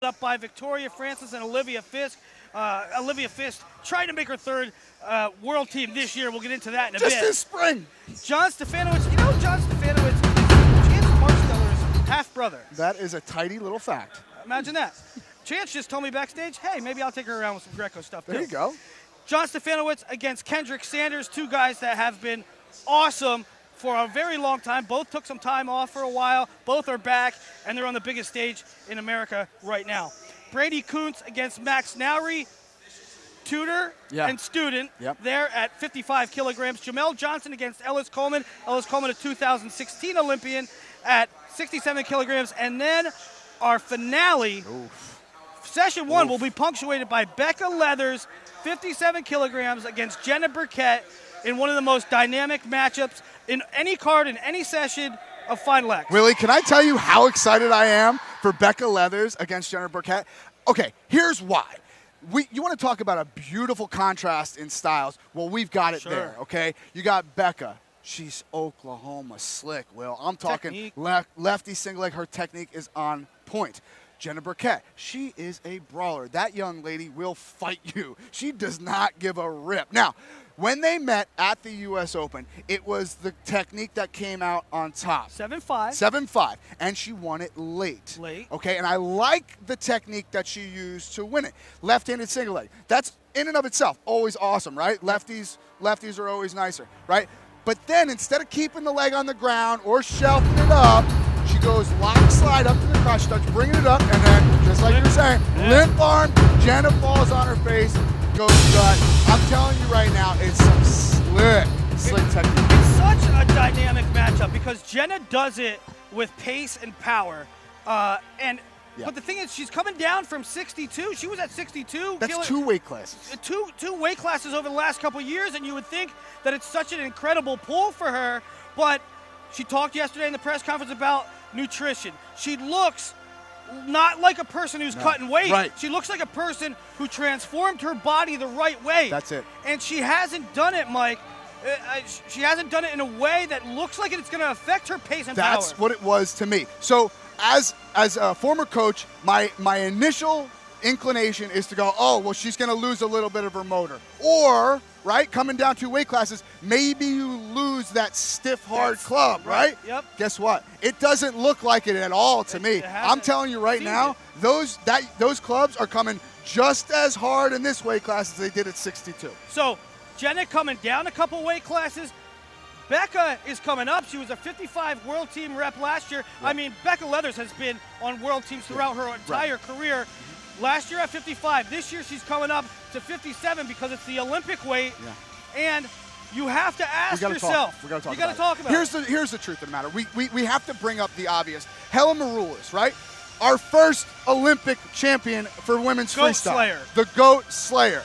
up by Victoria Francis and Olivia Fisk. Olivia Fisk trying to make her third world team this year. We'll get into that in a bit. Just this spring. John Stefanowicz, you know John Stefanowicz is Chance Marsteller's half-brother. That is a tidy little fact. Imagine that. Chance just told me backstage, hey, maybe I'll take her around with some Greco stuff too. There you go. John Stefanowicz against Kendrick Sanders, two guys that have been awesome for a very long time. Both took some time off for a while. Both are back, and they're on the biggest stage in America right now. Brady Kuntz against Max Nowry, tutor and student there at 55 kilograms. Jamel Johnson against Ellis Coleman. Ellis Coleman, a 2016 Olympian at 67 kilograms. And then our finale, session one, will be punctuated by Becca Leathers, 57 kilograms against Jenna Burkett in one of the most dynamic matchups in any card, in any session of Final X. Willie, can I tell you how excited I am for Becca Leathers against Jenna Burkett? Okay, here's why. You want to talk about a beautiful contrast in styles? Well, we've got it there, okay? You got Becca. She's Oklahoma slick, Will. I'm talking lefty single leg. Her technique is on point. Jenna Burkett, she is a brawler. That young lady will fight you. She does not give a rip. Now, when they met at the U.S. Open, it was the technique that came out on top. 7-5. 7-5, and she won it late. Okay, and I like the technique that she used to win it. Left-handed single leg. That's in and of itself always awesome, right? Lefties are always nicer, right? But then instead of keeping the leg on the ground or shelving it up, she goes lock slide up to the crotch touch, bringing it up, and then, just like you're saying, limp arm, Jenna falls on her face, goes gut. I'm telling you right now, it's some slick technique. It's such a dynamic matchup because Jenna does it with pace and power. But the thing is, she's coming down from 62. She was at 62. That's two weight classes. Two weight classes over the last couple of years, and you would think that it's such an incredible pull for her. But she talked yesterday in the press conference about nutrition. She looks not like a person who's cutting weight. Right. She looks like a person who transformed her body the right way. That's it. And she hasn't done it, Mike. She hasn't done it in a way that looks like it's going to affect her pace and power. That's what it was to me. So as a former coach, my initial inclination is to go, oh, well, she's going to lose a little bit of her motor. Or, right, coming down 2 weight classes, maybe you lose that stiff, hard club, right? Yep. Guess what? It doesn't look like it at all to me. I'm telling you right now, those clubs are coming just as hard in this weight class as they did at 62. So Jenna coming down a couple weight classes. Becca is coming up. She was a 55 world team rep last year. I mean, Becca Leathers has been on world teams throughout her entire career. Last year at 55. This year she's coming up to 57 because it's the Olympic weight. And you have to ask yourself. We got to talk. You got to talk about it. Here's the truth of the matter. We have to bring up the obvious. Helen Maroulis, right? Our first Olympic champion for women's freestyle. Slayer. The GOAT Slayer.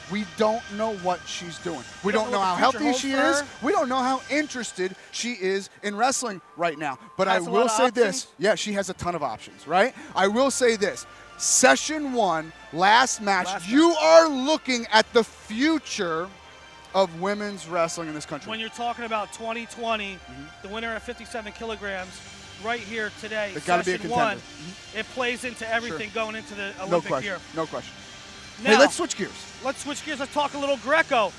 We don't know what she's doing. We don't know how healthy she is. We don't know how interested she is in wrestling right now. But I will say this. Yeah, she has a ton of options, right? I will say this. Session 1, last match, you are looking at the future of women's wrestling in this country. When you're talking about 2020, the winner at 57 kilograms, right here today, it's got to be a contender. 1, it plays into everything going into the Olympic year. No question. Now, hey, let's switch gears. Let's switch gears. Let's talk a little Greco.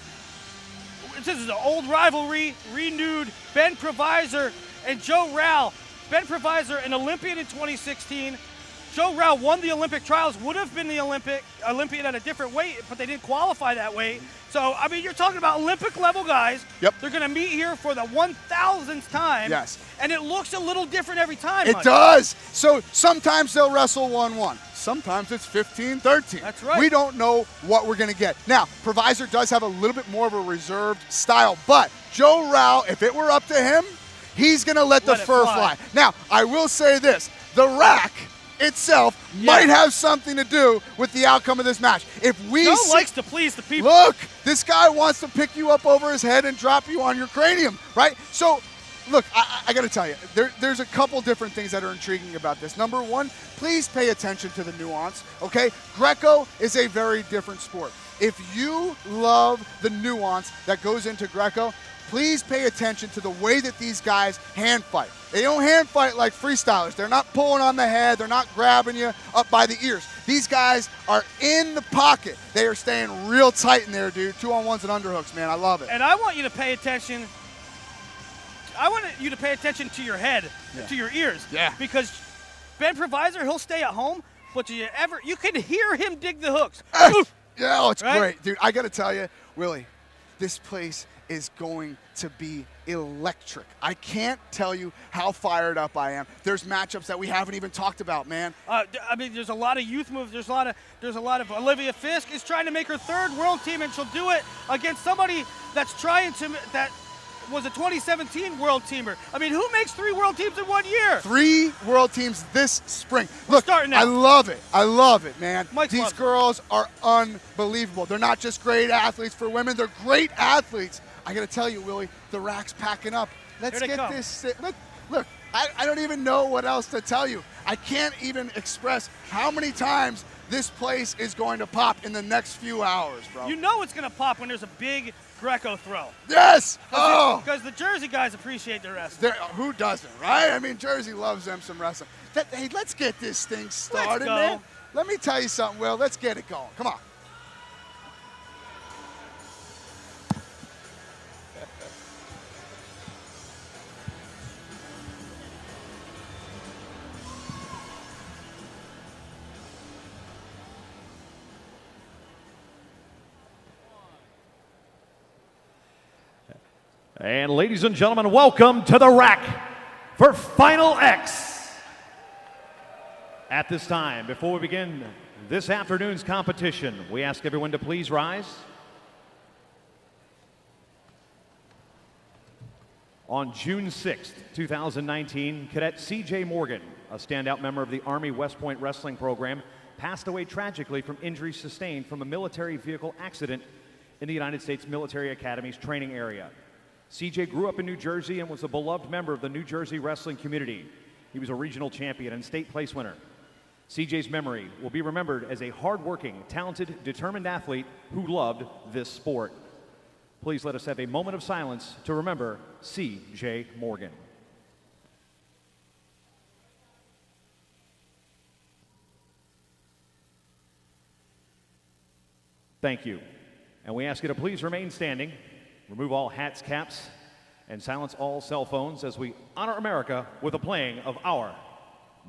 This is an old rivalry, renewed. Ben Provisor and Joe Rao. Ben Provisor, an Olympian in 2016. Joe Rao won the Olympic trials, would have been the Olympian at a different weight, but they didn't qualify that weight. So, I mean, you're talking about Olympic-level guys. Yep. They're going to meet here for the 1,000th time. Yes. And it looks a little different every time. It does. So sometimes they'll wrestle 1-1. Sometimes it's 15-13. That's right. We don't know what we're going to get. Now, Provisor does have a little bit more of a reserved style, but Joe Rao, if it were up to him, he's going to let the fur fly. Now, I will say this. The rack itself might have something to do with the outcome of this match. If we Joe likes to please the people. Look, this guy wants to pick you up over his head and drop you on your cranium, right? So, look, I got to tell you, there's a couple different things that are intriguing about this. Number one, please pay attention to the nuance, okay? Greco is a very different sport. If you love the nuance that goes into Greco, please pay attention to the way that these guys hand fight. They don't hand fight like freestylers. They're not pulling on the head. They're not grabbing you up by the ears. These guys are in the pocket. They are staying real tight in there, dude. 2-on-1s and underhooks, man. I love it. And I want you to pay attention. I want you to pay attention to your head, to your ears. Yeah. Because Ben Provisor, he'll stay at home, but you can hear him dig the hooks. Yeah, oh, it's right? great. Dude, I got to tell you, Willie, this place is going to be electric. I can't tell you how fired up I am. There's matchups that we haven't even talked about, man. I mean, there's a lot of youth moves. There's a lot of Olivia Fisk is trying to make her third world team, and she'll do it against somebody that was a 2017 world teamer. I mean, who makes 3 world teams in 1 year? 3 world teams this spring. Look, starting now. I love it. I love it, man. Mike's These loves it. girls are unbelievable. They're not just great athletes for women. They're great athletes. I got to tell you, Willie, the rack's packing up. Let's Here they get come. this. Look, I don't even know what else to tell you. I can't even express how many times this place is going to pop in the next few hours, bro. You know it's going to pop when there's a big Greco throw. Yes! Oh! Because the Jersey guys appreciate the wrestling. Who doesn't, right? I mean, Jersey loves them some wrestling. Hey, let's get this thing started, go. man. Let me tell you something, Will. Let's get it going. Come on. And ladies and gentlemen, welcome to the rack for Final X. At this time, before we begin this afternoon's competition, we ask everyone to please rise. On June 6th, 2019, Cadet CJ Morgan, a standout member of the Army West Point Wrestling Program, passed away tragically from injuries sustained from a military vehicle accident in the United States Military Academy's training area. CJ grew up in New Jersey and was a beloved member of the New Jersey wrestling community. He was a regional champion and state place winner. CJ's memory will be remembered as a hardworking, talented, determined athlete who loved this sport. Please let us have a moment of silence to remember CJ Morgan. Thank you. And we ask you to please remain standing, remove all hats, caps, and silence all cell phones as we honor America with the playing of our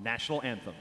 national anthem.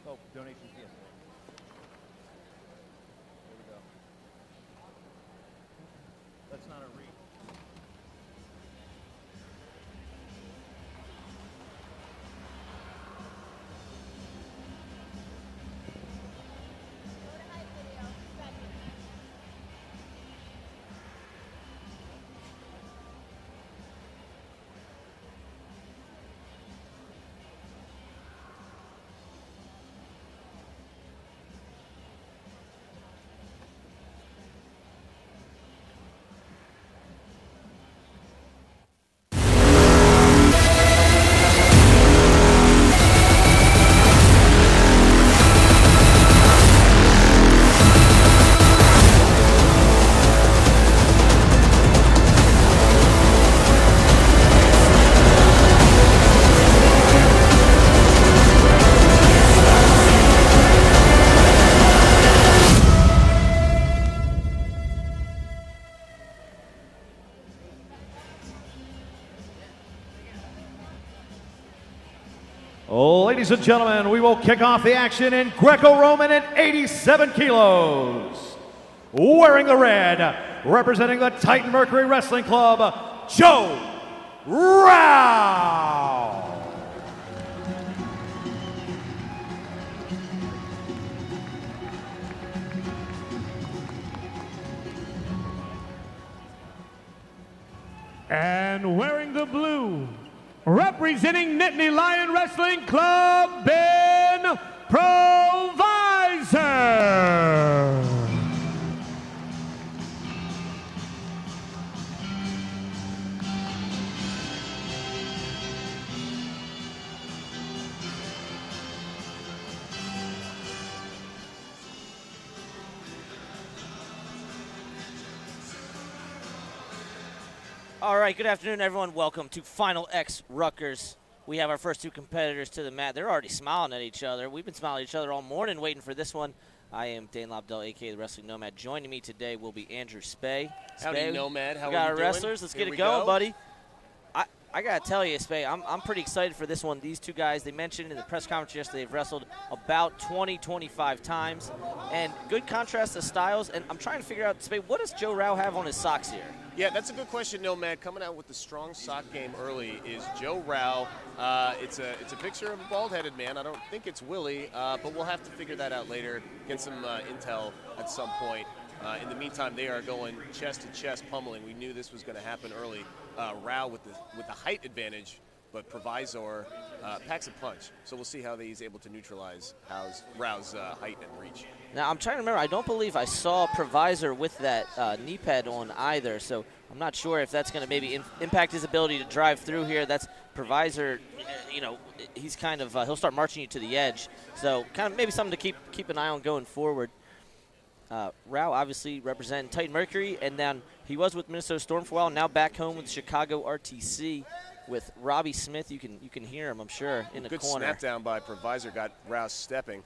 Oh, donations, yes. There we go. That's not a read. Ladies and gentlemen, we will kick off the action in Greco-Roman at 87 kilos. Wearing the red, representing the Titan Mercury Wrestling Club, Joe Rao. And wearing the blue, representing Nittany Lion Wrestling Club, Ben Provisor. All right, good afternoon, everyone. Welcome to Final X Rutgers. We have our first two competitors to the mat. They're already smiling at each other. We've been smiling at each other all morning waiting for this one. I am Dane Lobdell, a.k.a. the Wrestling Nomad. Joining me today will be Andrew Spey. Howdy, Nomad. How are you doing? We got our doing? wrestlers. Let's get it going, buddy. I got to tell you, Spey, I'm pretty excited for this one. These two guys, they mentioned in the press conference yesterday, they've wrestled about 20-25 times. And good contrast to styles. And I'm trying to figure out, Spey, what does Joe Rao have on his socks here? Yeah, that's a good question, Nomad. Coming out with the strong sock game early is Joe Rao. It's a picture of a bald-headed man. I don't think it's Willie, but we'll have to figure that out later, get some intel at some point. In the meantime, they are going chest-to-chest pummeling. We knew this was going to happen early. Rao with the height advantage, but Provisor packs a punch. So we'll see how he's able to neutralize Rao's height and reach. Now, I'm trying to remember. I don't believe I saw Provisor with that knee pad on either, so I'm not sure if that's going to maybe impact his ability to drive through here. That's Provisor, he's kind of he'll start marching you to the edge. So kind of maybe something to keep an eye on going forward. Rao obviously representing Titan Mercury, and then he was with Minnesota Storm for a while. Now back home with Chicago RTC with Robbie Smith. You can hear him, I'm sure, in the corner. Good snap down by Provisor, got Rao stepping.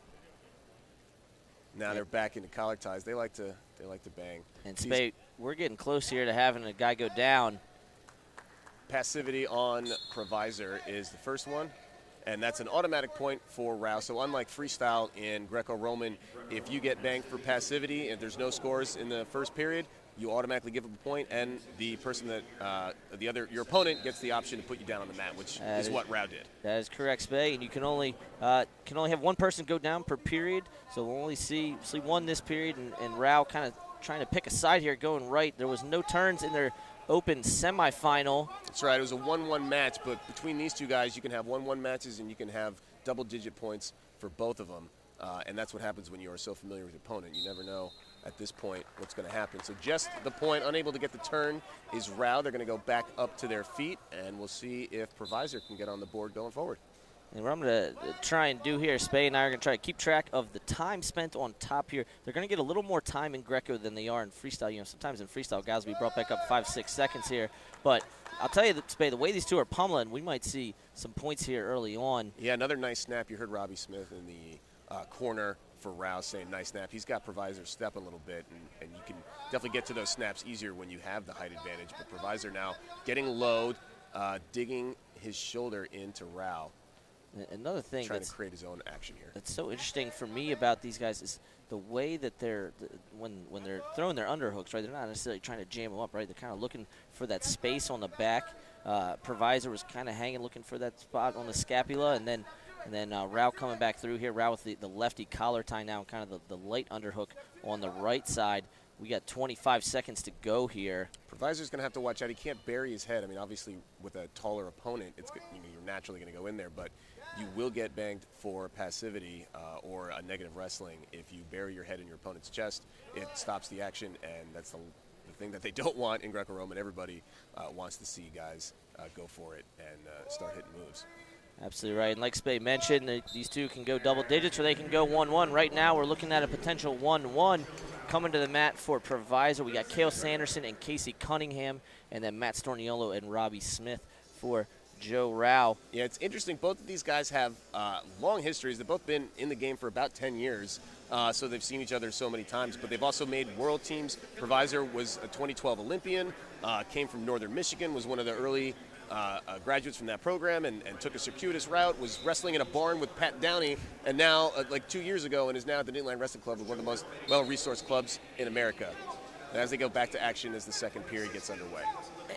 Now they're back into collar ties. They like to bang. And Spade, we're getting close here to having a guy go down. Passivity on Provisor is the first one, and that's an automatic point for Rao. So unlike freestyle in Greco-Roman, if you get banged for passivity and there's no scores in the first period, you automatically give up a point, and the person that your opponent gets the option to put you down on the mat, which is what Rao did. That is correct, Spey. And you can only have one person go down per period, so we'll only see one this period, and Rao kind of trying to pick a side here, going right. There was no turns in their open semifinal. That's right. It was a 1-1 match, but between these two guys, you can have 1-1 matches, and you can have double-digit points for both of them. And that's what happens when you are so familiar with your opponent. You never know at this point what's going to happen. So just the point, unable to get the turn, is Rao. They're going to go back up to their feet, and we'll see if Provisor can get on the board going forward. And what I'm going to try and do here, Spey and I are going to try to keep track of the time spent on top here. They're going to get a little more time in Greco than they are in freestyle. Sometimes in freestyle, guys will be brought back up 5-6 seconds here. But I'll tell you, Spey, the way these two are pummeling, we might see some points here early on. Yeah, another nice snap. You heard Robbie Smith in the corner for Rao saying nice snap. He's got Provisor step a little bit, and you can definitely get to those snaps easier when you have the height advantage. But Provisor now getting low, digging his shoulder into Rao. Another thing trying to create his own action here. That's so interesting for me about these guys is the way that when they're throwing their underhooks, right? They're not necessarily trying to jam them up, right? They're kind of looking for that space on the back. Provisor was kind of hanging, looking for that spot on the scapula, and then Rao coming back through here. Rao with the lefty collar tie now, kind of the light underhook on the right side. We got 25 seconds to go here. Provisor's going to have to watch out. He can't bury his head. I mean, obviously, with a taller opponent, you're naturally going to go in there, but you will get banged for passivity or a negative wrestling. If you bury your head in your opponent's chest, it stops the action, and that's the thing that they don't want in Greco-Roman. Everybody wants to see guys go for it and start hitting moves. Absolutely right. And like Spey mentioned, these two can go double digits or they can go 1-1. Right now, we're looking at a potential 1-1 coming to the mat for Provisor. We got Cale Sanderson and Casey Cunningham, and then Matt Storniolo and Robbie Smith for Joe Rao. Yeah, it's interesting. Both of these guys have long histories. They've both been in the game for about 10 years, so they've seen each other so many times. But they've also made world teams. Provisor was a 2012 Olympian, came from Northern Michigan, was one of the early graduates from that program and took a circuitous route, was wrestling in a barn with Pat Downey, and now, like 2 years ago, and is now at the Newland Wrestling Club, one of the most well-resourced clubs in America. And as they go back to action as the second period gets underway.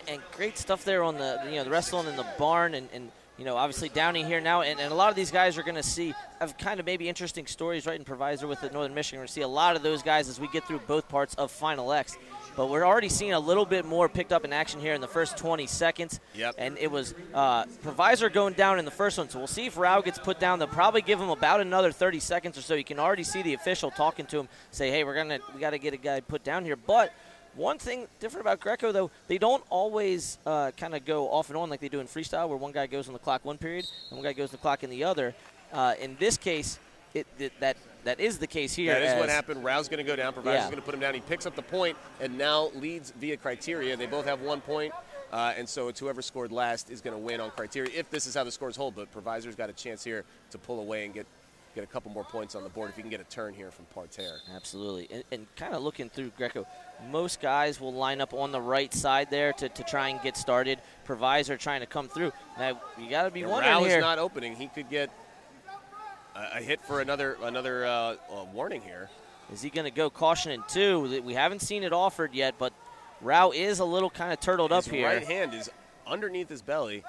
And great stuff there on the wrestling in the barn, and obviously Downey here now, and a lot of these guys are going to have kind of maybe interesting stories right in Provisor with the Northern Michigan. We're going to see a lot of those guys as we get through both parts of Final X. But we're already seeing a little bit more picked up in action here in the first 20 seconds. Yep. And it was Provisor going down in the first one. So we'll see if Rao gets put down. They'll probably give him about another 30 seconds or so. You can already see the official talking to him, say, hey, we got to get a guy put down here. But one thing different about Greco, though, they don't always kind of go off and on like they do in freestyle, where one guy goes on the clock one period and one guy goes on the clock in the other. In this case, that is the case here. That is what happened. Rao's going to go down. Provisor's going to put him down. He picks up the point and now leads via criteria. They both have 1 point, and so it's whoever scored last is going to win on criteria if this is how the scores hold. But Provisor's got a chance here to pull away and get a couple more points on the board if he can get a turn here from Parterre. Absolutely. And kind of looking through Greco, most guys will line up on the right side there to try and get started. Provisor trying to come through. Now, you got to be wondering Rao here. is not opening. He could get a hit for another warning here. Is he going to go caution in two? We haven't seen it offered yet, but Rao is a little kind of turtled up here. His right hand is underneath his belly,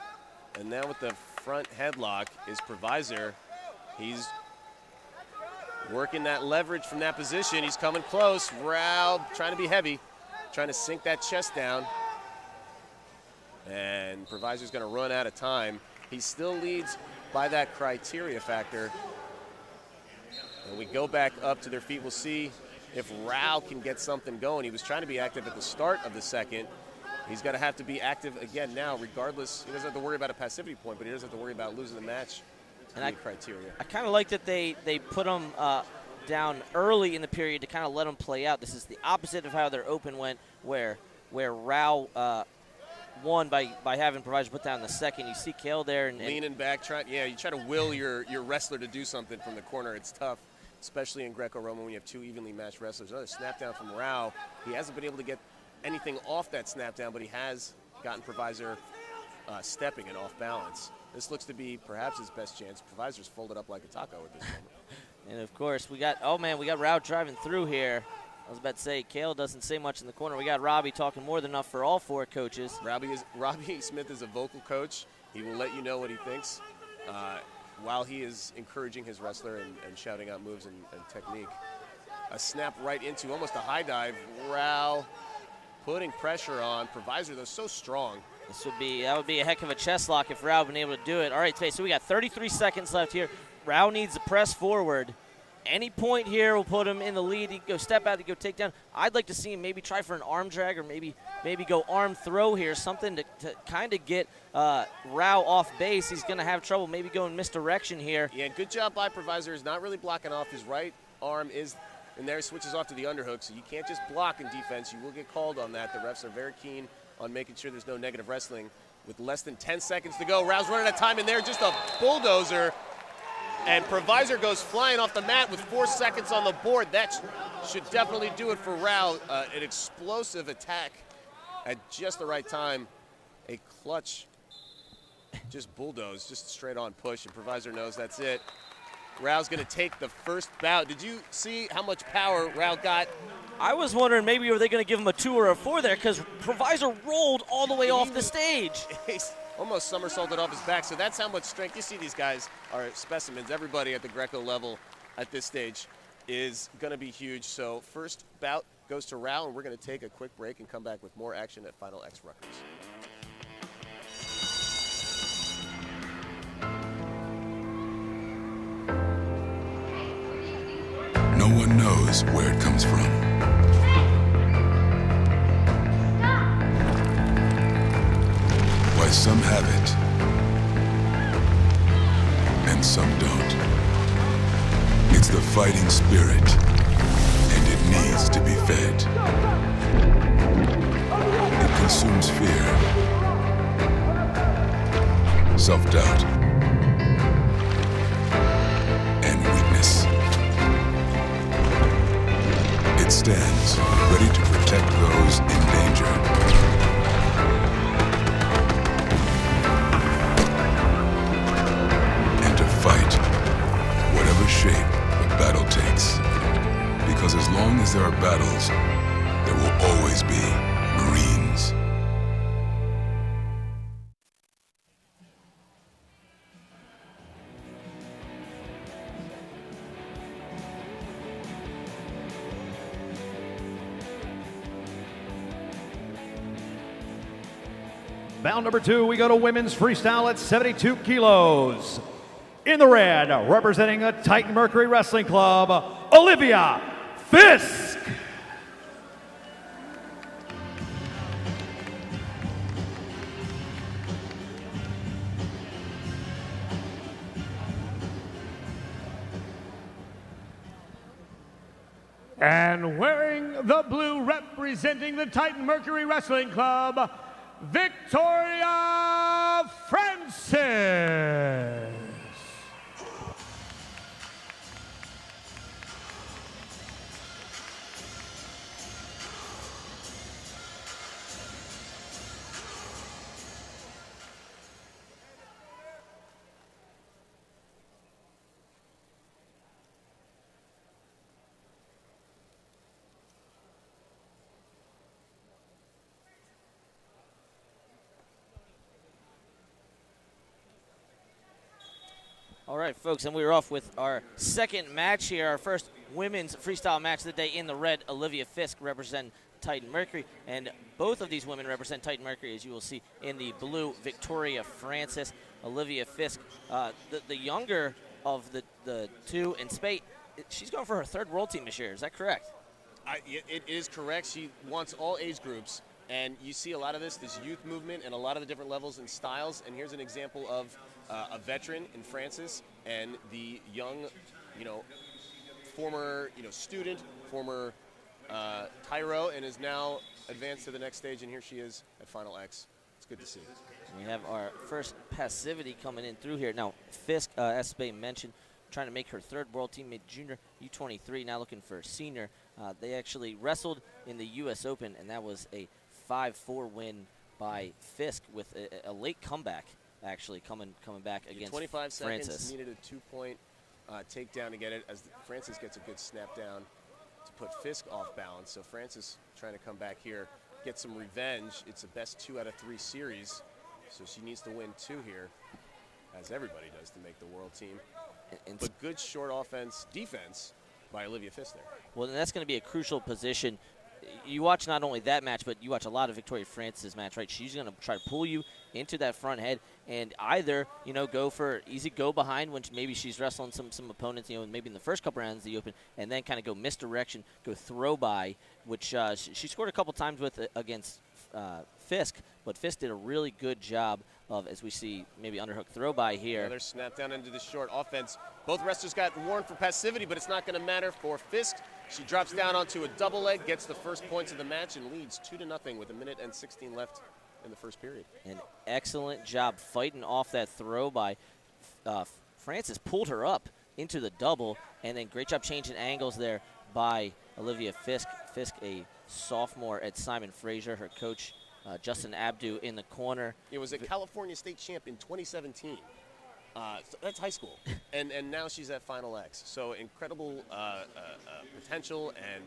and now with the front headlock is Provisor. He's working that leverage from that position. He's coming close. Rao trying to be heavy, trying to sink that chest down. And Provisor's going to run out of time. He still leads by that criteria factor. And we go back up to their feet. We'll see if Rao can get something going. He was trying to be active at the start of the second. He's going to have to be active again now, regardless. He doesn't have to worry about a passivity point, but he doesn't have to worry about losing the match. And criteria. I kind of like that they put him down early in the period to kind of let him play out. This is the opposite of how their open went, where Rao won by having Provisor put down in the second. You see Kale there and leaning back, you try to will your wrestler to do something from the corner. It's tough, especially in Greco-Roman when you have two evenly matched wrestlers. Another snap down from Rao. He hasn't been able to get anything off that snap down, but he has gotten Provisor stepping and off balance. This looks to be perhaps his best chance. Provisor's folded up like a taco at this moment. And of course, we got Rao driving through here. I was about to say, Kale doesn't say much in the corner. We got Robbie talking more than enough for all four coaches. Robbie Smith is a vocal coach. He will let you know what he thinks while he is encouraging his wrestler and shouting out moves and technique. A snap right into almost a high dive. Rao putting pressure on. Provisor, though, so strong. That would be a heck of a chest lock if Rao had been able to do it. All right, so we got 33 seconds left here. Rao needs to press forward. Any point here will put him in the lead. He can go step out, to go take down. I'd like to see him maybe try for an arm drag or maybe go arm throw here, something to kind of get Rao off base. He's going to have trouble maybe going misdirection here. Yeah, good job by Provisor. He's not really blocking off. His right arm is in there. He switches off to the underhook, so you can't just block in defense. You will get called on that. The refs are very keen on making sure there's no negative wrestling. With less than 10 seconds to go, Rao's running out of time in there, just a bulldozer. And Provisor goes flying off the mat with 4 seconds on the board. That should definitely do it for Rao. An explosive attack at just the right time. A clutch, just bulldoze, just straight on push, and Provisor knows that's it. Rao's going to take the first bout. Did you see how much power Rao got? I was wondering maybe were they going to give him a 2 or a 4 there because Provisor rolled all the way off the stage. He's almost somersaulted off his back, so that's how much strength. You see these guys are specimens. Everybody at the Greco level at this stage is going to be huge. So first bout goes to Rao, and we're going to take a quick break and come back with more action at Final X Rutgers. No one knows where it comes from. Why some have it, and some don't. It's the fighting spirit, and it needs to be fed. It consumes fear, self-doubt, and weakness. It stands ready to protect those in danger. Bout number 2, we go to women's freestyle at 72 kilos. In the red, representing the Titan Mercury Wrestling Club, Olivia Fisk. And wearing the blue, representing the Titan Mercury Wrestling Club, Victoria Francis. All right, folks, and we're off with our second match here, our first women's freestyle match of the day. In the red, Olivia Fisk represent Titan Mercury, and both of these women represent Titan Mercury, as you will see. In the blue, Victoria Francis. Olivia Fisk, the younger of the two, and Spate, she's going for her third world team this year. Is that correct? It is correct. She wants all age groups, and you see a lot of this youth movement and a lot of the different levels and styles, and here's an example of a veteran in Francis and the young, former, student, former Tyro, and is now advanced to the next stage, and here she is at Final X. It's good to see. We have our first passivity coming in through here. Now, Fisk, as Spade mentioned, trying to make her third world team, made junior, U23, now looking for senior. They actually wrestled in the U.S. Open, and that was a 5-4 win by Fisk with a late comeback, actually, coming back against 25 seconds, Francis. Needed a 2-point takedown to get it, as Francis gets a good snap down to put Fisk off balance. So Francis trying to come back here, get some revenge. It's a best 2 out of 3 series, so she needs to win 2 here, as everybody does to make the world team. But good short defense by Olivia Fisk there. Well, then that's going to be a crucial position. You watch not only that match, but you watch a lot of Victoria Francis' match, right? She's going to try to pull you into that front head and either, go for easy go behind when maybe she's wrestling some opponents, maybe in the first couple rounds of the Open, and then kind of go misdirection, go throw by, which she scored a couple times with against Fisk, but Fisk did a really good job of, as we see, maybe underhook throw by here. Another snap down into the short offense. Both wrestlers got warned for passivity, but it's not going to matter for Fisk. She drops down onto a double leg, gets the first points of the match, and leads 2-0 with 1:16 left in the first period. An excellent job fighting off that throw by Francis. Pulled her up into the double, and then great job changing angles there by Olivia Fisk. Fisk, a sophomore at Simon Fraser. Her coach, Justin Abdu, in the corner. It was a California state champ in 2017. So that's high school, and now she's at Final X. So incredible potential and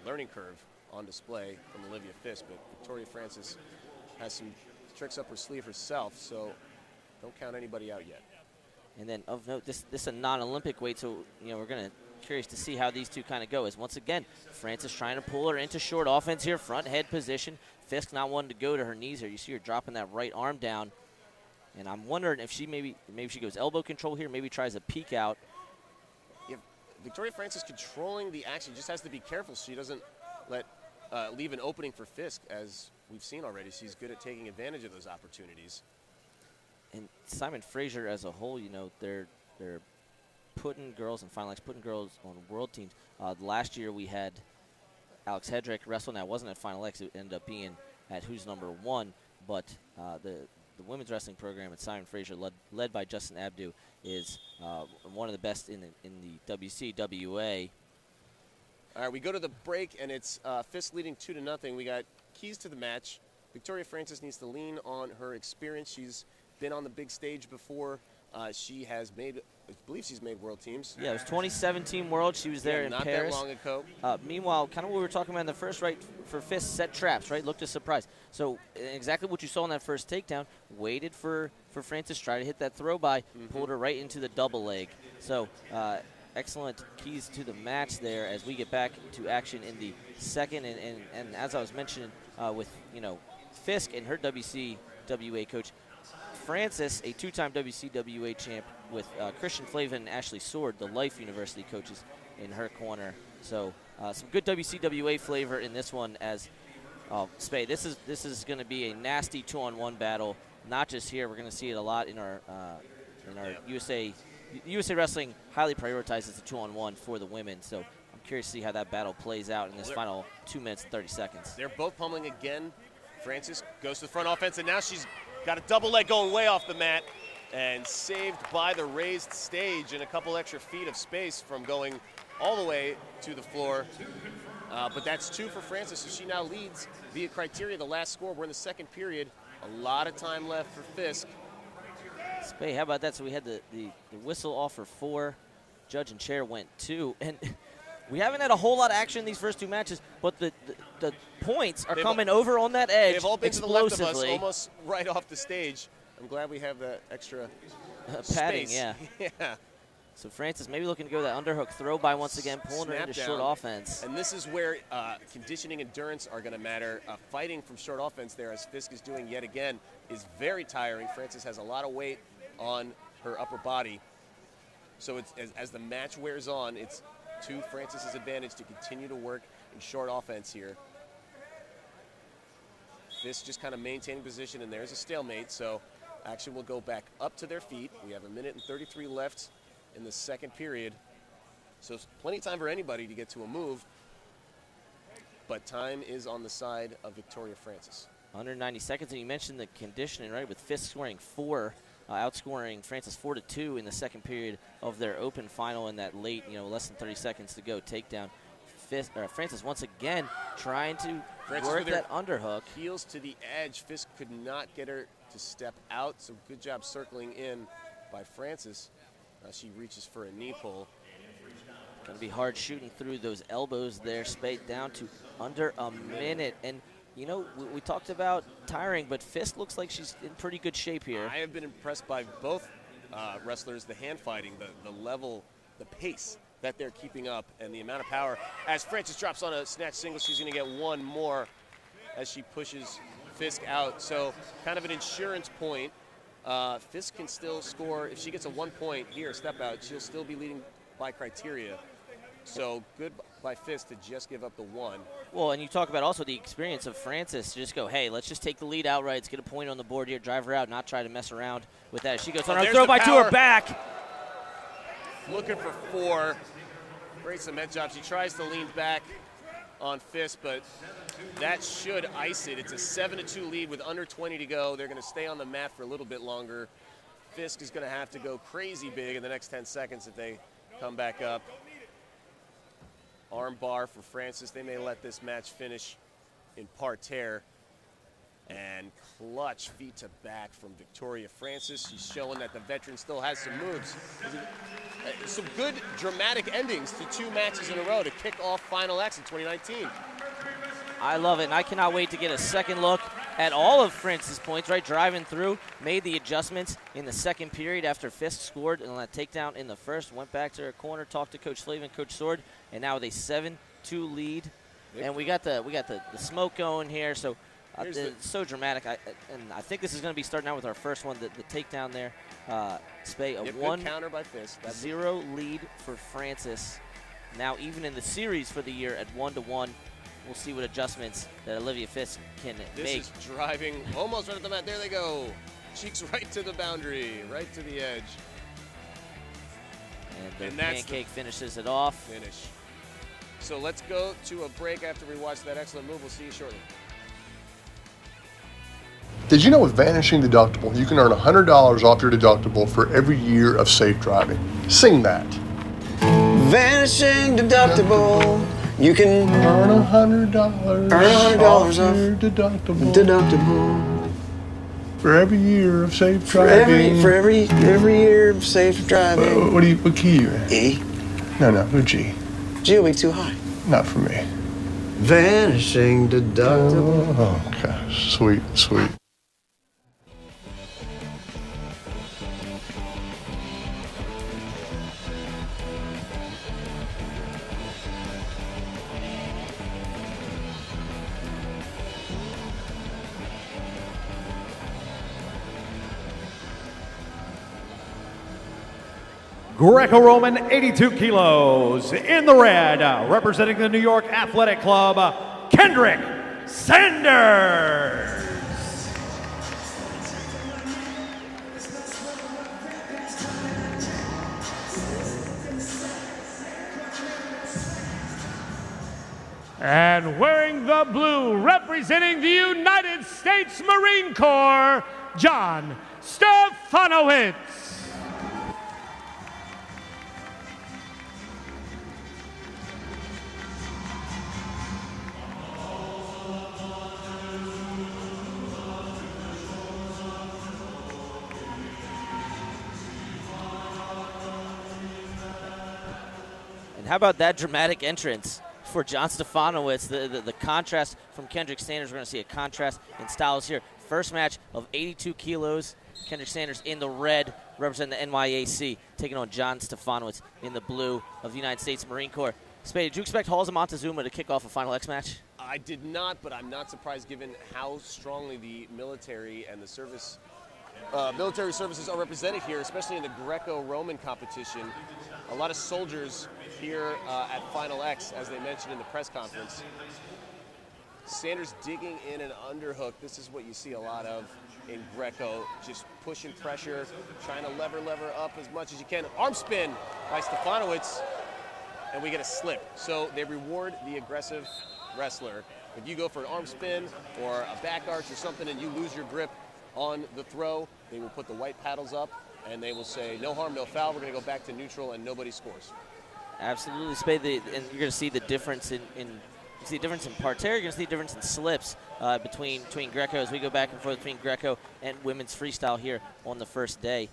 learning curve on display from Olivia Fisk. But Victoria Francis has some tricks up her sleeve herself, so don't count anybody out yet. And then of note, this is a non-Olympic weight, so we're gonna curious to see how these two kind of go. As once again, Francis trying to pull her into short offense here, front head position. Fisk not wanting to go to her knees here. You see her dropping that right arm down. And I'm wondering if she maybe she goes elbow control here, maybe tries a peek out. Yeah, Victoria Francis controlling the action, just has to be careful so she doesn't leave an opening for Fisk, as we've seen already. She's good at taking advantage of those opportunities. And Simon Fraser as a whole, they're putting girls in Final X, putting girls on world teams. Last year we had Alex Hedrick wrestle. Now it wasn't at Final X, it ended up being at Who's Number 1, but the women's wrestling program at Simon Fraser, led by Justin Abdu, is one of the best in the WCWA. All right, we go to the break, and it's Fisk leading 2-0. We got keys to the match. Victoria Francis needs to lean on her experience. She's been on the big stage before. She has made, I believe she's made world teams. Yeah, it was 2017 World. She was there in Paris. Not that long ago. Meanwhile, kind of what we were talking about in the first, right, for Fisk, set traps, right, looked a surprise. So exactly what you saw in that first takedown, waited for Francis, tried to hit that throw by, pulled her right into the double leg. So excellent keys to the match there as we get back to action in the second. And as I was mentioning with, Fisk and her WC WCWA coach. Francis, a two-time WCWA champ, with Christian Flavin and Ashley Sword, the Life University coaches, in her corner. So some good WCWA flavor in this one. As Spay, this is going to be a nasty 2-on-1 battle. Not just here, we're going to see it a lot in our USA Wrestling highly prioritizes the 2-on-1 for the women. So I'm curious to see how that battle plays out in this final 2 minutes and 30 seconds. They're both pummeling again. Francis goes to the front offense, and now she's got a double leg going way off the mat and saved by the raised stage and a couple extra feet of space from going all the way to the floor. But that's 2 for Francis, so she now leads via criteria. The last score, we're in the second period. A lot of time left for Fisk. Spay, how about that? So we had the whistle off for 4. Judge and chair went 2. And we haven't had a whole lot of action in these first 2 matches, but the points are coming over on that edge. They've all been to the left of us, explosively. almost right off the stage. I'm glad we have that extra padding, space. yeah. Yeah. So Francis maybe looking to go that underhook throw by once again, pulling her into short offense. And this is where conditioning, endurance are going to matter. Fighting from short offense there, as Fisk is doing yet again, is very tiring. Francis has a lot of weight on her upper body. So it's, as the match wears on, it's to Francis's advantage to continue to work in short offense here. Fisk just kind of maintaining position, and there's a stalemate. So action will go back up to their feet. We have 1:33 left in the second period. So plenty of time for anybody to get to a move. But time is on the side of Victoria Francis. 190 seconds, and you mentioned the conditioning, right? With Fisk scoring 4, outscoring Francis 4-2 in the second period of their open final in that late, less than 30 seconds to go takedown. Francis once again trying to work that underhook. Heels to the edge. Fisk could not get her to step out, so good job circling in by Francis. She reaches for a knee pull. Going to be hard shooting through those elbows there. Spade down to under a minute. And, we talked about tiring, but Fisk looks like she's in pretty good shape here. I have been impressed by both wrestlers, the hand fighting, the level, the pace that they're keeping up, and the amount of power. As Francis drops on a snatch single, she's going to get one more as she pushes Fisk out. So kind of an insurance point. Fisk can still score. If she gets a 1 point here, step out, she'll still be leading by criteria. So good by Fisk to just give up the 1. Well, and you talk about also the experience of Francis to just go, hey, let's just take the lead outright. Let's get a point on the board here, drive her out, not try to mess around with that. She goes on her throw by to her back. Looking for 4. Great cement job. She tries to lean back on Fisk, but that should ice it. It's a 7-2 lead with under 20 to go. They're going to stay on the mat for a little bit longer. Fisk is going to have to go crazy big in the next 10 seconds if they come back up. Arm bar for Francis. They may let this match finish in parterre. And clutch feet to back from Victoria Francis. She's showing that the veteran still has some moves. Some good dramatic endings to 2 matches in a row to kick off Final X in 2019. I love it, and I cannot wait to get a second look at all of Francis' points, right? Driving through, made the adjustments in the second period after Fisk scored on that takedown in the first, went back to her corner, talked to Coach Flavin, Coach Sword, and now with a 7-2 lead. And we got the smoke going here, so it's so dramatic. And I think this is going to be starting out with our first one, the takedown there. Spay, a 1-0 lead for Francis. Now even in the series for the year at 1-1. We'll see what adjustments that Olivia Fisk can make. This is driving almost right at the mat. There they go. Cheeks right to the boundary, right to the edge. And the pancake finishes it off. Finish. So let's go to a break after we watch that excellent move. We'll see you shortly. Did you know with Vanishing Deductible, you can earn $100 off your deductible for every year of safe driving? Sing that. Vanishing Deductible. You can earn $100 off your deductible for every year of safe driving. For every year of safe driving. What key are you in? E. No, G. G will be too high. Not for me. Vanishing Deductible. Oh, gosh, sweet. Greco-Roman 82 kilos. In the red, representing the New York Athletic Club, Kendrick Sanders. And wearing the blue, representing the United States Marine Corps, John Stefanowicz. And how about that dramatic entrance for John Stefanowicz? The contrast from Kendrick Sanders. We're going to see a contrast in styles here. First match of 82 kilos. Kendrick Sanders in the red, representing the NYAC, taking on John Stefanowicz in the blue of the United States Marine Corps. Spade, did you expect Halls of Montezuma to kick off a Final X match? I did not, but I'm not surprised given how strongly the military and the service, military services are represented here, especially in the Greco-Roman competition. A lot of soldiers here at Final X, as they mentioned in the press conference. Sanders digging in an underhook. This is what you see a lot of in Greco, just pushing pressure, trying to lever up as much as you can. Arm spin by Stefanowicz, and we get a slip. So they reward the aggressive wrestler. If you go for an arm spin or a back arch or something and you lose your grip on the throw, they will put the white paddles up and they will say, no harm, no foul. We're going to go back to neutral and nobody scores. Absolutely, Spade. And you're going to see the difference in see the difference in parterre, you're going to see the difference in slips between Greco as we go back and forth between Greco and women's freestyle here on the first day.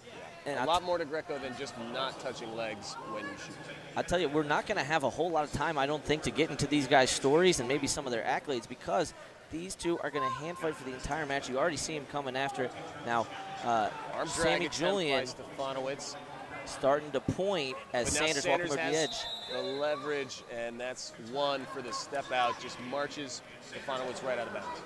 And a lot more to Greco than just not touching legs when you shoot. I tell you, we're not going to have a whole lot of time, I don't think, to get into these guys' stories and maybe some of their accolades because these two are going to hand fight for the entire match. You already see him coming after it. Now, Sammy Julian starting to point as Sanders walking over the edge. The leverage, and that's one for the step out. Just marches Stefanowicz right out of bounds.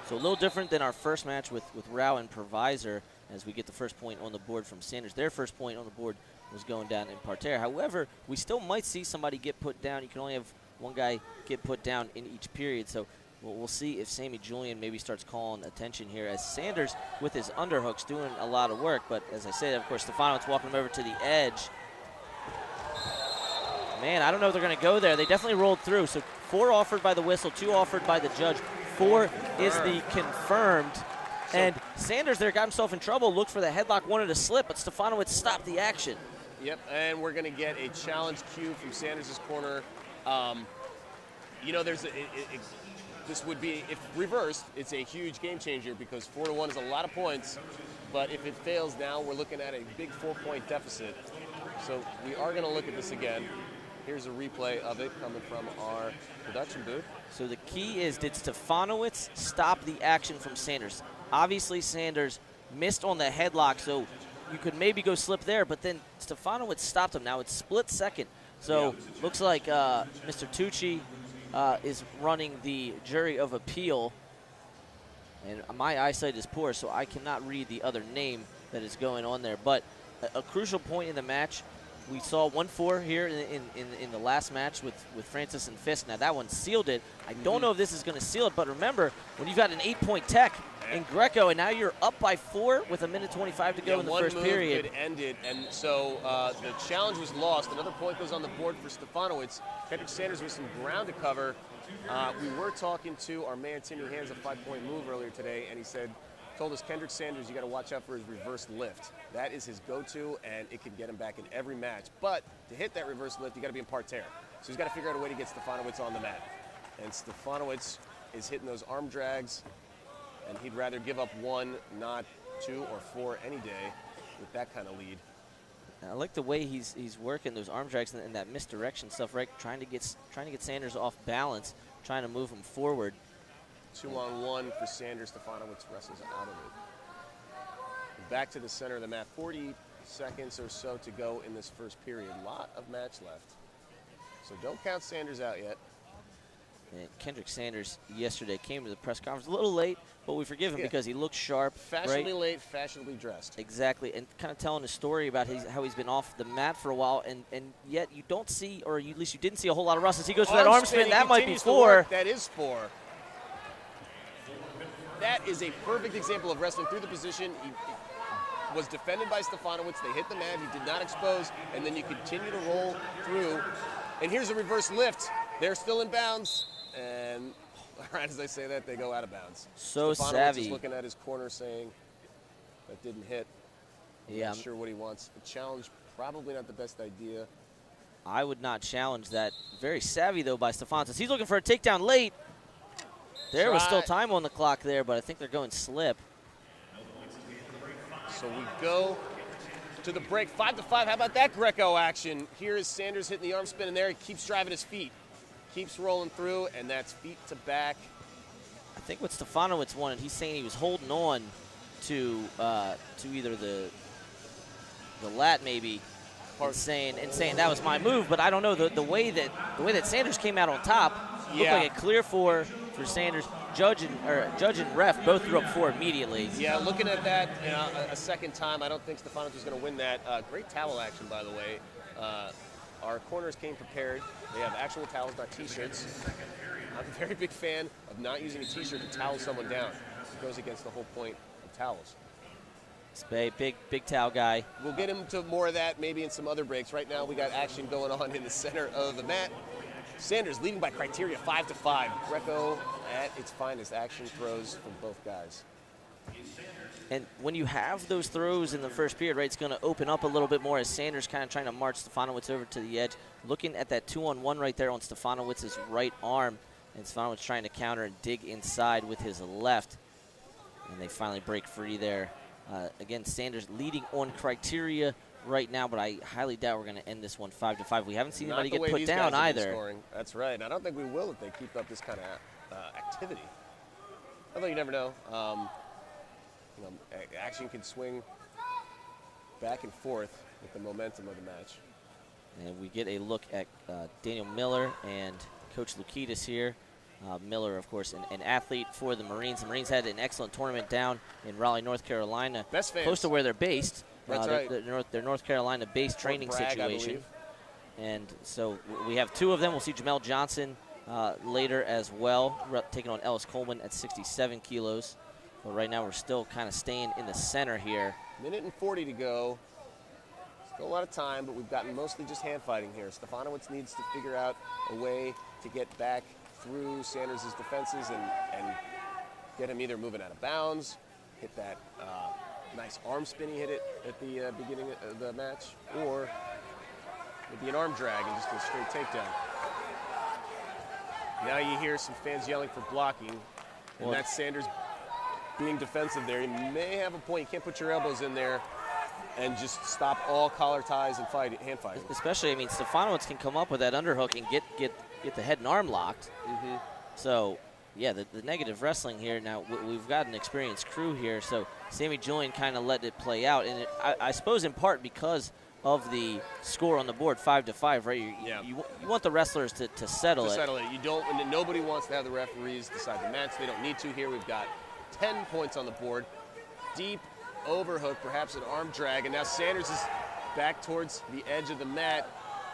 So a little different than our first match with Rao and Provisor as we get the first point on the board from Sanders. Their first point on the board was going down in parterre. However, we still might see somebody get put down. You can only have one guy get put down in each period. So we'll see if Sammy Julian maybe starts calling attention here as Sanders with his underhooks doing a lot of work. But as I said, of course, Stefanowicz walking him over to the edge. Man, I don't know if they're going to go there. They definitely rolled through. So 4 offered by the whistle, 2 offered by the judge. 4 is the confirmed. And Sanders there got himself in trouble, looked for the headlock, wanted to slip, but Stefanowicz stopped the action. Yep, and we're going to get a challenge cue from Sanders' corner. You know, this would be, if reversed, it's a huge game changer because 4-1 is a lot of points. But if it fails now, we're looking at a big 4-point deficit. So we are going to look at this again. Here's a replay of it coming from our production booth. So the key is, did Stefanowicz stop the action from Sanders? Obviously, Sanders missed on the headlock, so you could maybe go slip there, but then Stefanowicz stopped him. Now it's split second. So looks like Mr. Tucci is running the jury of appeal. And my eyesight is poor, so I cannot read the other name that is going on there. But a crucial point in the match, we saw 1-4 here in the last match with Francis and Fisk. Now that one sealed it. I don't know if this is going to seal it, but remember, when you've got an 8-point tech in Greco and now you're up by 4 with 1:25 to go in the first period. One move could end it, and so the challenge was lost. Another point goes on the board for Stefanowicz. Kendrick Sanders with some ground to cover. We were talking to our man Timmy Hands, a 5-point move earlier today, and he told us, Kendrick Sanders, you got to watch out for his reverse lift. That is his go-to, and it can get him back in every match. But to hit that reverse lift, you got to be in parterre. So he's got to figure out a way to get Stefanowicz on the mat. And Stefanowicz is hitting those arm drags, and he'd rather give up 1, not 2 or 4 any day with that kind of lead. I like the way he's working those arm drags and that misdirection stuff, right? Trying to get Sanders off balance, trying to move him forward. 2-on-1 for Sanders. Stefanowicz wrestles out of it. Back to the center of the mat. 40 seconds or so to go in this first period. A lot of match left. So don't count Sanders out yet. And Kendrick Sanders yesterday came to the press conference a little late, but we forgive him because he looked sharp. Fashionably late, fashionably dressed. Exactly, and kind of telling his story about how he's been off the mat for a while, and yet you don't see, or at least you didn't see a whole lot of rust. As he goes for that arm spin, that might be 4. That is 4. That is a perfect example of wrestling through the position. He was defended by Stefanowicz. They hit the mat. He did not expose, and then you continue to roll through. And here's a reverse lift. They're still in bounds, and right as I say that, they go out of bounds. So Stefanowicz savvy. is looking at his corner saying, that didn't hit. Yeah, Not sure what he wants. A challenge, probably not the best idea. I would not challenge that. Very savvy, though, by Stefanowicz. He's looking for a takedown late. There was still time on the clock there, but I think they're going slip. So we go to the break, 5-5. How about that Greco action? Here is Sanders hitting the arm spin in there. He keeps driving his feet. Keeps rolling through, and that's feet to back. I think what Stefanowicz wanted, he's saying he was holding on to either the lat maybe, and saying that was my move. But I don't know, the way that Sanders came out on top looked like a clear 4 for Sanders. Judge and ref both threw up 4 immediately. Yeah, looking at that a second time, I don't think Stefanowicz was going to win that. Great towel action, by the way. Our corners came prepared. They have actual towels, not T-shirts. I'm a very big fan of not using a T-shirt to towel someone down. It goes against the whole point of towels. Spay, big towel guy. We'll get into more of that maybe in some other breaks. Right now, we got action going on in the center of the mat. Sanders leading by criteria 5-5. Greco at its finest. Action throws from both guys. And when you have those throws in the first period, right, it's going to open up a little bit more as Sanders kind of trying to march Stefanowicz over to the edge. Looking at that 2-on-1 right there on Stefanowicz's right arm. And Stefanowicz trying to counter and dig inside with his left. And they finally break free there. Again, Sanders leading on criteria right now, but I highly doubt we're going to end this one 5-5. We haven't seen anybody get put down either. That's right. And I don't think we will if they keep up this kind of activity. Although you never know. Action can swing back and forth with the momentum of the match. And we get a look at Daniel Miller and Coach Lukitas here. Miller, of course, an athlete for the Marines. The Marines had an excellent tournament down in Raleigh, North Carolina, Best fans. close to where they're based. That's right. Their North Carolina-based training Bragg, situation. And so we have 2 of them. We'll see Jamel Johnson later as well, taking on Ellis Coleman at 67 kilos. But right now we're still kind of staying in the center here. 1:40 to go. Still a lot of time, but we've gotten mostly just hand fighting here. Stefanowicz needs to figure out a way to get back through Sanders' defenses and get him either moving out of bounds, hit that nice arm spin he hit it at the beginning of the match, or maybe an arm drag and just a straight takedown. Now you hear some fans yelling for blocking, and that's Sanders being defensive there. You may have a point. You can't put your elbows in there and just stop all collar ties and hand fighting. Especially, I mean, Stefanowicz can come up with that underhook and get the head and arm locked. Mm-hmm. So, yeah, the negative wrestling here. Now, we've got an experienced crew here, so Sammy Julian kind of let it play out. And I suppose in part because of the score on the board, 5-5, right? You want the wrestlers to settle it. You don't, and nobody wants to have the referees decide the match. They don't need to here. We've got 10 points on the board. Deep overhook, perhaps an arm drag, and now Sanders is back towards the edge of the mat.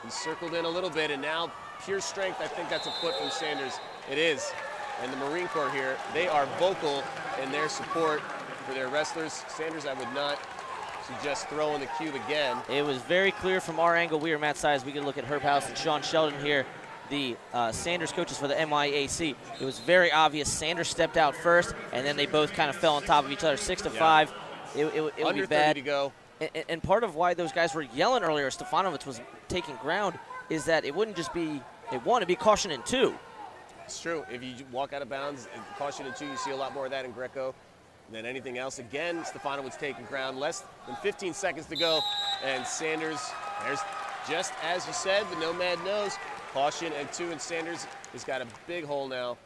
He's circled in a little bit, and now pure strength. I think that's a foot from Sanders. It is. And the Marine Corps here, they are vocal in their support for their wrestlers. Sanders, I would not suggest throwing the cube again. It was very clear from our angle. We are Matt Size. We can look at Herb House and Sean Sheldon here, the Sanders coaches for the MIAC. It was very obvious. Sanders stepped out first, and then they both kind of fell on top of each other, 6-5. It would be bad. 30 to go. And part of why those guys were yelling earlier, Stefanowicz was taking ground, is that it wouldn't just be, it wanted to be caution in 2. It's true. If you walk out of bounds, caution in 2, you see a lot more of that in Greco than anything else. Again, Stefanowicz taking ground. Less than 15 seconds to go. And Sanders, there's just as you said, the Nomad knows. Caution and 2, and Sanders has got a big hole now.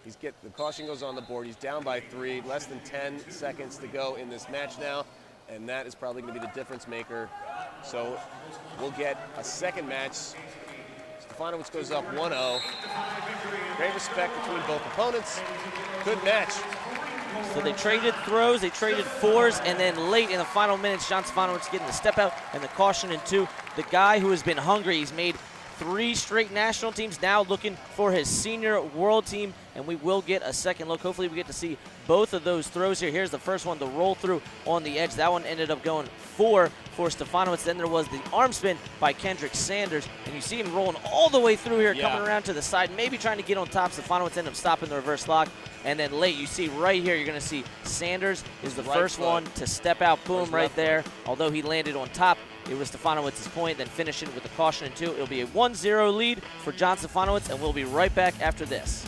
The caution goes on the board. He's down by 3. Less than 10 seconds to go in this match now. And that is probably going to be the difference maker. So we'll get a second match. Stefanowicz goes up 1-0. Great respect between both opponents. Good match. So they traded throws, they traded fours, and then late in the final minutes, John Stefanowicz getting the step out and the caution in 2. The guy who has been hungry, he's made 3 straight national teams, now looking for his senior world team, and we will get a second look. Hopefully we get to see both of those throws here. Here's the first one, the roll through on the edge. That one ended up going 4 for Stefanowicz. Then there was the arm spin by Kendrick Sanders, and you see him rolling all the way through here, coming around to the side, maybe trying to get on top. Stefanowicz ended up stopping the reverse lock. And then late, you see right here, you're going to see Sanders is the first one to step out. Boom, right there. Although he landed on top, it was Stefanowicz's point, then finishing with the caution in 2. It'll be a 1-0 lead for John Stefanowicz, and we'll be right back after this.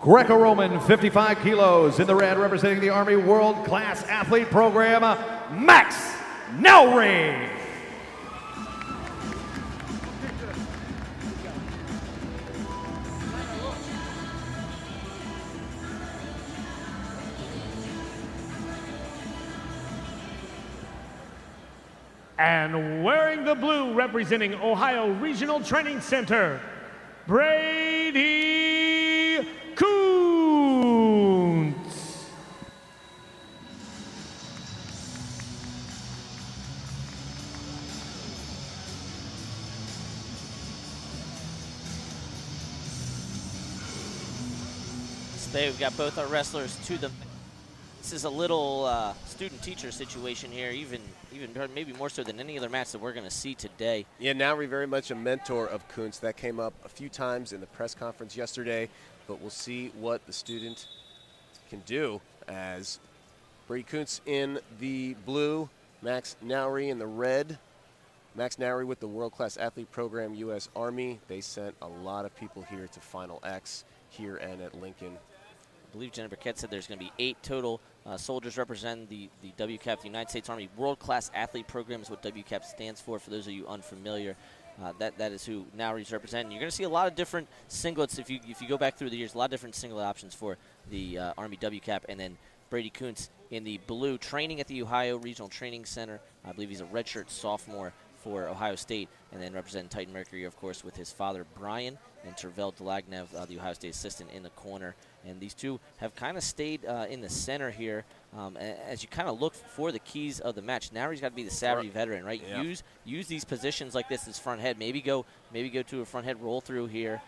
Greco-Roman 55 kilos in the red, representing the Army World Class Athlete Program, Max Nowry. And wearing the blue, representing Ohio Regional Training Center, Brady Kuntz. So there we've got both our wrestlers to the. This is a little student-teacher situation here, even maybe more so than any other match that we're going to see today. Yeah, Nowry very much a mentor of Kuntz. That came up a few times in the press conference yesterday, but we'll see what the student can do as Brady Kuntz in the blue, Max Nowry in the red. Max Nowry with the World Class Athlete Program, U.S. Army. They sent a lot of people here to Final X here and at Lincoln. I believe Jenna Burkett said there's going to be 8 total soldiers representing the WCAP, the United States Army World Class Athlete Program is what WCAP stands for those of you unfamiliar. That is who Nowry's representing. You're going to see a lot of different singlets if you go back through the years, a lot of different singlet options for the Army WCAP, and then Brady Kuntz in the blue, training at the Ohio Regional Training Center. I believe he's a redshirt sophomore for Ohio State, and then representing Titan Mercury, of course, with his father, Brian, and Tervel Delagnev, the Ohio State assistant, in the corner. And these two have kind of stayed in the center here as you kind of look for the keys of the match. Nowry's got to be the savvy veteran, right? Yeah. Use these positions like this as front head. Maybe go to a front head roll through here.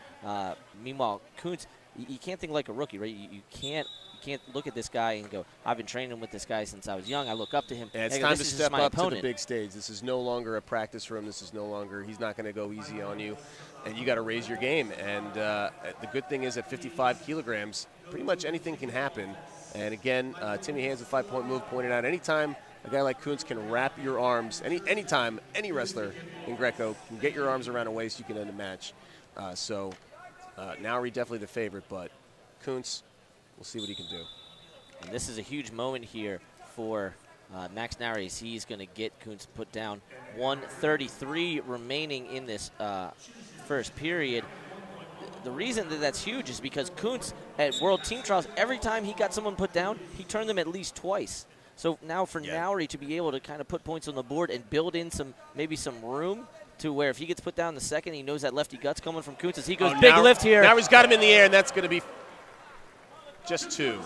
Meanwhile, Kuntz, you can't think like a rookie, right? You can't can't look at this guy and go, I've been training with this guy since I was young. I look up to him. And it's I go, time this to is step my up opponent. to the big stage. This is no longer a practice for him. This is no longer, he's not going to go easy on you. And you got to raise your game. And the good thing is at 55 kilograms, pretty much anything can happen. And again, Timmy Hayes, the 5-point move, pointed out anytime a guy like Kuntz can wrap your arms, anytime any wrestler in Greco can get your arms around a waist, you can end a match. Nowry definitely the favorite, but Kuntz, we'll see what he can do. And this is a huge moment here for Max Nowry as he's going to get Kuntz put down. 1:33 remaining in this first period. The reason that that's huge is because Kuntz at World Team Trials, every time he got someone put down, he turned them at least twice. So now for Nowry to be able to kind of put points on the board and build in maybe some room to where if he gets put down the second, he knows that lefty gut's coming from Kuntz as he goes big lift here. Nowry's got him in the air, and that's going to be just 2.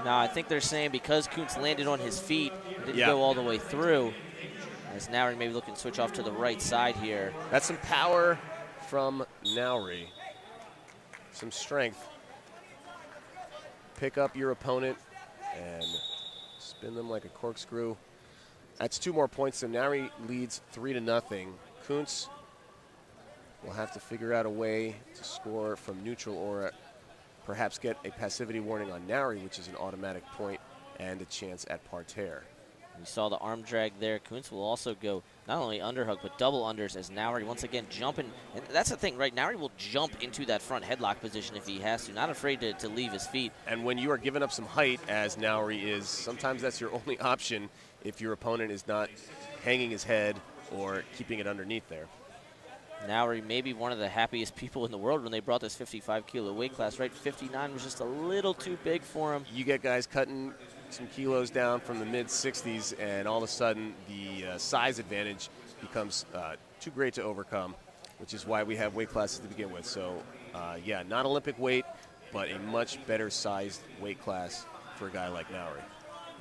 Now I think they're saying because Kuntz landed on his feet and didn't go all the way through, as Nowry maybe looking to switch off to the right side here. That's some power from Nowry. Some strength. Pick up your opponent and spin them like a corkscrew. That's 2 more points, so Nowry leads 3-0. Kuntz will have to figure out a way to score from neutral or perhaps get a passivity warning on Nowry, which is an automatic point and a chance at parterre. You saw the arm drag there. Kuntz will also go not only underhook, but double unders as Nowry once again jumping. And that's the thing, right? Nowry will jump into that front headlock position if he has to, not afraid to leave his feet. And when you are giving up some height, as Nowry is, sometimes that's your only option if your opponent is not hanging his head or keeping it underneath there. Nowry may be one of the happiest people in the world when they brought this 55-kilo weight class, right? 59 was just a little too big for him. You get guys cutting some kilos down from the mid-60s, and all of a sudden the size advantage becomes too great to overcome, which is why we have weight classes to begin with. So, yeah, not Olympic weight, but a much better sized weight class for a guy like Nowry.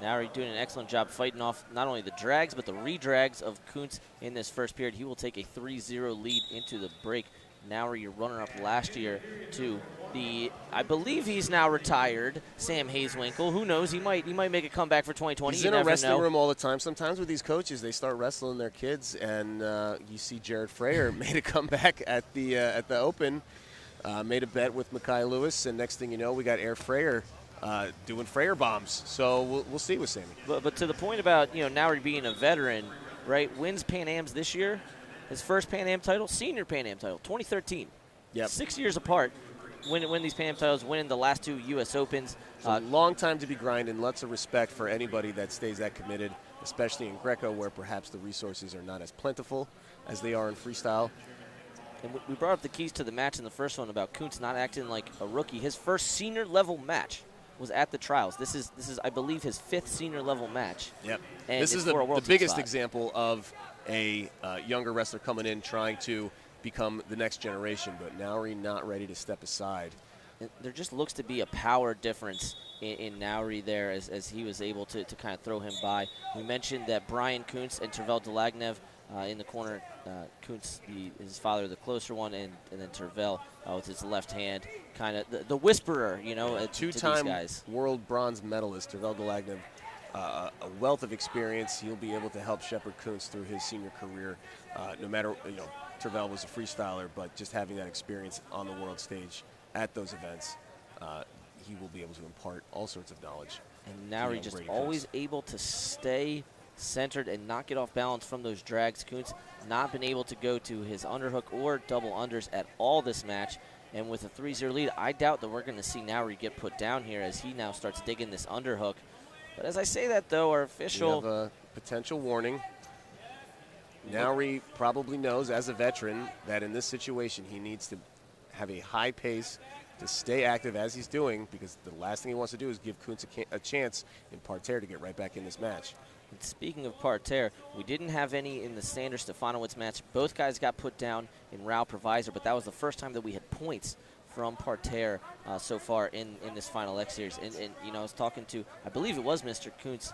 Nowry doing an excellent job fighting off not only the drags, but the re-drags of Kuntz in this first period. He will take a 3-0 lead into the break. Nowry, your runner-up last year to I believe he's now retired, Sam Hazewinkle. Who knows? He might make a comeback for 2020. He's in a wrestling room all the time. Sometimes with these coaches, they start wrestling their kids, and you see Jared Frayer made a comeback at the Open, made a bet with Mekhi Lewis, and next thing you know, we got Air Frayer doing Frayer bombs. So we'll see with Sammy. But to the point about Nowry being a veteran, right? Wins Pan Ams this year. His first Pan Am title, senior Pan Am title, 2013. Yep. 6 years apart. Win these Pan Am titles, winning the last 2 U.S. Opens. A long time to be grinding. Lots of respect for anybody that stays that committed, especially in Greco, where perhaps the resources are not as plentiful as they are in freestyle. And we brought up the keys to the match in the first one about Kuntz not acting like a rookie. His first senior level match was at the trials. This is I believe his 5th senior level match. Yep. And this is the biggest example of a younger wrestler coming in trying to become the next generation, but Nowry not ready to step aside. And there just looks to be a power difference in Nowry there as he was able to kind of throw him by. We mentioned that Brian Kuntz and Tervel Delagnev in the corner. Kuntz, his father, the closer one, and then Tervel with his left hand, kind of the whisperer, Two-time to these guys. world bronze medalist, Tervel Delagnev. A wealth of experience. He'll be able to help shepherd Kuntz through his senior career. No matter, Tervel was a freestyler, but just having that experience on the world stage at those events, he will be able to impart all sorts of knowledge. And Nowry just always able to stay centered and not get off balance from those drags. Kuntz not been able to go to his underhook or double unders at all this match. And with a 3-0 lead, I doubt that we're going to see Nowry get put down here as he now starts digging this underhook. But as I say that, though, our official... We have a potential warning. Nowry probably knows, as a veteran, that in this situation he needs to have a high pace to stay active as he's doing, because the last thing he wants to do is give Kuntz a chance in parterre to get right back in this match. And speaking of parterre, we didn't have any in the Sanders Stefanowicz match. Both guys got put down in Rao Provisor, but that was the first time that we had points from parterre so far in this Final X Series. And I was talking to, I believe it was Mr. Kuntz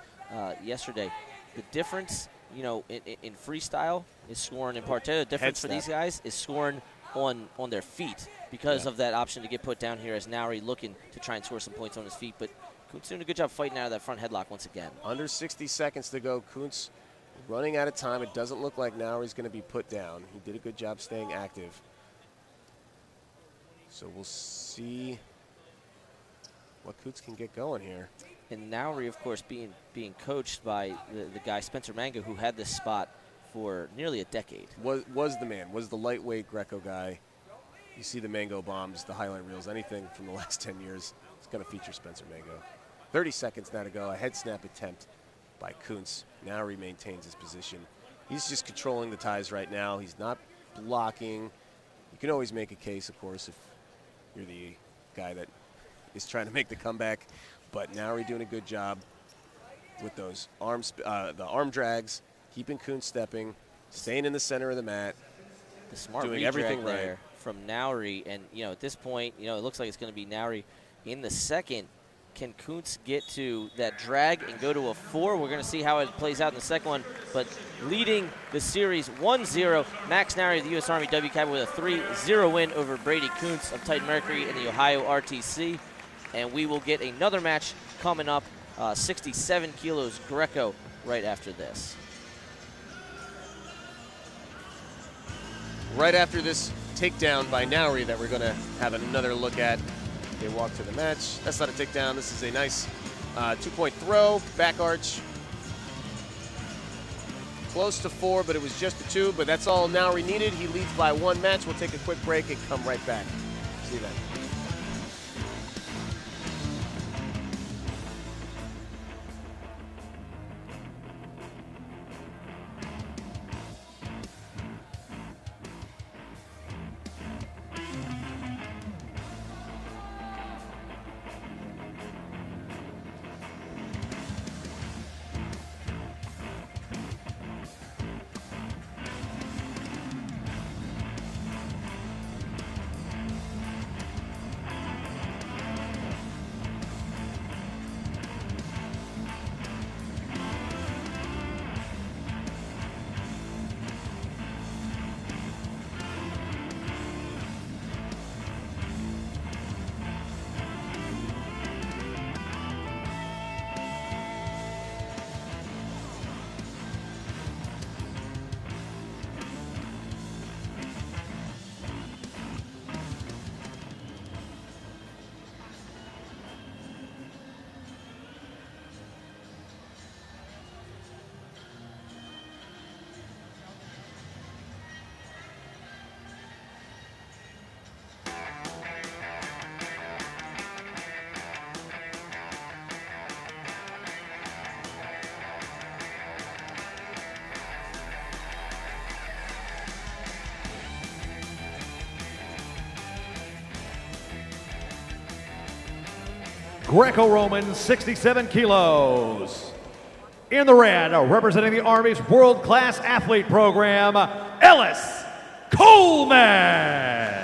yesterday. The difference, in freestyle is scoring in parterre. The difference for these guys is scoring on their feet because of that option to get put down here as Nowry looking to try and score some points on his feet. But Kuntz doing a good job fighting out of that front headlock once again. Under 60 seconds to go. Kuntz running out of time. It doesn't look like now he's going to be put down. He did a good job staying active. So we'll see what Kuntz can get going here. And Nowry, of course, being coached by the guy Spencer Mango, who had this spot for nearly a decade. Was the man, was the lightweight Greco guy. You see the Mango bombs, the highlight reels, anything from the last 10 years, it's going to feature Spencer Mango. 30 seconds now to go. A head snap attempt by Kuntz. Nowry maintains his position. He's just controlling the ties right now. He's not blocking. You can always make a case, of course, if you're the guy that is trying to make the comeback. But Nowry doing a good job with those the arm drags, keeping Kuntz stepping, staying in the center of the mat, The smart doing redrag everything there right from Nowry. And, at this point, it looks like it's going to be Nowry in the second. Can Kuntz get to that drag and go to a 4? We're going to see how it plays out in the second one. But leading the series 1-0, Max Nowry of the U.S. Army WCAP with a 3-0 win over Brady Kuntz of Titan Mercury in the Ohio RTC. And we will get another match coming up, 67 kilos Greco, right after this. right after this takedown by Nowry that we're going to have another look at. They walk to the match. That's not a takedown. This is a nice two-point throw, back arch. Close to 4, but it was just a 2. But that's all Nowry needed. He leads by 1 match. We'll take a quick break and come right back. See you then. Greco-Roman, 67 kilos. In the red, representing the Army's world-class athlete program, Ellis Coleman.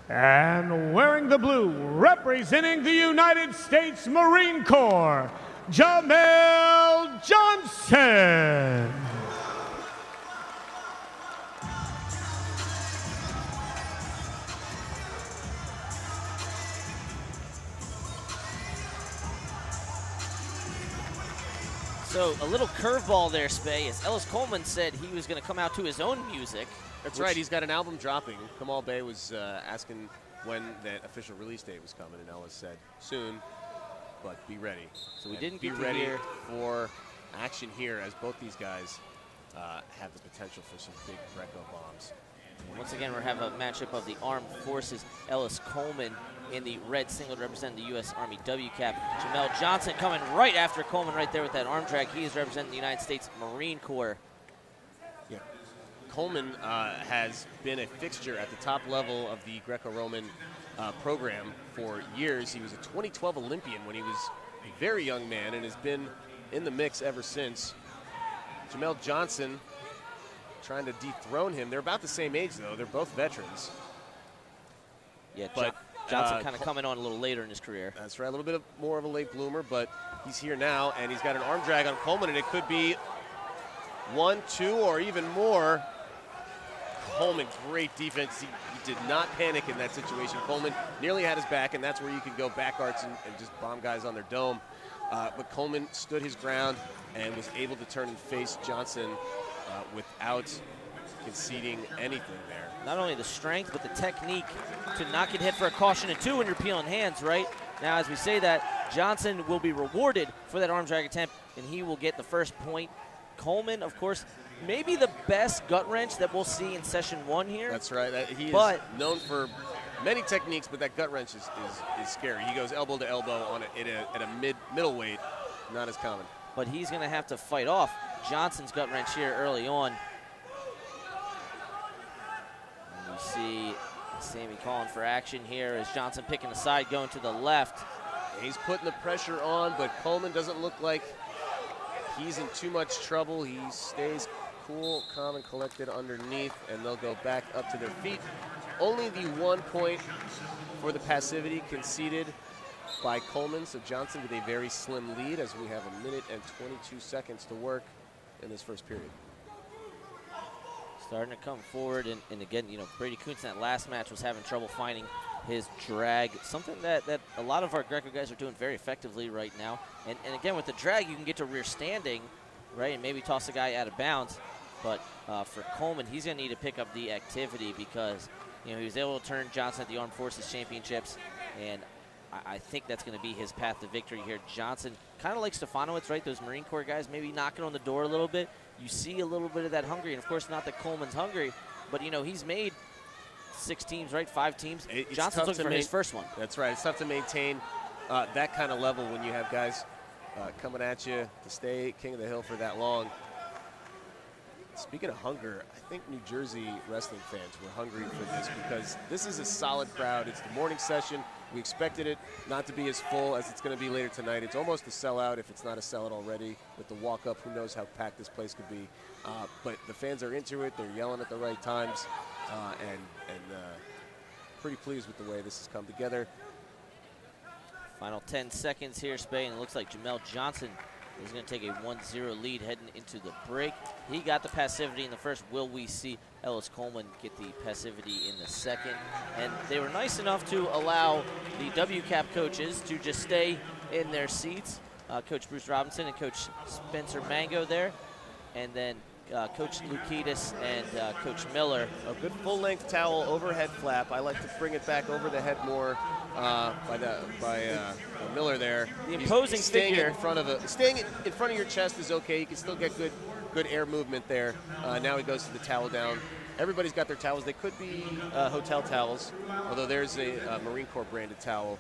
And wearing the blue, representing the United States Marine Corps, Jamel Johnson. So a little curveball there, Spay, as Ellis Coleman said he was going to come out to his own music. That's right. He's got an album dropping. Kamal Bey was asking when that official release date was coming, and Ellis said soon, but be ready. So we didn't be get to ready hear for action here, as both these guys have the potential for some big Greco bombs. Once again, we're having a matchup of the Armed Forces. Ellis Coleman in the red singlet representing the U.S. Army WCAP. Jamel Johnson coming right after Coleman right there with that arm drag. He is representing the United States Marine Corps. Yeah. Coleman has been a fixture at the top level of the Greco-Roman program for years. He was a 2012 Olympian when he was a very young man and has been in the mix ever since. Jamel Johnson trying to dethrone him. They're about the same age, though. They're both veterans. Yeah, but Johnson kind of coming on a little later in his career. That's right, a little bit more of a late bloomer, but he's here now, and he's got an arm drag on Coleman, and it could be 1, 2, or even more. Coleman, great defense. He did not panic in that situation. Coleman nearly had his back, and that's where you can go back arts and just bomb guys on their dome. But Coleman stood his ground and was able to turn and face Johnson without conceding anything there. Not only the strength, but the technique to not get hit for a caution and 2 when you're peeling hands, right? Now, as we say that, Johnson will be rewarded for that arm drag attempt, and he will get the first point. Coleman, of course, maybe the best gut wrench that we'll see in session 1 here. That's right. He is known for many techniques, but that gut wrench is scary. He goes elbow to elbow on it at a middleweight, not as common. But he's going to have to fight off Johnson's gut wrench here early on. And you see Sammy calling for action here as Johnson picking a side, going to the left. He's putting the pressure on, but Coleman doesn't look like he's in too much trouble. He stays cool, calm, and collected underneath, and they'll go back up to their feet. Only the 1 point for the passivity conceded by Coleman, so Johnson with a very slim lead as we have 1 minute and 22 seconds to work in this first period. Starting to come forward, and again, you know, Brady Kuntz in that last match was having trouble finding his drag, something that a lot of our Greco guys are doing very effectively right now. And again, with the drag, you can get to rear standing, right, and maybe toss a guy out of bounds. But for Coleman, he's going to need to pick up the activity because, you know, he was able to turn Johnson at the Armed Forces Championships, and I think that's going to be his path to victory here. Johnson, kind of like Stefanowicz, right, those Marine Corps guys, maybe knocking on the door a little bit. You see a little bit of that hungry, and of course not that Coleman's hungry, but, you know, he's made 6 teams, right, 5 teams. Johnson's looking for his first one. That's right. It's tough to maintain that kind of level when you have guys coming at you to stay king of the hill for that long. Speaking of hunger, I think New Jersey wrestling fans were hungry for this because this is a solid crowd. It's the morning session. We expected it not to be as full as it's going to be later tonight. It's almost a sellout if it's not a sellout already. With the walk-up, who knows how packed this place could be. But the fans are into it. They're yelling at the right times. And pretty pleased with the way this has come together. Final 10 seconds here, Spay, and it looks like Jamel Johnson is going to take a 1-0 lead heading into the break. He got the passivity in the first. Will we see Ellis Coleman get the passivity in the second? And they were nice enough to allow the WCAP coaches to just stay in their seats. Coach Bruce Robinson and Coach Spencer Mango there. And then Coach Lukitas and Coach Miller. A good full-length towel, overhead flap. I like to bring it back over the head more by Miller there. The imposing figure. Staying in front of your chest is okay. You can still get good air movement there. Now he goes to the towel down. Everybody's got their towels. They could be hotel towels, although there's a Marine Corps branded towel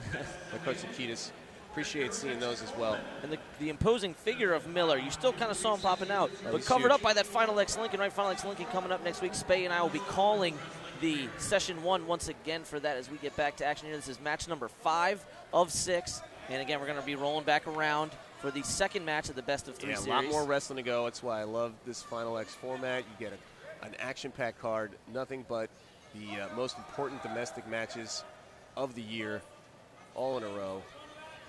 that Coach Lukitas. Appreciate seeing those as well. And the imposing figure of Miller, you still kind of saw him popping out, but covered huge. up by that Final X Lincoln, right? Final X Lincoln coming up next week. Spay and I will be calling the session 1 once again for that as we get back to action here. This is match number 5 of 6. And again, we're going to be rolling back around for the second match of the best of 3 series. A lot more wrestling to go. That's why I love this Final X format. You get an action-packed card, nothing but the most important domestic matches of the year, all in a row.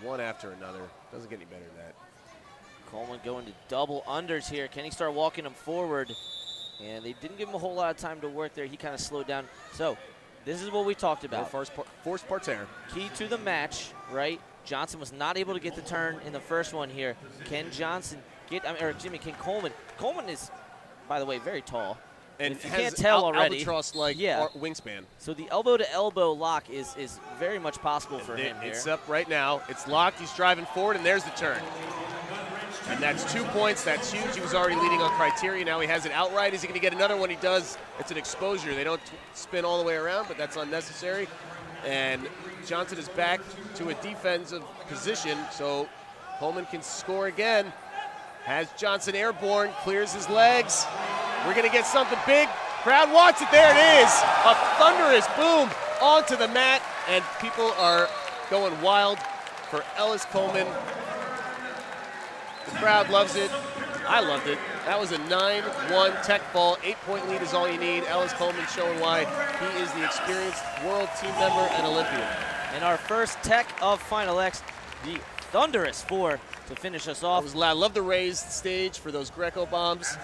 One after another. Doesn't get any better than that. Coleman going to double unders here. Can he start walking him forward? And they didn't give him a whole lot of time to work there. He kind of slowed down. So this is what we talked about. Forced parterre. Key to the match, right? Johnson was not able to get the turn in the first one here. Can Johnson get, can Coleman? Coleman is, by the way, very tall. And if you can't tell already, albatross-like wingspan. So the elbow-to-elbow lock is very much possible for him here. It's up right now. It's locked. He's driving forward, and there's the turn. And that's 2 points. That's huge. He was already leading on criteria. Now he has it outright. Is he going to get another one? He does. It's an exposure. They don't spin all the way around, but that's unnecessary. And Johnson is back to a defensive position, so Coleman can score again. Has Johnson airborne, clears his legs. We're going to get something big. Crowd wants it. There it is. A thunderous boom onto the mat, and people are going wild for Ellis Coleman. The crowd loves it. I loved it. That was a 9-1 tech fall. 8-point lead is all you need. Ellis Coleman showing why he is the experienced world team member and Olympian. And our first tech of Final X, the thunderous 4 to finish us off. It was loud. Love the raised stage for those Greco bombs.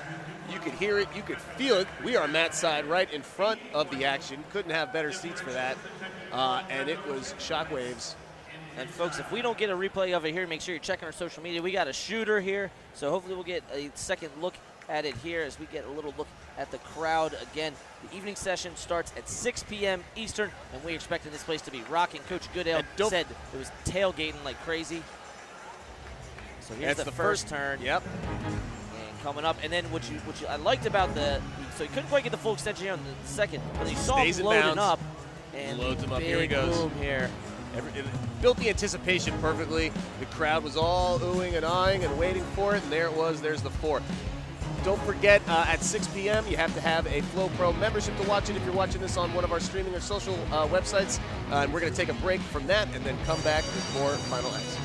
You could hear it, you could feel it. We are mat side right in front of the action. Couldn't have better seats for that. And it was shockwaves. And folks, if we don't get a replay of it here, make sure you're checking our social media. We got a shooter here, so hopefully we'll get a second look at it here as we get a little look at the crowd. Again, the evening session starts at 6 p.m. Eastern, and we're expecting this place to be rocking. Coach Goodale said it was tailgating like crazy. So here's the first turn. Yep. And coming up, and then what I liked about so he couldn't quite get the full extension here on the second, but you saw him loading up. And loads him up. Here he goes. Boom here. It built the anticipation perfectly. The crowd was all oohing and eyeing and waiting for it, and there it was. There's the 4. Don't forget, at 6 p.m., you have to have a Flow Pro membership to watch it if you're watching this on one of our streaming or social websites. And we're going to take a break from that and then come back with more Final X.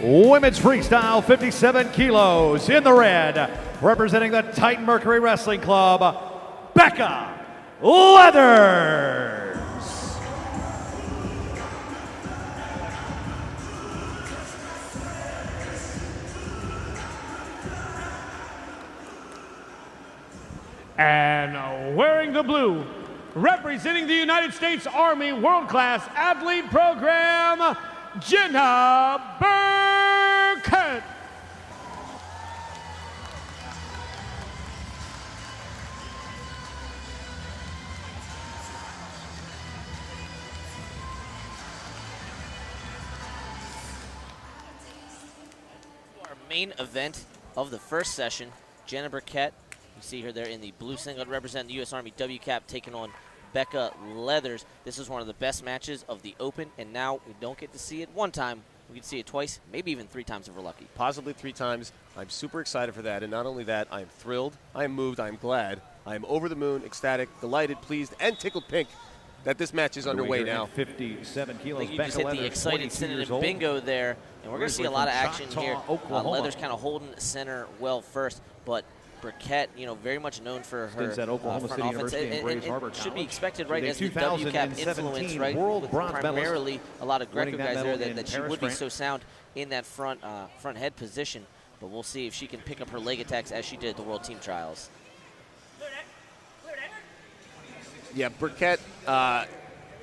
Women's freestyle, 57 kilos. In the red, representing the Titan Mercury Wrestling Club, Becca Leathers. And wearing the blue, representing the United States Army World Class Athlete Program, Jenna Burkett. Our main event of the first session, Jenna Burkett. You see her there in the blue singlet representing the U.S. Army WCAP taking on Becca Leathers. This is one of the best matches of the Open, and now we don't get to see it one time. We get to see it twice, maybe even 3 times if we're lucky. Possibly 3 times. I'm super excited for that, and not only that, I am thrilled, I am moved, I am glad, I am over the moon, ecstatic, delighted, pleased, and tickled pink that this match is underway now. 57 kilos. I think you Becca just hit the Leathers, excited synonym bingo there, and we're going to see a lot of action here. Leathers kind of holding center well first, but Burkett, very much known for her at Oklahoma front City offense, University and Grays and Harbor should be College. expected, right, as the 2017 WCAP influence, right, world with bronze primarily medalist, a lot of Greco winning that guys there, medal that she in would be Paris, so sound in that front head position. But we'll see if she can pick up her leg attacks as she did at the World Team Trials. Yeah, Burkett,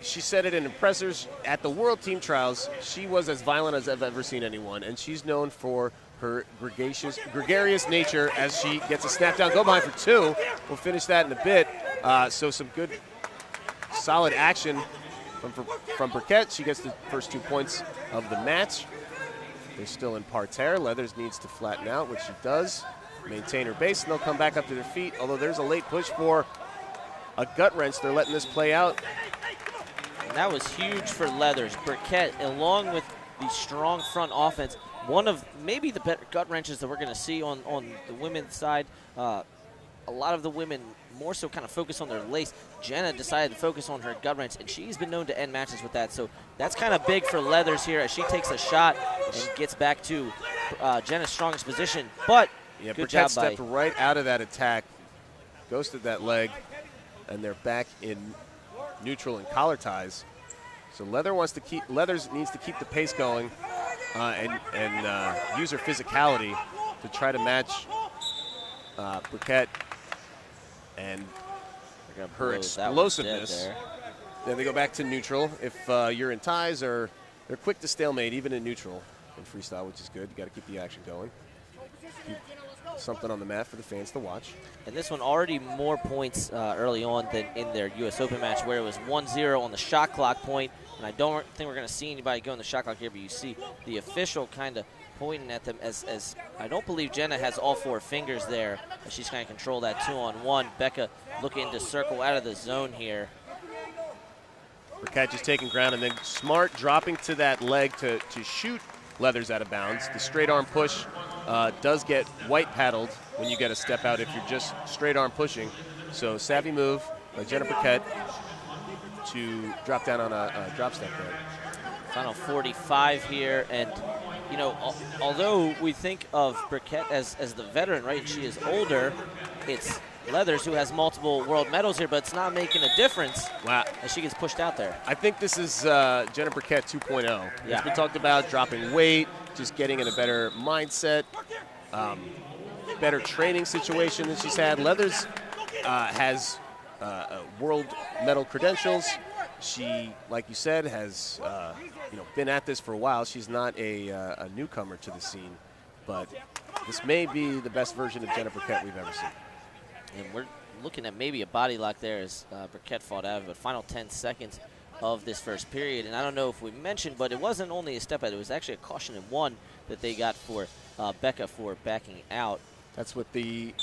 she said it in Impressors. At the World Team Trials, she was as violent as I've ever seen anyone, and she's known for her gregarious nature as she gets a snap down, go behind for 2. We'll finish that in a bit. So some good, solid action from Burkett. She gets the first 2 points of the match. They're still in parterre. Leathers needs to flatten out, which she does. Maintain her base, and they'll come back up to their feet, although there's a late push for a gut wrench. They're letting this play out. And that was huge for Leathers. Burkett, along with the strong front offense, one of maybe the better gut wrenches that we're going to see on the women's side. A lot of the women more so kind of focus on their lace. Jenna decided to focus on her gut wrench, and she's been known to end matches with that. So that's kind of big for Leathers here as she takes a shot and gets back to Jenna's strongest position. But yeah, good Burkett job stepped right out of that attack, ghosted that leg, and they're back in neutral and collar ties. So Leathers needs to keep the pace going and use her physicality to try to match Burkett and her explosiveness. Then they go back to neutral. If you're in ties, or they're quick to stalemate even in neutral in freestyle, which is good. You got to keep the action going. Keep something on the mat for the fans to watch. And this one already more points early on than in their U.S. Open match, where it was 1-0 on the shot clock point. And I don't think we're going to see anybody go in the shot clock here, but you see the official kind of pointing at them as I don't believe Jenna has all 4 fingers there, as she's going to control that 2-on-1. Becca looking to circle out of the zone here. Burkett just taking ground, and then Smart dropping to that leg to shoot Leathers out of bounds. The straight arm push does get white paddled when you get a step out if you're just straight arm pushing. So savvy move by Jenna Burkett to drop down on a drop step there. Final 45 here, and you know, although we think of Burkett as the veteran, right? She is older. It's Leathers who has multiple world medals here, but it's not making a difference. Wow. As she gets pushed out there. I think this is Jenna Burkett 2.0. Yeah. It's been talked about dropping weight, just getting in a better mindset, better training situation that she's had. Leathers has world medal credentials. She, like you said, has been at this for a while. She's not a newcomer to the scene, but this may be the best version of Jenna Burkett we've ever seen. And we're looking at maybe a body lock there as Burkett fought out of it. But final 10 seconds of this first period. And I don't know if we mentioned, but it wasn't only a step out. It was actually a caution in 1 that they got for Becca for backing out. That's what the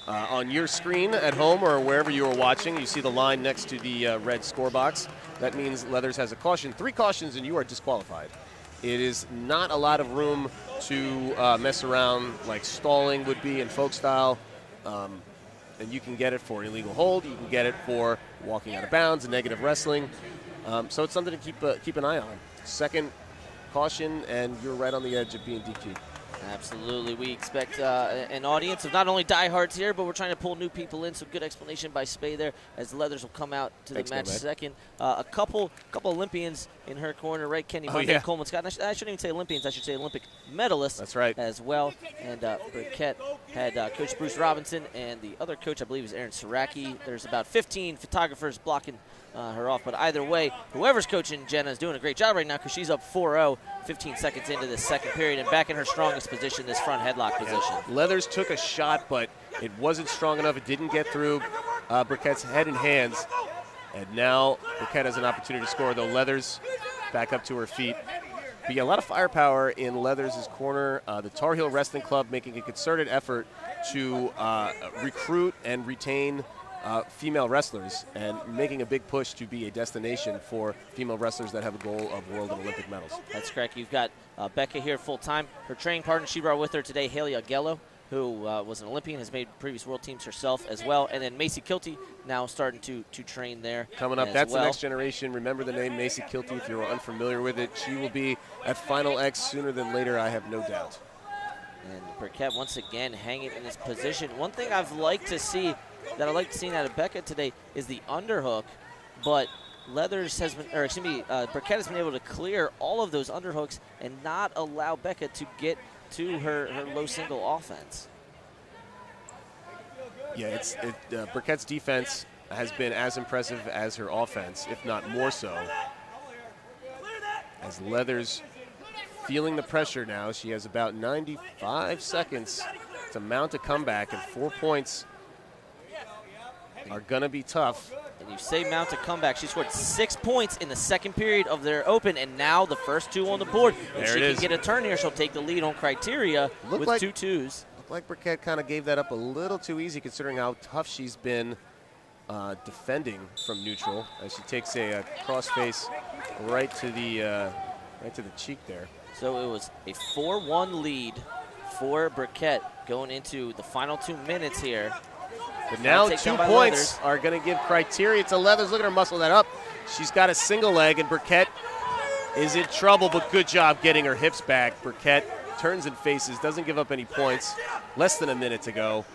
on your screen at home or wherever you are watching, you see the line next to the red score box. That means Leathers has a caution. 3 cautions and you are disqualified. It is not a lot of room to mess around like stalling would be in folk style. And you can get it for an illegal hold. You can get it for walking out of bounds and negative wrestling. So it's something to keep an eye on. Second caution, and you're right on the edge of being DQ'd. Absolutely. We expect an audience of not only diehards here, but we're trying to pull new people in. So good explanation by Spay there, as the Leathers will come out to the match second. A couple Olympians in her corner, right? Kenny Monday, Coleman Scott. And I shouldn't even say Olympians. I should say Olympic medalists. That's right. As well. And Burkett had Coach Bruce Robinson, and the other coach, I believe, is Aaron Saraki. There's about 15 photographers blocking her off. But either way, whoever's coaching Jenna is doing a great job right now, because she's up 4-0, 15 seconds into this second period, and back in her strongest position, this front headlock position. Leathers took a shot, but it wasn't strong enough. It didn't get through Burkett's head and hands. And now Burkett has an opportunity to score, though Leathers back up to her feet. But yeah, a lot of firepower in Leathers' corner. The Tar Heel Wrestling Club making a concerted effort to recruit and retain female wrestlers, and making a big push to be a destination for female wrestlers that have a goal of world and Olympic medals. That's correct. You've got Becca here full-time. Her training partner, she brought with her today, Haley Agello, who was an Olympian, has made previous world teams herself as well. And then Macy Kilty now starting to train there. Coming up, that's the next generation. Remember the name Macy Kilty if you're unfamiliar with it. She will be at Final X sooner than later, I have no doubt. And Burkett once again hanging in this position. One thing I've liked to see, that I like seeing out of Becca today, is the underhook, but Leathers has been, or excuse me, Burkett has been able to clear all of those underhooks and not allow Becca to get to her low single offense. Yeah, Burkett's defense has been as impressive as her offense, if not more so. As Leathers feeling the pressure now, she has about 95 seconds to mount a comeback, and 4 points are going to be tough. And you say mount a comeback. She scored 6 points in the second period of their open, and now the first 2 on the board. If she can get a turn here, she'll take the lead on criteria with 2 twos. Looked like Burkett kind of gave that up a little too easy, considering how tough she's been defending from neutral, as she takes a crossface right to the cheek there. So it was a 4-1 lead for Burkett going into the final 2 minutes here. But now 2 points are going to give criteria to Leathers. Look at her muscle that up. She's got a single leg, and Burkett is in trouble, but good job getting her hips back. Burkett turns and faces, doesn't give up any points. Less than a minute to go.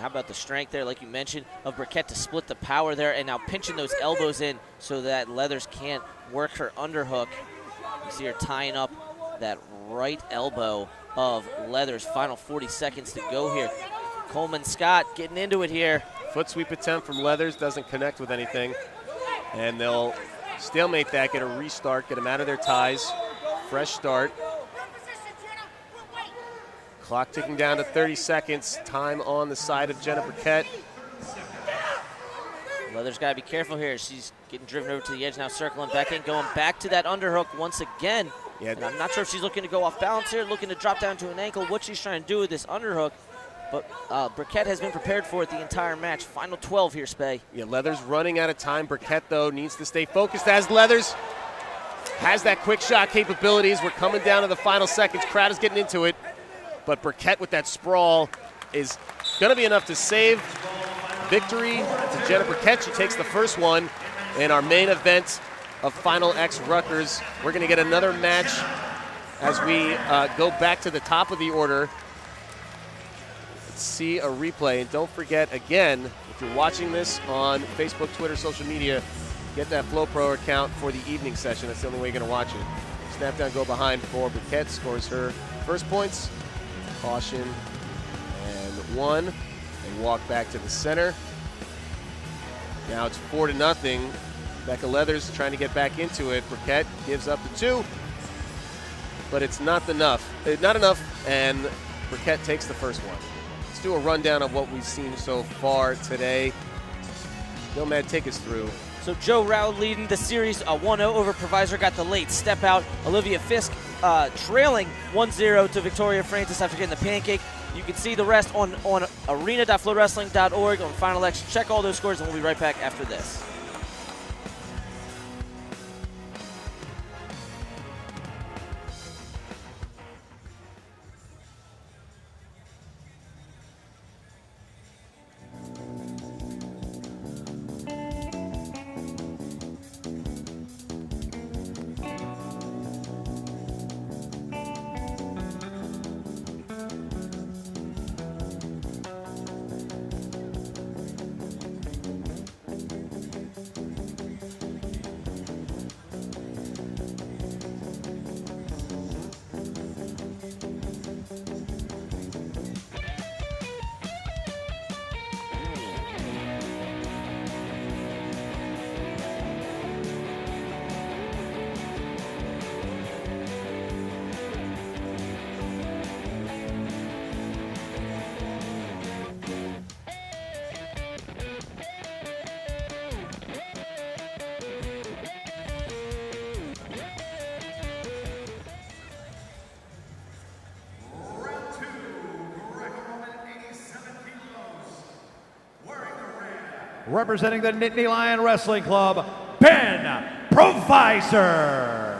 How about the strength there, like you mentioned, of Burkett to split the power there and now pinching those elbows in so that Leathers can't work her underhook. You see her tying up that right elbow of Leathers. Final 40 seconds to go here. Coleman Scott getting into it here. Foot sweep attempt from Leathers doesn't connect with anything. And they'll stalemate that, get a restart, get them out of their ties. Fresh start. Clock ticking down to 30 seconds. Time on the side of Jenna Burkett. Leathers got to be careful here. She's getting driven over to the edge now, circling back in, going back to that underhook once again. Yeah, and I'm not sure if she's looking to go off balance here, looking to drop down to an ankle, what she's trying to do with this underhook. But Burkett has been prepared for it the entire match. Final 12 here, Spey. Yeah, Leathers running out of time. Burkett, though, needs to stay focused as Leathers has that quick shot capabilities. We're coming down to the final seconds. Crowd is getting into it. But Burkett with that sprawl is going to be enough to save victory to Jenna Burkett. She takes the first one in our main event of Final X Rutgers. We're going to get another match as we go back to the top of the order. Let's see a replay. And don't forget, again, if you're watching this on Facebook, Twitter, social media, get that FloPro account for the evening session. That's the only way you're going to watch it. Snap down, go behind for Burkett. Scores her first points. Caution and 1. They walk back to the center. Now it's 4-0. Becca Leathers trying to get back into it. Burkett gives up the 2, but it's not enough. Not enough, and Burkett takes the first one. Let's do a rundown of what we've seen so far today. Nomad, take us through. So Joe Rao leading the series 1-0 over Provisor, got the late step out. Olivia Fisk trailing 1-0 to Victoria Francis after getting the pancake. You can see the rest on arena.flowwrestling.org on Final X. Check all those scores, and we'll be right back after this. Representing the Nittany Lion Wrestling Club, Ben Provisor.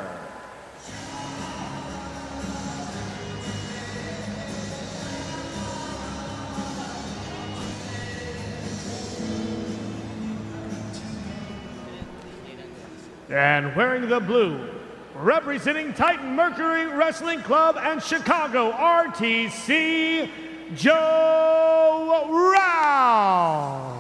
And wearing the blue, representing Titan Mercury Wrestling Club and Chicago RTC, Joe Rao.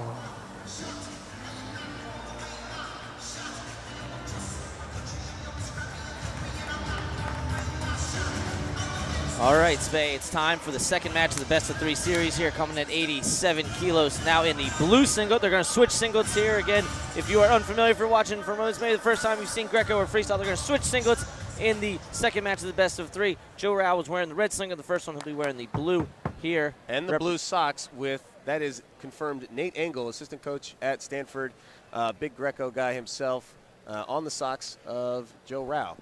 All right, Spey, it's time for the second match of the best of 3 series here, coming at 87 kilos. Now in the blue singlet. They're going to switch singlets here. Again, if you are unfamiliar, if you're watching for moments, maybe the first time you've seen Greco or Freestyle, they're going to switch singlets in the second match of the best of 3. Joe Rao was wearing the red singlet. The first one he'll be wearing the blue here. And the blue socks with, that is confirmed, Nate Engel, assistant coach at Stanford, big Greco guy himself, on the socks of Joe Rao.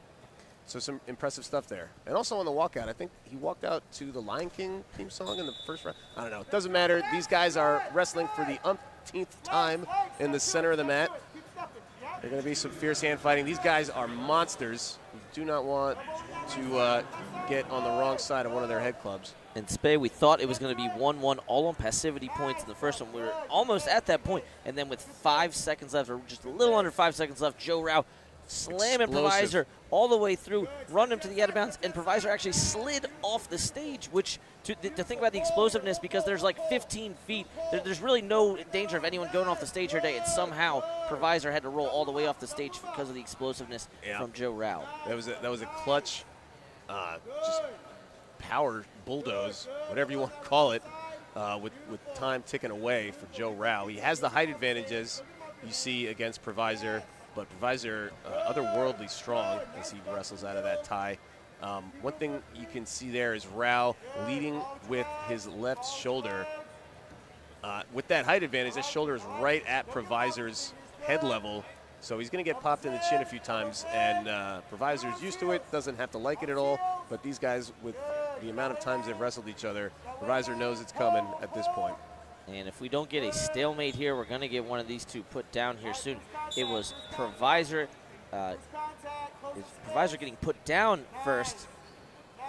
So some impressive stuff there. And also on the walkout, I think he walked out to the Lion King theme song in the first round. I don't know. It doesn't matter. These guys are wrestling for the umpteenth time in the center of the mat. They're going to be some fierce hand fighting. These guys are monsters. You do not want to get on the wrong side of one of their head clubs. And Spey, we thought it was going to be 1-1, all on passivity points in the first one. We were almost at that point. And then with 5 seconds left, or just a little under 5 seconds left, Joe Rao slamming Provisor all the way through, run him to the out of bounds, and Provisor actually slid off the stage, which to think about the explosiveness, because there's like 15 feet. There's really no danger of anyone going off the stage here today, and somehow Provisor had to roll all the way off the stage because of the explosiveness from Joe Rao. That was a clutch, just power bulldoze, whatever you want to call it, with time ticking away for Joe Rao. He has the height advantages you see against Provisor, but Provisor otherworldly strong as he wrestles out of that tie. One thing you can see there is Rao leading with his left shoulder. With that height advantage, that shoulder is right at Provisor's head level, so he's going to get popped in the chin a few times, and Provisor's used to it, doesn't have to like it at all, but these guys, with the amount of times they've wrestled each other, Provisor knows it's coming at this point. And if we don't get a stalemate here, we're going to get one of these two put down here soon. It was Provisor. Provisor getting put down first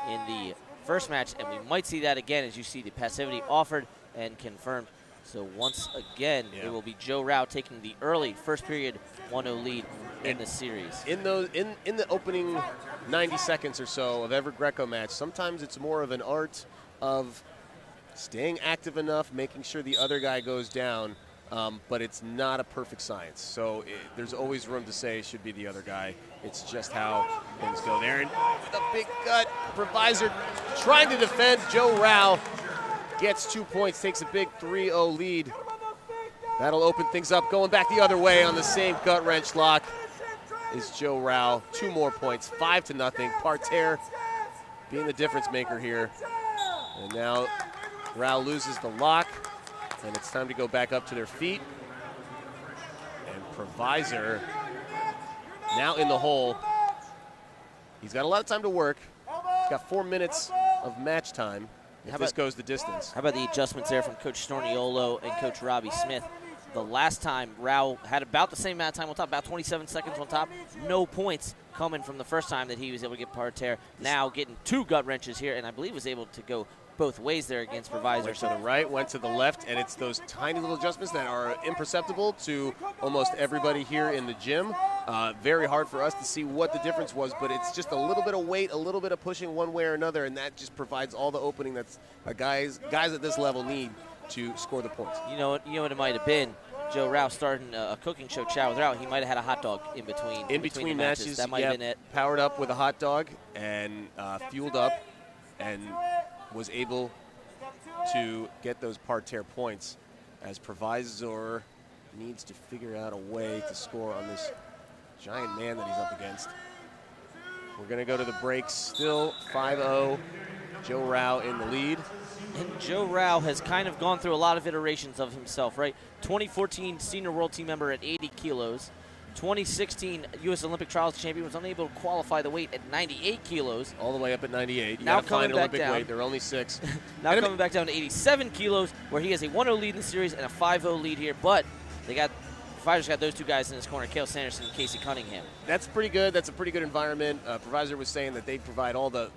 in the first match, and we might see that again as you see the passivity offered and confirmed. So once again, it will be Joe Rao taking the early first period 1-0 lead in the series. In the opening 90 seconds or so of every Greco match, sometimes it's more of an art of staying active enough, making sure the other guy goes down, but it's not a perfect science. So there's always room to say it should be the other guy. It's just how things go there. And with a big gut, Provisor trying to defend. Joe Rao gets 2 points, takes a big 3-0 lead. That'll open things up. Going back the other way on the same gut wrench lock is Joe Rao. 2 more points, 5-0. Parterre being the difference maker here. And now Rao loses the lock, and it's time to go back up to their feet. And Provisor now in the hole. He's got a lot of time to work. He's got 4 minutes of match time if this goes the distance. How about the adjustments there from Coach Storniolo and Coach Robbie Smith? The last time, Rao had about the same amount of time on top, about 27 seconds on top. No points coming from the first time that he was able to get Parterre. Now getting 2 gut wrenches here, and I believe was able to go both ways there against Provisor. Went to the right, went to the left, and it's those tiny little adjustments that are imperceptible to almost everybody here in the gym. Very hard for us to see what the difference was, but it's just a little bit of weight, a little bit of pushing one way or another, and that just provides all the opening that guys at this level need to score the points. You know what it might have been? Joe Rao starting a cooking show, Chow with Rao. He might have had a hot dog in between matches. That might have been it. Powered up with a hot dog and fueled up, and was able to get those Parterre points, as Provisor needs to figure out a way to score on this giant man that he's up against. We're going to go to the breaks. Still 5-0. Joe Rao in the lead. And Joe Rao has kind of gone through a lot of iterations of himself, right? 2014 senior world team member at 80 kilos. 2016 U.S. Olympic trials champion, was unable to qualify the weight at 98 kilos. All the way up at 98. You now gotta find coming back Olympic down. weight. They're only 6. Now coming back down to 87 kilos, where he has a 1-0 lead in the series and a 5-0 lead here. But Provisor's got those two guys in his corner, Cale Sanderson and Casey Cunningham. That's pretty good. That's a pretty good environment. Provisor was saying that they provide all the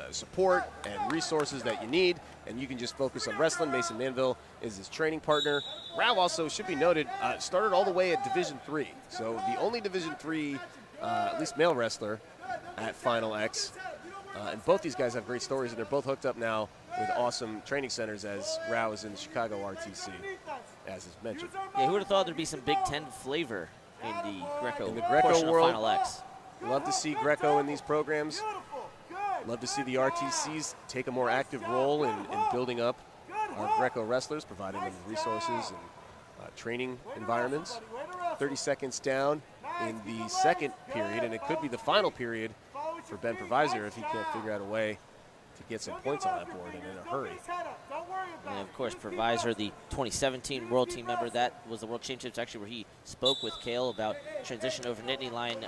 support and resources that you need, and you can just focus on wrestling. Mason Manville is his training partner. Rao also, should be noted, started all the way at Division III. So the only Division III, at least male wrestler at Final X. And both these guys have great stories, and they're both hooked up now with awesome training centers, as Rao is in the Chicago RTC, as is mentioned. Yeah, who would have thought there'd be some Big Ten flavor in the Greco world. of Final X? Love to see Greco in these programs. Love to see the RTCs take a more active role in building up our Greco wrestlers, providing them with resources and training environments. 30 seconds down in the second period, and it could be the final period for Ben Provisor if he can't figure out a way to get some points on that board and in a hurry. And of course, Provisor, the 2017 World Team member, that was the World Championships actually where he spoke with Cale about transition over Nittany Lion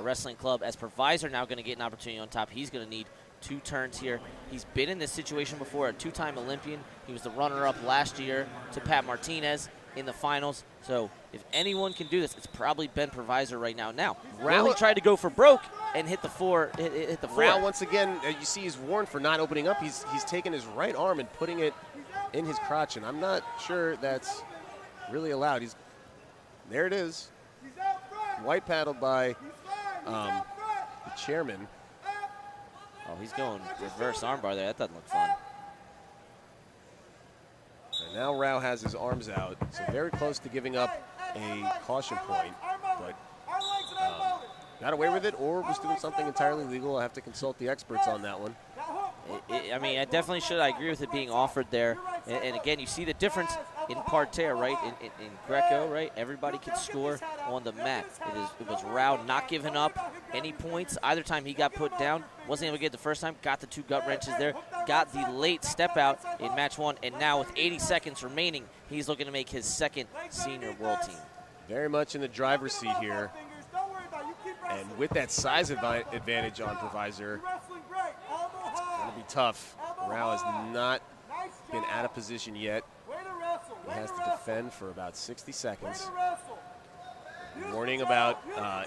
Wrestling Club. As Provisor now going to get an opportunity on top, he's going to need 2 turns here. He's been in this situation before, a 2-time Olympian. He was the runner-up last year to Pat Martinez in the finals. So if anyone can do this, it's probably Ben Provisor right now. Now, Rao tried to go for broke and hit the floor. Hit the floor. Rao, once again, you see he's warned for not opening up. He's taken his right arm and putting it in his crotch, and I'm not sure that's really allowed. There it is. White paddled by the chairman. Oh, he's going reverse armbar there. That doesn't look fun. Now Rao has his arms out, so very close to giving up a caution point, but got away with it or was doing something entirely legal. I have to consult the experts on that one. I mean, I definitely should. I agree with it being offered there. And again, you see the difference in parterre, right? In Greco, right? Everybody can score on the mat. It was Rao not giving up any points. Either time he got put down, wasn't able to get the first time, got the 2 gut wrenches there, got the late step out in match 1, and now with 80 seconds remaining, he's looking to make his 2nd senior world team. Very much in the driver's seat here. And with that size advantage on Provisor, it's going to be tough. Rao has not been out of position yet. He has to defend for about 60 seconds. Warning about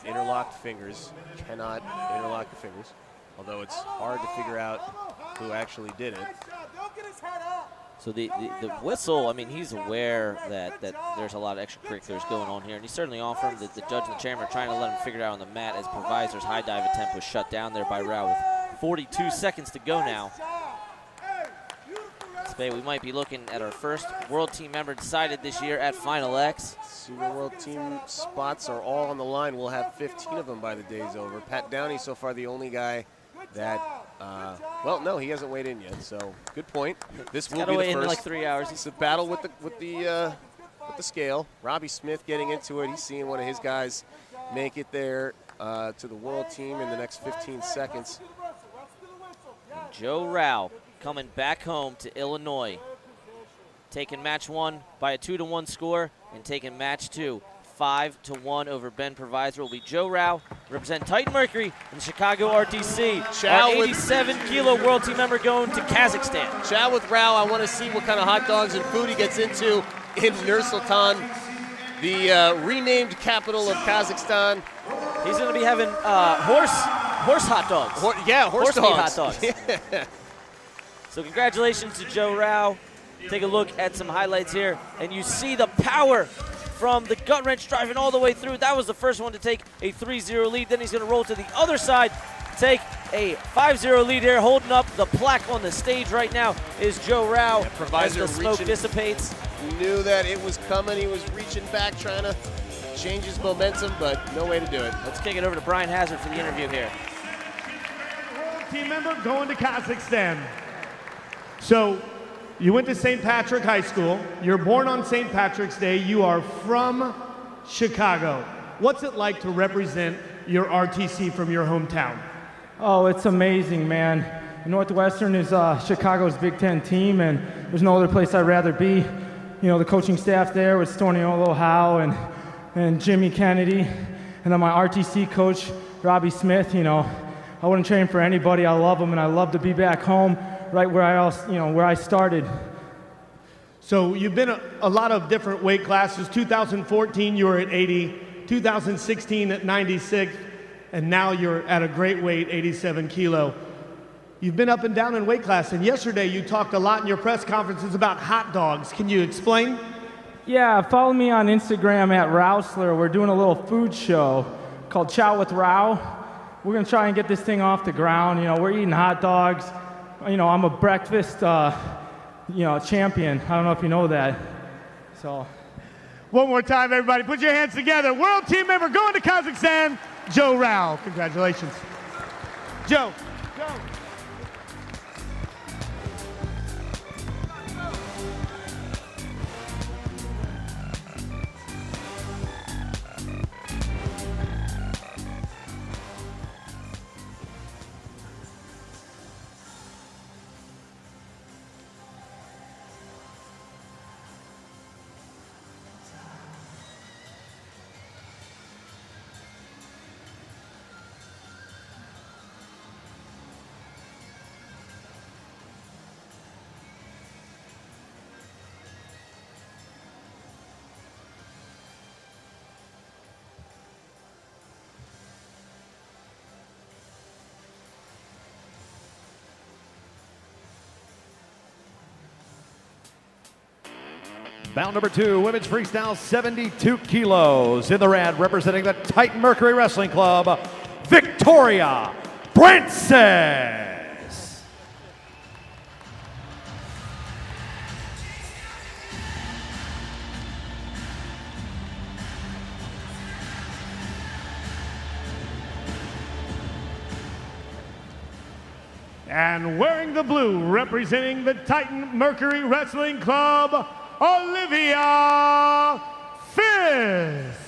interlocked fingers. Cannot interlock the fingers, although it's hard to figure out who actually did it. So the whistle, I mean, he's aware that there's a lot of extracurriculars going on here, and he's certainly offering the judge and the chairman are trying to let him figure it out on the mat as Provisor's high dive attempt was shut down there by Rao with 42 seconds to go now. Spade, we might be looking at our first world team member decided this year at Final X. Senior world team spots are all on the line. We'll have 15 of them by the day's over. Pat Downey so far the only guy that, well, no, he hasn't weighed in yet. So good point. This will be the first. In like 3 hours. It's a battle with the scale. Robbie Smith getting into it. He's seeing one of his guys make it there to the world team in the next 15 seconds. And Joe Rao coming back home to Illinois, taking match 1 by a 2-1 score, and taking match 2 5-1 over Ben Provisor will be Joe Rao, represent Titan Mercury in the Chicago RTC. Our 87-kilo world team member going to Kazakhstan. Chow with Rao. I want to see what kind of hot dogs and food he gets into in Nur-Sultan, the renamed capital of Kazakhstan. He's going to be having horse hot dogs. Horse meat hot dogs. Yeah. So congratulations to Joe Rao. Take a look at some highlights here, and you see the power from the gut wrench driving all the way through. That was the first one to take a 3-0 lead. Then he's going to roll to the other side, take a 5-0 lead here. Holding up the plaque on the stage right now is Joe Rao as the smoke dissipates. Knew that it was coming. He was reaching back, trying to change his momentum, but no way to do it. Let's kick it over to Brian Hazard for the interview here. World team member going to Kazakhstan. So you went to St. Patrick High School. You're born on St. Patrick's Day. You are from Chicago. What's it like to represent your RTC from your hometown? Oh, it's amazing, man. Northwestern is Chicago's Big Ten team, and there's no other place I'd rather be. You know, the coaching staff there with Storniolo Howe and Jimmy Kennedy, and then my RTC coach, Robbie Smith. You know, I wouldn't train for anybody. I love them, and I love to be back home, right where I started. So you've been a lot of different weight classes. 2014, you were at 80. 2016 at 96, and now you're at a great weight, 87 kilo. You've been up and down in weight class, and yesterday you talked a lot in your press conferences about hot dogs. Can you explain? Yeah, follow me on Instagram at Rousler. We're doing a little food show called Chow with Rao. We're gonna try and get this thing off the ground. You know, we're eating hot dogs. You know, I'm a breakfast, champion. I don't know if you know that. So. One more time, everybody. Put your hands together. World team member going to Kazakhstan, Joe Rao. Congratulations. Joe. Bout number 2, women's freestyle, 72 kilos. In the red, representing the Titan Mercury Wrestling Club, Victoria Princess. And wearing the blue, representing the Titan Mercury Wrestling Club, Olivia Fisk.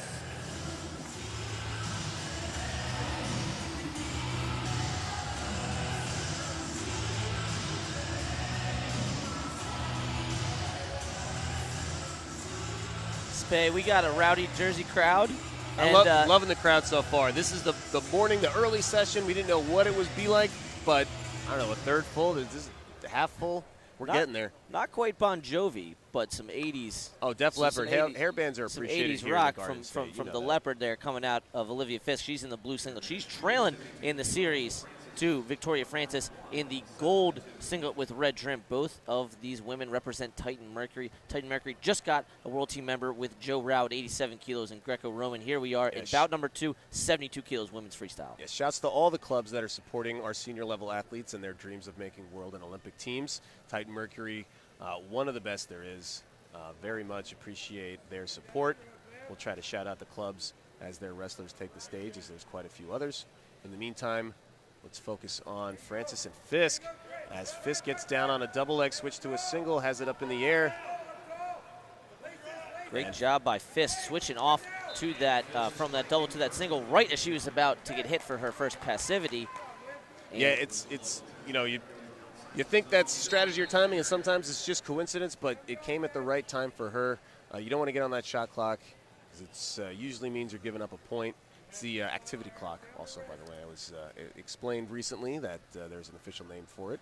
Spay, we got a rowdy Jersey crowd. And loving the crowd so far. This is the morning, the early session. We didn't know what it would be like, but I don't know, a third full, is this half full? We're getting there. Not quite Bon Jovi, but some 80s. Oh, Def Leppard. Hair bands are appreciated some 80s here rock in the from the Leopard there coming out of Olivia Fisk. She's in the blue singlet. She's trailing in the series to Victoria Francis in the gold singlet with red trim. Both of these women represent Titan Mercury. Titan Mercury just got a world team member with Joe Rao at 87 kilos in Greco-Roman. Here we are in bout number 2, 72 kilos women's freestyle. Yes, shouts to all the clubs that are supporting our senior level athletes and their dreams of making world and Olympic teams. Titan Mercury, one of the best there is. Very much appreciate their support. We'll try to shout out the clubs as their wrestlers take the stage, as there's quite a few others. In the meantime, let's focus on Francis and Fisk. As Fisk gets down on a double leg switch to a single, has it up in the air. Great job by Fisk switching off to that from that double to that single right as she was about to get hit for her first passivity. And yeah, it's you know, you think that's strategy or timing, and sometimes it's just coincidence, but it came at the right time for her. You don't want to get on that shot clock, because it usually means you're giving up a point. It's the activity clock also, by the way. It was explained recently that there's an official name for it.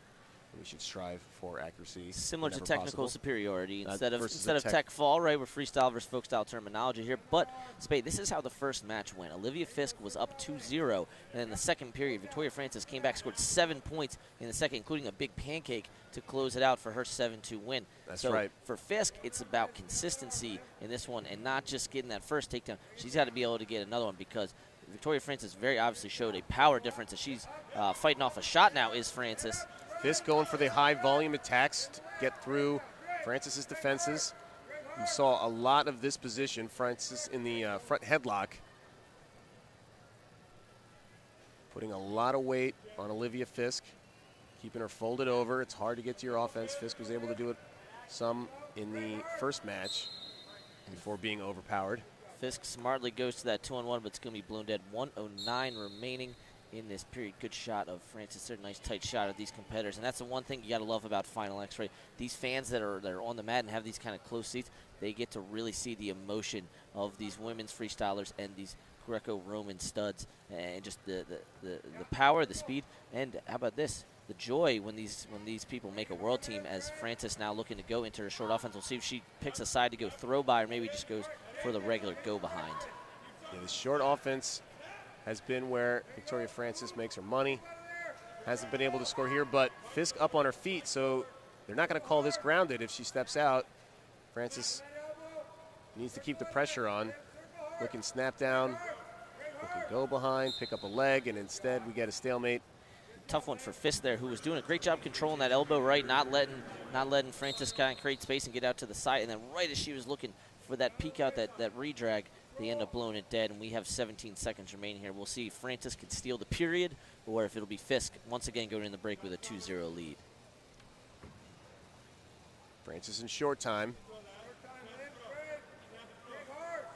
We should strive for accuracy. Similar to technical possible. Superiority instead of tech tech fall, right? With freestyle versus folk style terminology here. But, Spade, this is how the first match went. Olivia Fisk was up 2-0, and in the second period, Victoria Francis came back, scored 7 points in the second, including a big pancake to close it out for her 7-2 win. That's so right. For Fisk, it's about consistency in this one and not just getting that first takedown. She's got to be able to get another one, because Victoria Francis very obviously showed a power difference as she's fighting off a shot now is Francis. Fisk going for the high volume attacks to get through Francis's defenses. You saw a lot of this position, Francis in the front headlock, putting a lot of weight on Olivia Fisk, keeping her folded over. It's hard to get to your offense. Fisk was able to do it some in the first match before being overpowered. Fisk smartly goes to that 2-on-1, but it's going to be blown dead. 1:09 remaining in this period. Good shot of Francis. A nice tight shot of these competitors, and that's the one thing you got to love about Final X-Ray. These fans that are on the mat and have these kind of close seats, they get to really see the emotion of these women's freestylers and these Greco-Roman studs, and just the power, the speed, and how about this? The joy when these people make a world team, as Francis now looking to go into her short offense. We'll see if she picks a side to go throw by, or maybe just goes for the regular go behind. Yeah, the short offense has been where Victoria Francis makes her money. Hasn't been able to score here, but Fisk up on her feet, so they're not going to call this grounded if she steps out. Francis needs to keep the pressure on. Looking snap down, looking go behind, pick up a leg, and instead we get a stalemate. Tough one for Fisk there, who was doing a great job controlling that elbow right, not letting Francis kind of create space and get out to the side, and then right as she was looking for that peek out, that redrag, they end up blowing it dead, and we have 17 seconds remaining here. We'll see if Francis can steal the period or if it'll be Fisk once again going in the break with a 2-0 lead. Francis in short time.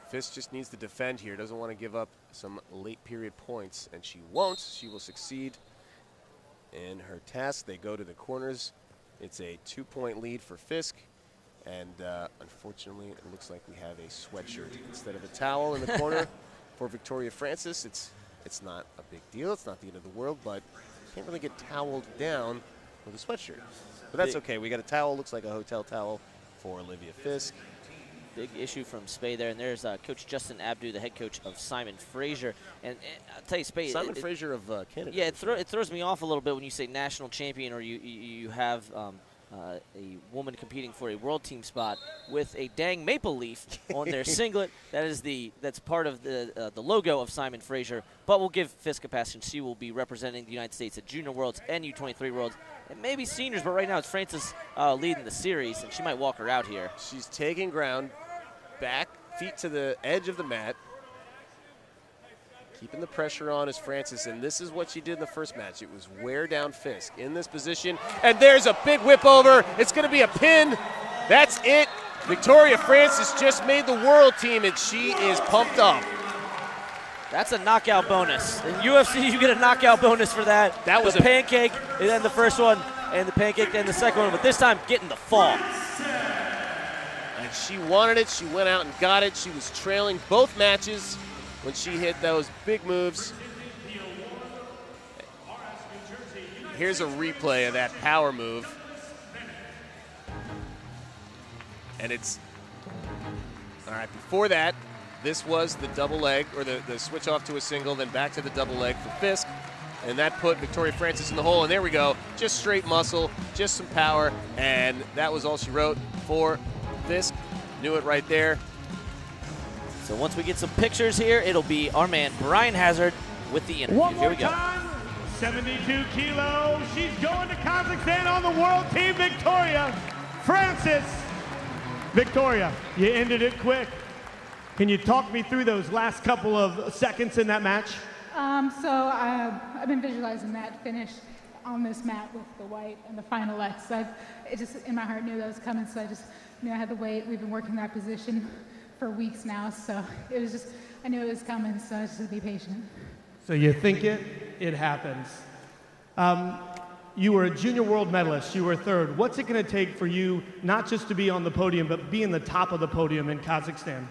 Fisk just needs to defend here, doesn't want to give up some late period points, and she won't. She will succeed in her task. They go to the corners. It's a 2-point lead for Fisk. And unfortunately, it looks like we have a sweatshirt instead of a towel in the corner for Victoria Francis. It's not a big deal. It's not the end of the world, but can't really get toweled down with a sweatshirt. But that's okay. We got a towel. Looks like a hotel towel for Olivia Fisk. Big issue from Spay there, and there's Coach Justin Abdu, the head coach of Simon Fraser. And I'll tell you, Spay, Simon Fraser of Canada. Yeah, it throws me off a little bit when you say national champion, or you have a woman competing for a world team spot with a dang maple leaf on their singlet. That's part of the logo of Simon Fraser. But we'll give Fisk a pass, and she will be representing the United States at Junior Worlds and U23 Worlds, and maybe seniors. But right now it's Francis leading the series, and she might walk her out here. She's taking ground, back, feet to the edge of the mat. Keeping the pressure on is Francis, and this is what she did in the first match. It was wear down Fisk in this position, and there's a big whip over. It's going to be a pin. That's it. Victoria Francis just made the world team, and she is pumped up. That's a knockout bonus. In UFC, you get a knockout bonus for that. That was a pancake, and then the first one, and the pancake, and the second one, but this time getting the fall. And she wanted it. She went out and got it. She was trailing both matches when she hit those big moves. Here's a replay of that power move. And it's, all right, before that, this was the double leg, or the switch off to a single, then back to the double leg for Fisk. And that put Victoria Francis in the hole, and there we go. Just straight muscle, just some power, and that was all she wrote for Fisk. Knew it right there. So once we get some pictures here, it'll be our man Brian Hazard with the interview. One more Here we go. time, 72 kilos. She's going to Kazakhstan on the world team, Victoria Francis. Victoria, you ended it quick. Can you talk me through those last couple of seconds in that match? I've been visualizing that finish on this mat with the white and the final X. It just in my heart knew that was coming, so I just knew I had to wait. We've been working that position for weeks now, so it was just, I knew it was coming, so I just had to be patient. So you think it happens. You were a junior world medalist, you were third. What's it gonna take for you not just to be on the podium, but be in the top of the podium in Kazakhstan?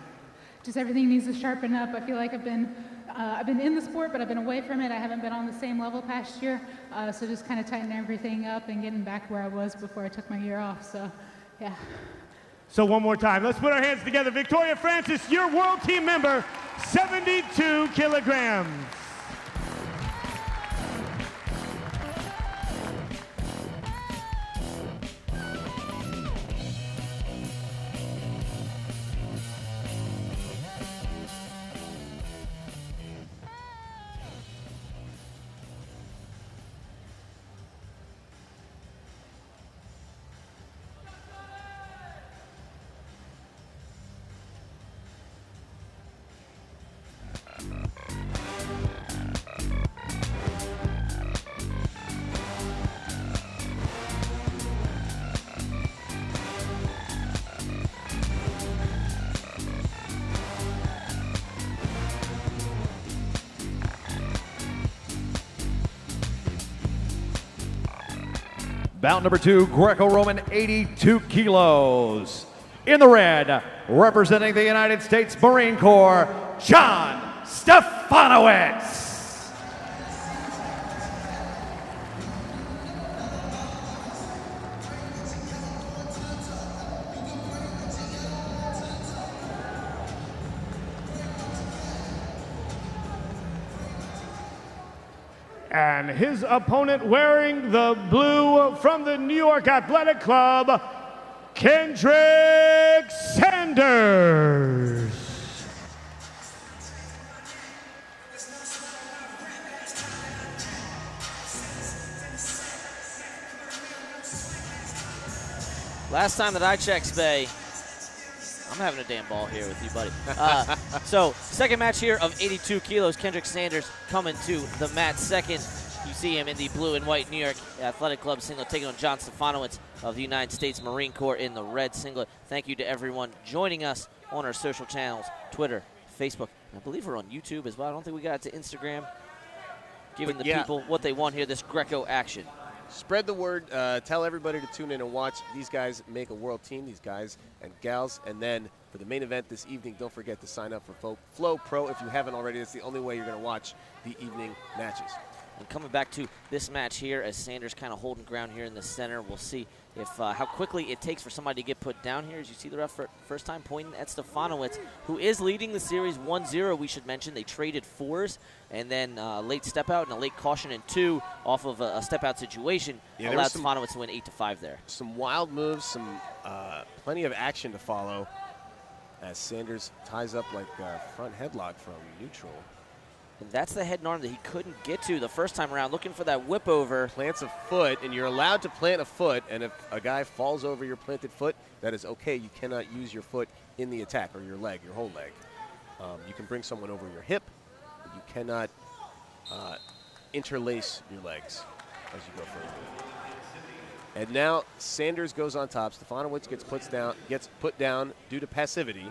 Just everything needs to sharpen up. I feel like I've been in the sport, but I've been away from it. I haven't been on the same level past year, so just kind of tightening everything up and getting back where I was before I took my year off, so yeah. So one more time, let's put our hands together. Victoria Francis, your world team member, 72 kilograms. Bout number 2, Greco-Roman, 82 kilos. In the red, representing the United States Marine Corps, John Stefanowicz. And his opponent wearing the blue from the New York Athletic Club, Kendrick Sanders. Last time that I checked, Spay, I'm having a damn ball here with you, buddy. So, second match here of 82 kilos. Kendrick Sanders coming to the mat second. You see him in the blue and white New York Athletic Club singlet, taking on John Stefanowicz of the United States Marine Corps in the red singlet. Thank you to everyone joining us on our social channels, Twitter, Facebook. I believe we're on YouTube as well. I don't think we got it to Instagram. Giving the people what they want here, this Greco action. Spread the word. Tell everybody to tune in and watch. These guys make a world team, these guys and gals. And then for the main event this evening, don't forget to sign up for Flow Pro if you haven't already. That's the only way you're going to watch the evening matches. And coming back to this match here, as Sanders kind of holding ground here in the center, we'll see if how quickly it takes for somebody to get put down here. As you see the ref first time pointing at Stefanowicz, who is leading the series 1-0, we should mention. They traded fours, and then late step out and a late caution in 2 off of a step out situation allowed Stefanowicz to win 8-5 there. Some wild moves, some plenty of action to follow as Sanders ties up like a front headlock from neutral. And that's the head and arm that he couldn't get to the first time around, looking for that whip over. Plants a foot, and you're allowed to plant a foot, and if a guy falls over your planted foot, that is okay. You cannot use your foot in the attack, or your leg, your whole leg. You can bring someone over your hip, You cannot interlace your legs as you go further. And now Sanders goes on top. Stefanowicz gets put down due to passivity.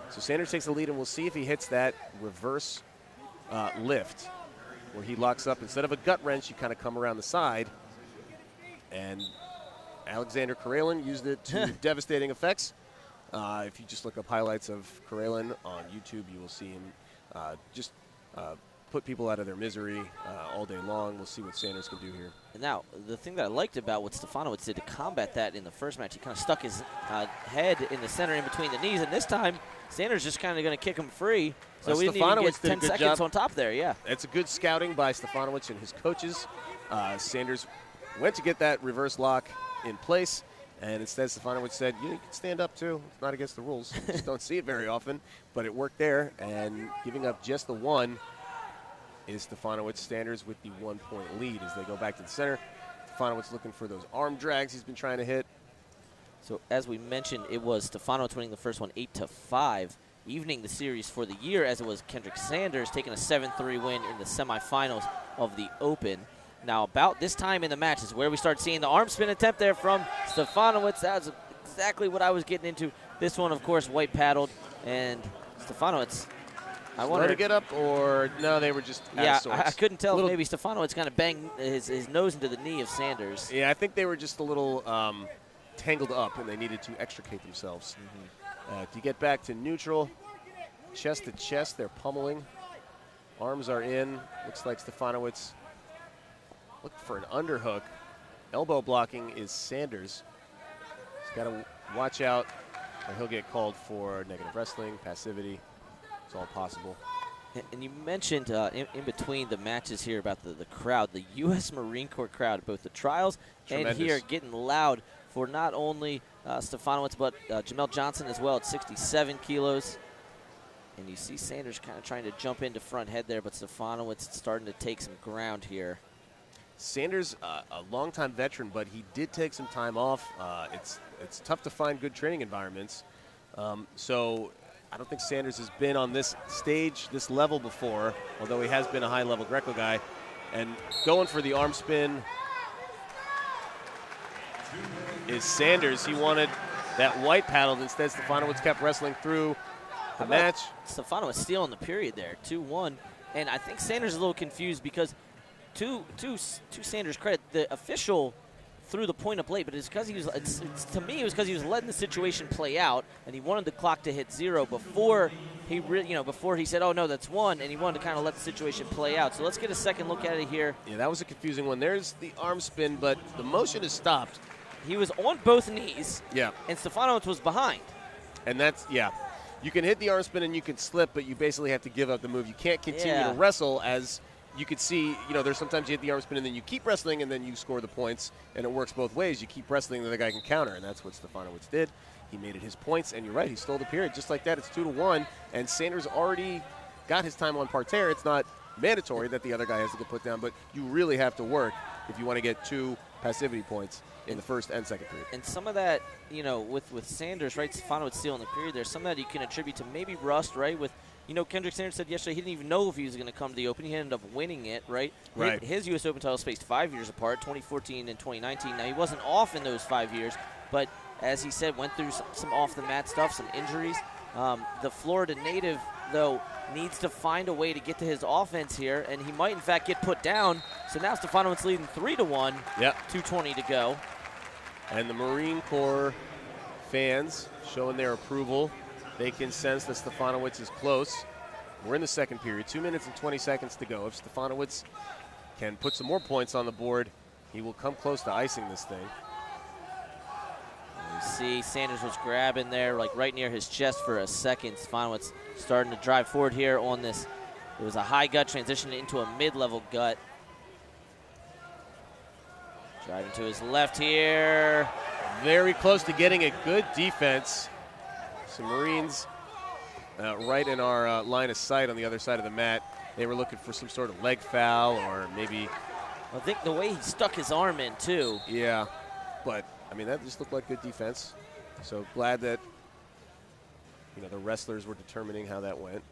So Sanders takes the lead, and we'll see if he hits that reverse lift where he locks up. Instead of a gut wrench, you kind of come around the side. And Alexander Karelin used it to devastating effects. If you just look up highlights of Karelin on YouTube, you will see him just put people out of their misery all day long. We'll see what Sanders can do here. Now, the thing that I liked about what Stefanowicz did to combat that in the first match, he kind of stuck his head in the center in between the knees, and this time Sanders just kind of going to kick him free. So we didn't even get 10 seconds on top there, yeah. It's a good scouting by Stefanowicz and his coaches. Sanders went to get that reverse lock in place, and instead Stefanowicz said, you can stand up too. It's not against the rules. Just don't see it very often, but it worked there, and giving up just the one is Stefanowicz. Sanders with the 1-point lead as they go back to the center. Stefanowicz looking for those arm drags he's been trying to hit. So as we mentioned, it was Stefanowicz winning the first one 8-5, evening the series for the year, as it was Kendrick Sanders taking a 7-3 win in the semifinals of the Open. Now, about this time in the match is where we start seeing the arm spin attempt there from Stefanowicz. That was exactly what I was getting into. This one, of course, white paddled, and Stefanowicz, I wanted to get up, or no, they were just out of sorts. I couldn't tell if maybe Stefanowicz kind of banged his nose into the knee of Sanders. Yeah, I think they were just a little tangled up, and they needed to extricate themselves. To get back to neutral, chest to chest, they're pummeling. Arms are in. Looks like Stefanowicz looking for an underhook. Elbow blocking is Sanders. He's got to watch out, or he'll get called for negative wrestling, passivity. It's all possible. And you mentioned in between the matches here about the crowd, the U.S. Marine Corps crowd, both the trials Tremendous. and here getting loud for not only Stefanowicz but Jamel Johnson as well at 67 kilos. And you see Sanders kind of trying to jump into front head there, but Stefanowicz starting to take some ground here. Sanders, a longtime veteran, but he did take some time off. It's tough to find good training environments. So I don't think Sanders has been on this stage, this level before, although he has been a high-level Greco guy. And going for the arm spin is Sanders. He wanted that white paddled. Instead, Stefanowicz kept wrestling through the match. Stefanowicz stealing the period there, 2-1. And I think Sanders is a little confused because to Sanders' credit, the official threw the point up late, but it's because he was. To me, it was because he was letting the situation play out, and he wanted the clock to hit 0 before he, before he said, "Oh no, that's 1," and he wanted to kind of let the situation play out. So let's get a second look at it here. Yeah, that was a confusing one. There's the arm spin, but the motion is stopped. He was on both knees. Yeah. And Stefanowicz was behind. And that's you can hit the arm spin and you can slip, but you basically have to give up the move. You can't continue to wrestle as. You could see, there's sometimes you hit the arm spin and then you keep wrestling and then you score the points, and it works both ways. You keep wrestling, the other guy can counter, and that's what Stefanowicz did. He made it his points, and you're right, he stole the period. Just like that, it's 2-1, and Sanders already got his time on parterre. It's not mandatory that the other guy has to get put down, but you really have to work if you want to get 2 passivity points in the first and second period. And some of that, with Sanders, right, Stefanowicz stealing the period, there's some of that you can attribute to maybe rust, right, with Kendrick Sanders said yesterday he didn't even know if he was going to come to the Open. He ended up winning it, right? Right. His U.S. Open title spaced 5 years apart, 2014 and 2019. Now, he wasn't off in those 5 years, but as he said, went through some off-the-mat stuff, some injuries. The Florida native, though, needs to find a way to get to his offense here, and he might, in fact, get put down. So now Stefanowicz leading 3-1, 2:20 to go. And the Marine Corps fans showing their approval. They can sense that Stefanowicz is close. We're in the second period, 2 minutes and 20 seconds to go. If Stefanowicz can put some more points on the board, he will come close to icing this thing. You see Sanders was grabbing there, like right near his chest for a second. Stefanowicz starting to drive forward here on this. It was a high gut transition into a mid-level gut. Driving to his left here. Very close to getting a good defense. Some Marines right in our line of sight on the other side of the mat. They were looking for some sort of leg foul or maybe. I think the way he stuck his arm in, too. Yeah, but, that just looked like good defense. So glad that, the wrestlers were determining how that went.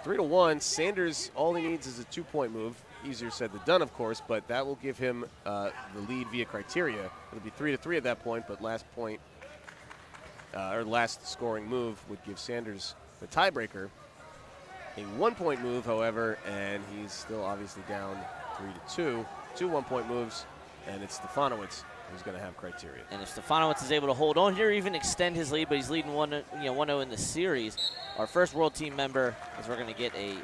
3-1. Sanders, all he needs is a 2-point move. Easier said than done, of course, but that will give him the lead via criteria. It'll be 3-3 at that point, but last point, or last scoring move would give Sanders the tiebreaker. A 1-point move, however, and he's still obviously down 3-2. 2 1-point moves, and it's Stefanowicz who's going to have criteria. And if Stefanowicz is able to hold on here, even extend his lead, but he's leading 1-0 in the series. Our first World Team member, as we're going to get a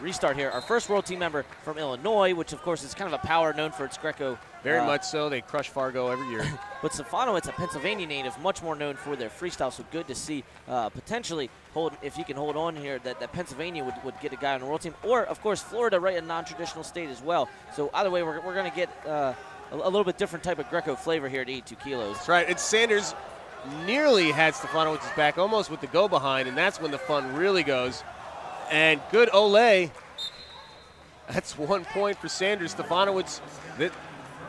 restart here, our first World Team member from Illinois, which of course is kind of a power known for its Greco. Very much so. They crush Fargo every year. But Stefanowicz, a Pennsylvania native, much more known for their freestyle, so good to see potentially if you can hold on here, that Pennsylvania would get a guy on the World Team. Or, of course, Florida, right, a non-traditional state as well. So either way, we're going to get a little bit different type of Greco flavor here at 82 kilos. That's right. It's Sanders nearly had Stefanowicz's back, almost with the go behind, and that's when the fun really goes. And good Ole. That's 1 point for Sanders. Stefanowicz,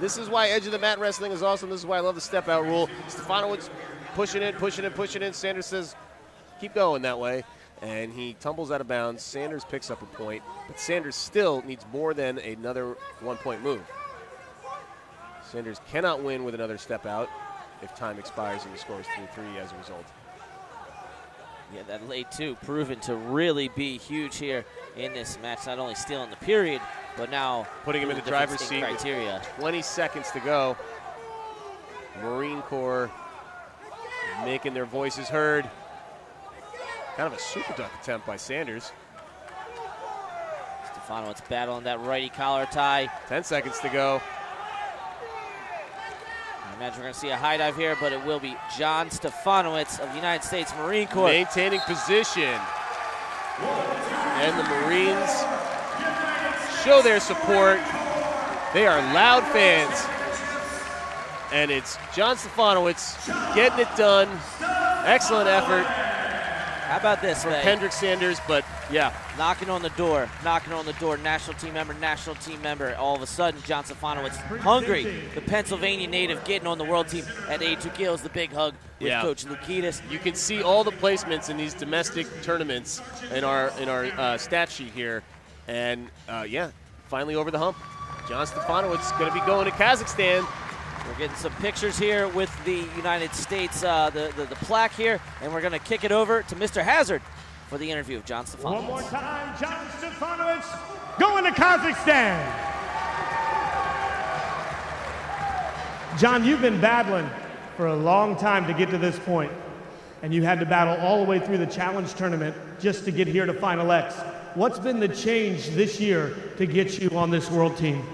this is why edge of the mat wrestling is awesome. This is why I love the step out rule. Stefanowicz pushing in. Sanders says, keep going that way. And he tumbles out of bounds. Sanders picks up a point, but Sanders still needs more than another 1-point move. Sanders cannot win with another step out if time expires and the score is 3-3 as a result. Yeah, that late 2 proven to really be huge here in this match. Not only stealing the period, but now putting him in the driver's seat. Criteria. 20 seconds to go. Marine Corps making their voices heard. Kind of a super duck attempt by Sanders. Stefanowicz battling that righty collar tie. 10 seconds to go. I imagine we're going to see a high dive here, but it will be John Stefanowicz of the United States Marine Corps. Maintaining position. And the Marines show their support. They are loud fans. And it's John Stefanowicz getting it done. Excellent effort. How about this, from Kendrick Sanders, but yeah. Knocking on the door, national team member. All of a sudden, John Stefanowicz, hungry. The Pennsylvania native getting on the World Team at 82 kilos, the big hug with Coach Lukitas. You can see all the placements in these domestic tournaments in our stat sheet here. And finally over the hump. John Stefanowicz going to be going to Kazakhstan. We're getting some pictures here with the United States, the plaque here, and we're going to kick it over to Mr. Hazard for the interview of John Stefanowicz. One more time, John Stefanowicz going to Kazakhstan. John, you've been battling for a long time to get to this point, and you had to battle all the way through the challenge tournament just to get here to Final X. What's been the change this year to get you on this world team?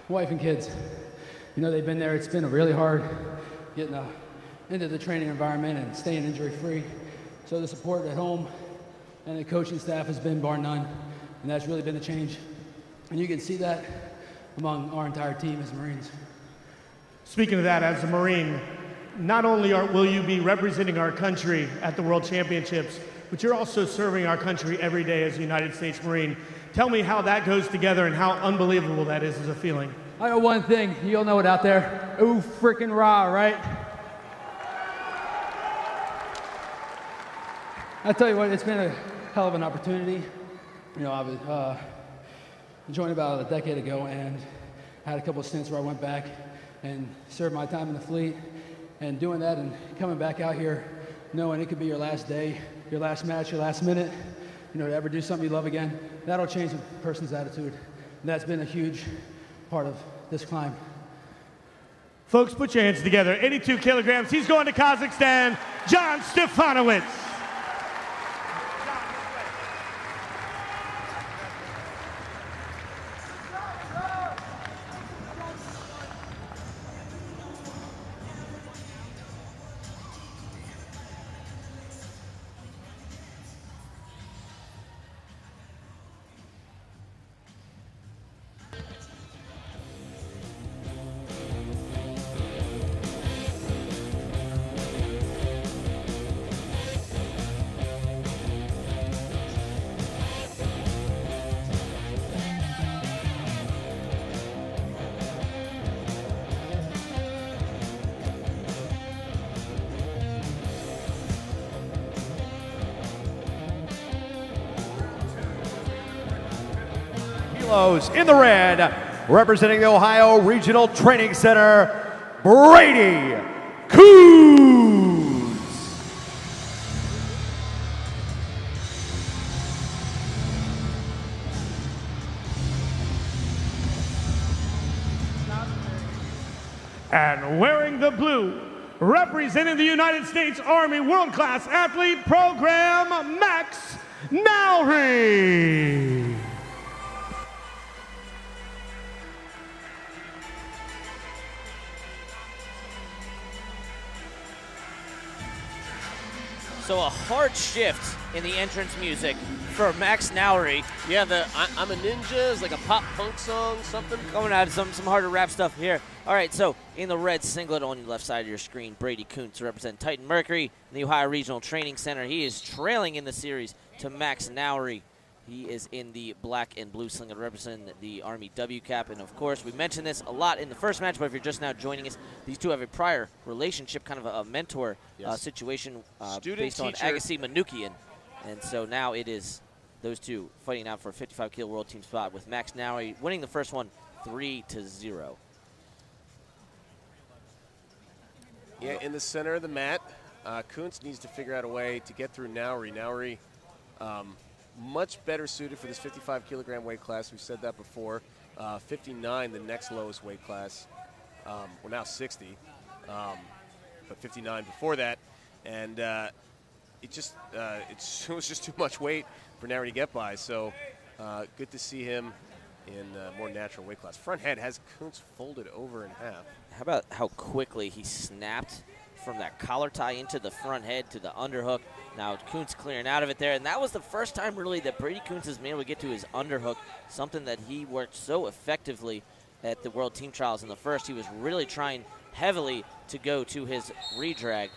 Wife and kids. You know, they've been there. It's been really hard getting into the training environment and staying injury-free. So the support at home and the coaching staff has been bar none, and that's really been the change. And you can see that among our entire team as Marines. Speaking of that, as a Marine, not only will you be representing our country at the World Championships, but you're also serving our country every day as a United States Marine. Tell me how that goes together and how unbelievable that is as a feeling. I know one thing, you all know it out there. Ooh, freaking rah, right? I tell you what, it's been a hell of an opportunity. You know, I was joined about a decade ago and had a couple of stints where I went back and served my time in the fleet. And doing that and coming back out here, knowing it could be your last day, your last match, your last minute, you know, to ever do something you love again, that'll change a person's attitude. And that's been a huge part of this climb. Folks, put your hands together. 82 kilograms. He's going to Kazakhstan. John Stefanowicz. kilos. In the red, representing the Ohio Regional Training Center, Brady Coons. And wearing the blue, representing the United States Army World Class Athlete Program, Max Nowry. So a hard shift in the entrance music for Max Nowry. Yeah, I'm a Ninja is like a pop punk song, something. Coming out of some harder rap stuff here. All right, so in the red singlet on the left side of your screen, Brady Kuntz represents Titan Mercury in the Ohio Regional Training Center. He is trailing in the series to Max Nowry. He is in the black and blue singlet representing the Army W cap. And, of course, we mentioned this a lot in the first match, but if you're just now joining us, these two have a prior relationship, kind of a mentor situation based on Agassi Manukian. And so now it is those two fighting out for a 55-kilo world team spot with Max Nowry winning the first one 3-0. Yeah, in the center of the mat, Kuntz needs to figure out a way to get through Nowry. Nowry, much better suited for this 55-kilogram weight class. We've said that before. 59, the next lowest weight class. We're now 60, but 59 before that. And it was just too much weight for Nowry to get by. So good to see him in a more natural weight class. Front head has Kuntz folded over in half. How about how quickly he snapped from that collar tie into the front head to the underhook. Now Kuntz clearing out of it there, and that was the first time really that Brady Kuntz has been able to get to his underhook, something that he worked so effectively at the World Team Trials in the first. He was really trying heavily to go to his redrag,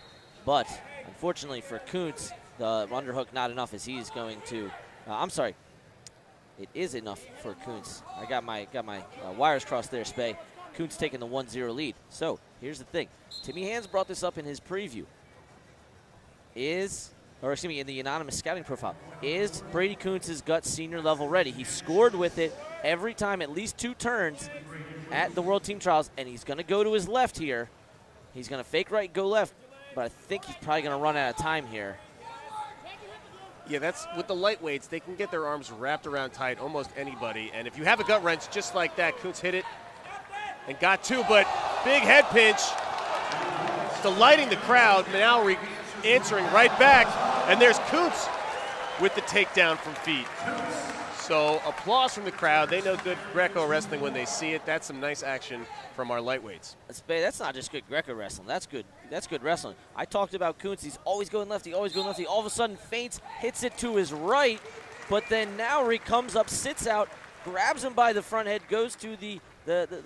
but unfortunately for Kuntz, the underhook not enough as he's going to, it is enough for Kuntz. I got my wires crossed there, Spay. Kuntz taking the 1-0 lead. So here's the thing. Timmy Hands brought this up in his preview. In the anonymous scouting profile. Is Brady Kuntz's gut senior level ready? He scored with it every time, at least 2 turns at the World Team Trials, and he's going to go to his left here. He's going to fake right, go left, but I think he's probably going to run out of time here. Yeah, that's with the lightweights. They can get their arms wrapped around tight, almost anybody. And if you have a gut wrench just like that, Kuntz hit it and got 2, but big head pinch, delighting the crowd. Now answering right back, and there's Kuntz with the takedown from feet. So applause from the crowd. They know good Greco wrestling when they see it. That's some nice action from our lightweights. That's not just good Greco wrestling. That's good wrestling. I talked about Kuntz. He's always going lefty, always going lefty. All of a sudden feints, hits it to his right, but then Nowry comes up, sits out, grabs him by the front head, goes to the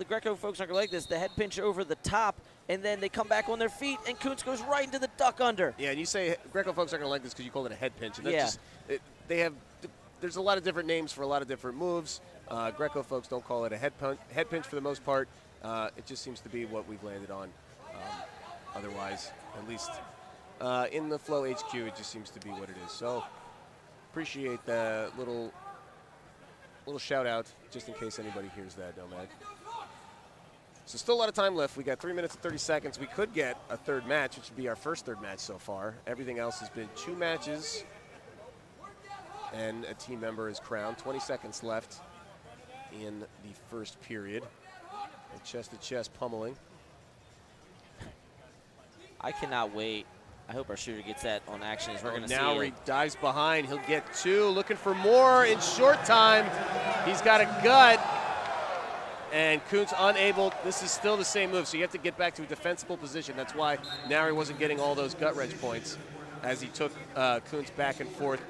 Greco folks aren't going to like this, the head pinch over the top, and then they come back on their feet, and Kuntz goes right into the duck under. Yeah, and you say Greco folks aren't going to like this because you call it a head pinch. And yeah. There's a lot of different names for a lot of different moves. Greco folks don't call it a head pinch for the most part. It just seems to be what we've landed on. Otherwise, at least in the Flow HQ, it just seems to be what it is. So appreciate the little shout out just in case anybody hears that, Nomad. So still a lot of time left. We got 3 minutes and 30 seconds. We could get a third match, which would be our first third match so far. Everything else has been 2 matches, and a team member is crowned. 20 seconds left in the first period. A chest-to-chest pummeling. I cannot wait. I hope our shooter gets that on action as we're going to see Now it. he dives behind. He'll get 2. Looking for more in short time. He's got a gut. And Kuntz unable. This is still the same move, so you have to get back to a defensible position. That's why Nowry wasn't getting all those gut wrench points as he took Kuntz back and forth.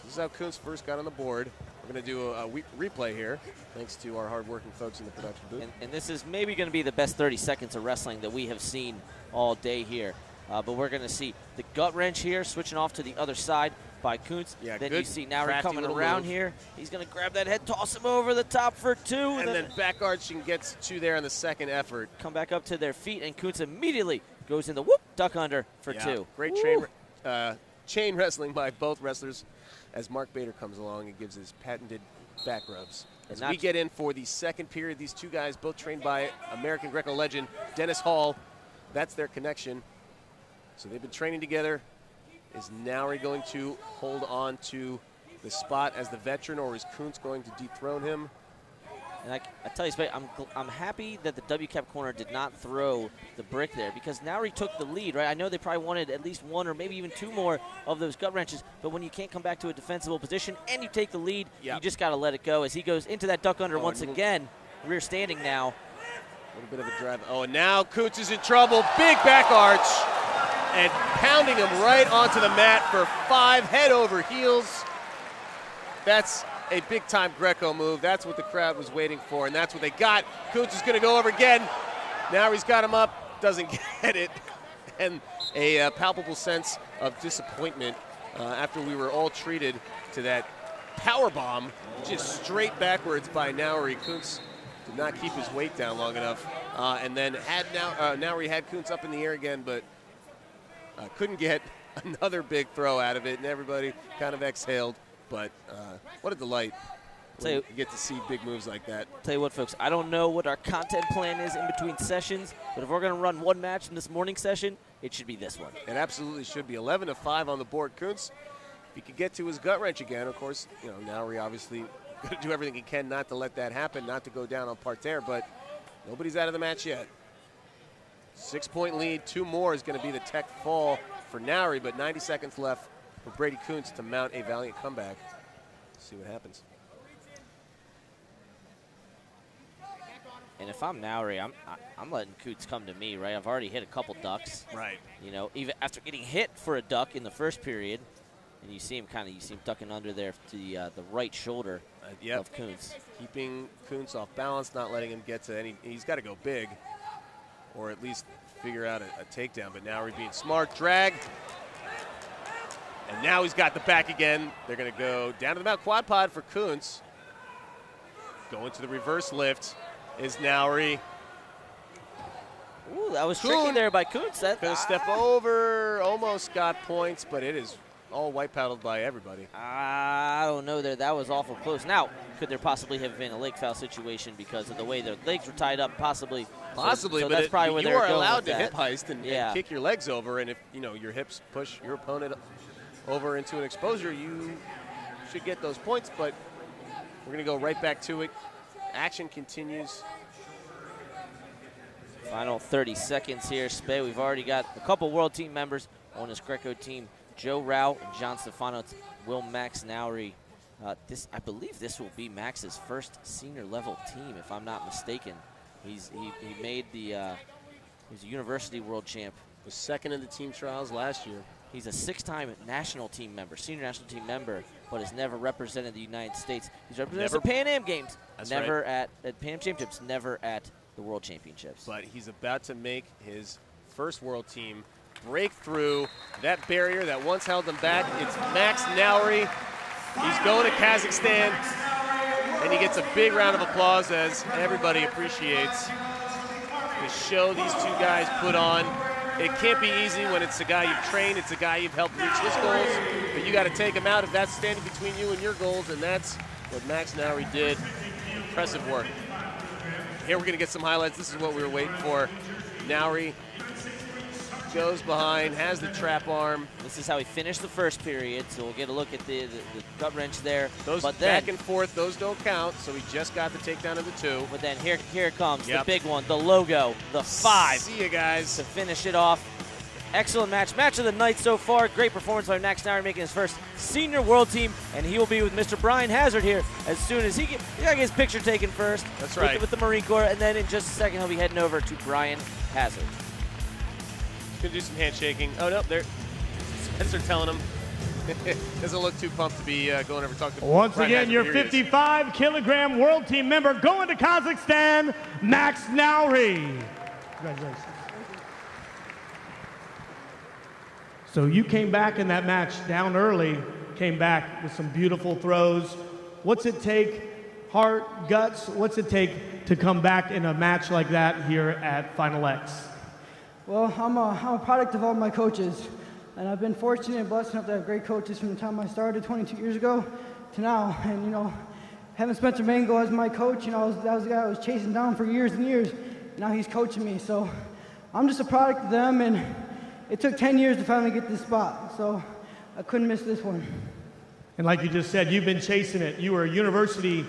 This is how Kuntz first got on the board. We're going to do a replay here, thanks to our hard-working folks in the production booth. And this is maybe going to be the best 30 seconds of wrestling that we have seen all day here. But we're going to see the gut wrench here, switching off to the other side by Kuntz. Yeah, then good, you see Nowry coming around move here. He's going to grab that head, toss him over the top for 2. And then back arching gets 2 there on the second effort. Come back up to their feet, and Kuntz immediately goes in the whoop duck under for 2. Great chain wrestling by both wrestlers as Mark Bader comes along and gives his patented back rubs. As we get in for the second period, these two guys both trained by American Greco legend Dennis Hall. That's their connection. So they've been training together. Is Nowry going to hold on to the spot as the veteran, or is Kuntz going to dethrone him? And I tell you, Spade, I'm happy that the WCAP corner did not throw the brick there, because Nowry took the lead, right? I know they probably wanted at least one or maybe even two more of those gut wrenches, but when you can't come back to a defensible position and you take the lead, you just got to let it go as he goes into that duck under once again. Rear standing now. A little bit of a drive. Oh, and now Kuntz is in trouble. Big back arch. And pounding him right onto the mat for 5 head over heels. That's a big-time Greco move. That's what the crowd was waiting for, and that's what they got. Kuntz is going to go over again. Now he's got him up, doesn't get it. And a palpable sense of disappointment after we were all treated to that power bomb, just straight backwards by Nowry. Kuntz did not keep his weight down long enough. And then Nowry had Kuntz up in the air again, but couldn't get another big throw out of it, and everybody kind of exhaled. But what a delight when you get to see big moves like that. Tell you what, folks, I don't know what our content plan is in between sessions, but if we're going to run one match in this morning session, it should be this one. It absolutely should be. 11-5 on the board. Kuntz, if he could get to his gut wrench again, of course, Nowry obviously going to do everything he can not to let that happen, not to go down on parterre, but nobody's out of the match yet. 6-point lead, 2 more is going to be the tech fall for Nowry, but 90 seconds left for Brady Kuntz to mount a valiant comeback. Let's see what happens. And if I'm Nowry, I'm letting Kuntz come to me, right? I've already hit a couple ducks. Right. Even after getting hit for a duck in the first period, and you see him ducking under there to the right shoulder of Kuntz. Keeping Kuntz off balance, not letting him get to any. He's got to go big, or at least figure out a takedown. But Nowry being smart, drag. And now he's got the back again. They're going to go down to the mount quad pod for Kuntz. Going to the reverse lift is Nowry. Ooh, that was tricky there by Kuntz. Going to step over, almost got points, but it is all white paddled by everybody. I don't know there. That was awful close. Now, could there possibly have been a leg foul situation because of the way their legs were tied up? Possibly. Possibly, so but that's probably where you they were are going allowed with to that. hip heist and kick your legs over, and if your hips push your opponent over into an exposure, you should get those points, but we're going to go right back to it. Action continues. Final 30 seconds here, Spay. We've already got a couple world team members on this Greco team. Joe Rao and John Stefano will Max Nowry. I believe this will be Max's first senior level team, if I'm not mistaken. He made he's a university world champ. Was second in the team trials last year. He's a 6-time national team member, senior national team member, but has never represented the United States. He's represented the Pan Am Games, never at Pan Am Championships, never at the World Championships. But he's about to make his first world team break through that barrier that once held him back. It's Max Nowry. He's going to Kazakhstan, and he gets a big round of applause as everybody appreciates the show these two guys put on. It can't be easy when it's a guy you've trained, it's a guy you've helped reach his goals, but you got to take him out if that's standing between you and your goals, and that's what Max Nowry did. Impressive work. Here we're going to get some highlights. This is what we were waiting for. Nowry goes behind, has the trap arm. This is how he finished the first period, so we'll get a look at the gut wrench there. Those back and forth, those don't count, so he just got the takedown of the 2. But then here it comes, the big one, the logo, the 5. See you guys. To finish it off. Excellent match. Match of the night so far. Great performance by Max Nowry making his first senior world team, and he will be with Mr. Brian Hazard here as soon as he got to get his picture taken first. That's right. With the Marine Corps, and then in just a second he'll be heading over to Brian Hazard. Gonna do some handshaking. Oh no, there. Spencer telling him doesn't look too pumped to be going over talking to Once Brian again, Hazard. your 55-kilogram world team member going to Kazakhstan, Max Nowry. Congratulations. So you came back in that match down early, came back with some beautiful throws. What's it take, heart, guts, what's it take to come back in a match like that here at Final X? Well, I'm a product of all my coaches. And I've been fortunate and blessed enough to have great coaches from the time I started 22 years ago to now. And, you know, having Spencer Mango as my coach, you know, that was the guy I was chasing down for years and years. Now he's coaching me. So I'm just a product of them, and it took 10 years to finally get this spot. So I couldn't miss this one. And like you just said, you've been chasing it. You were a university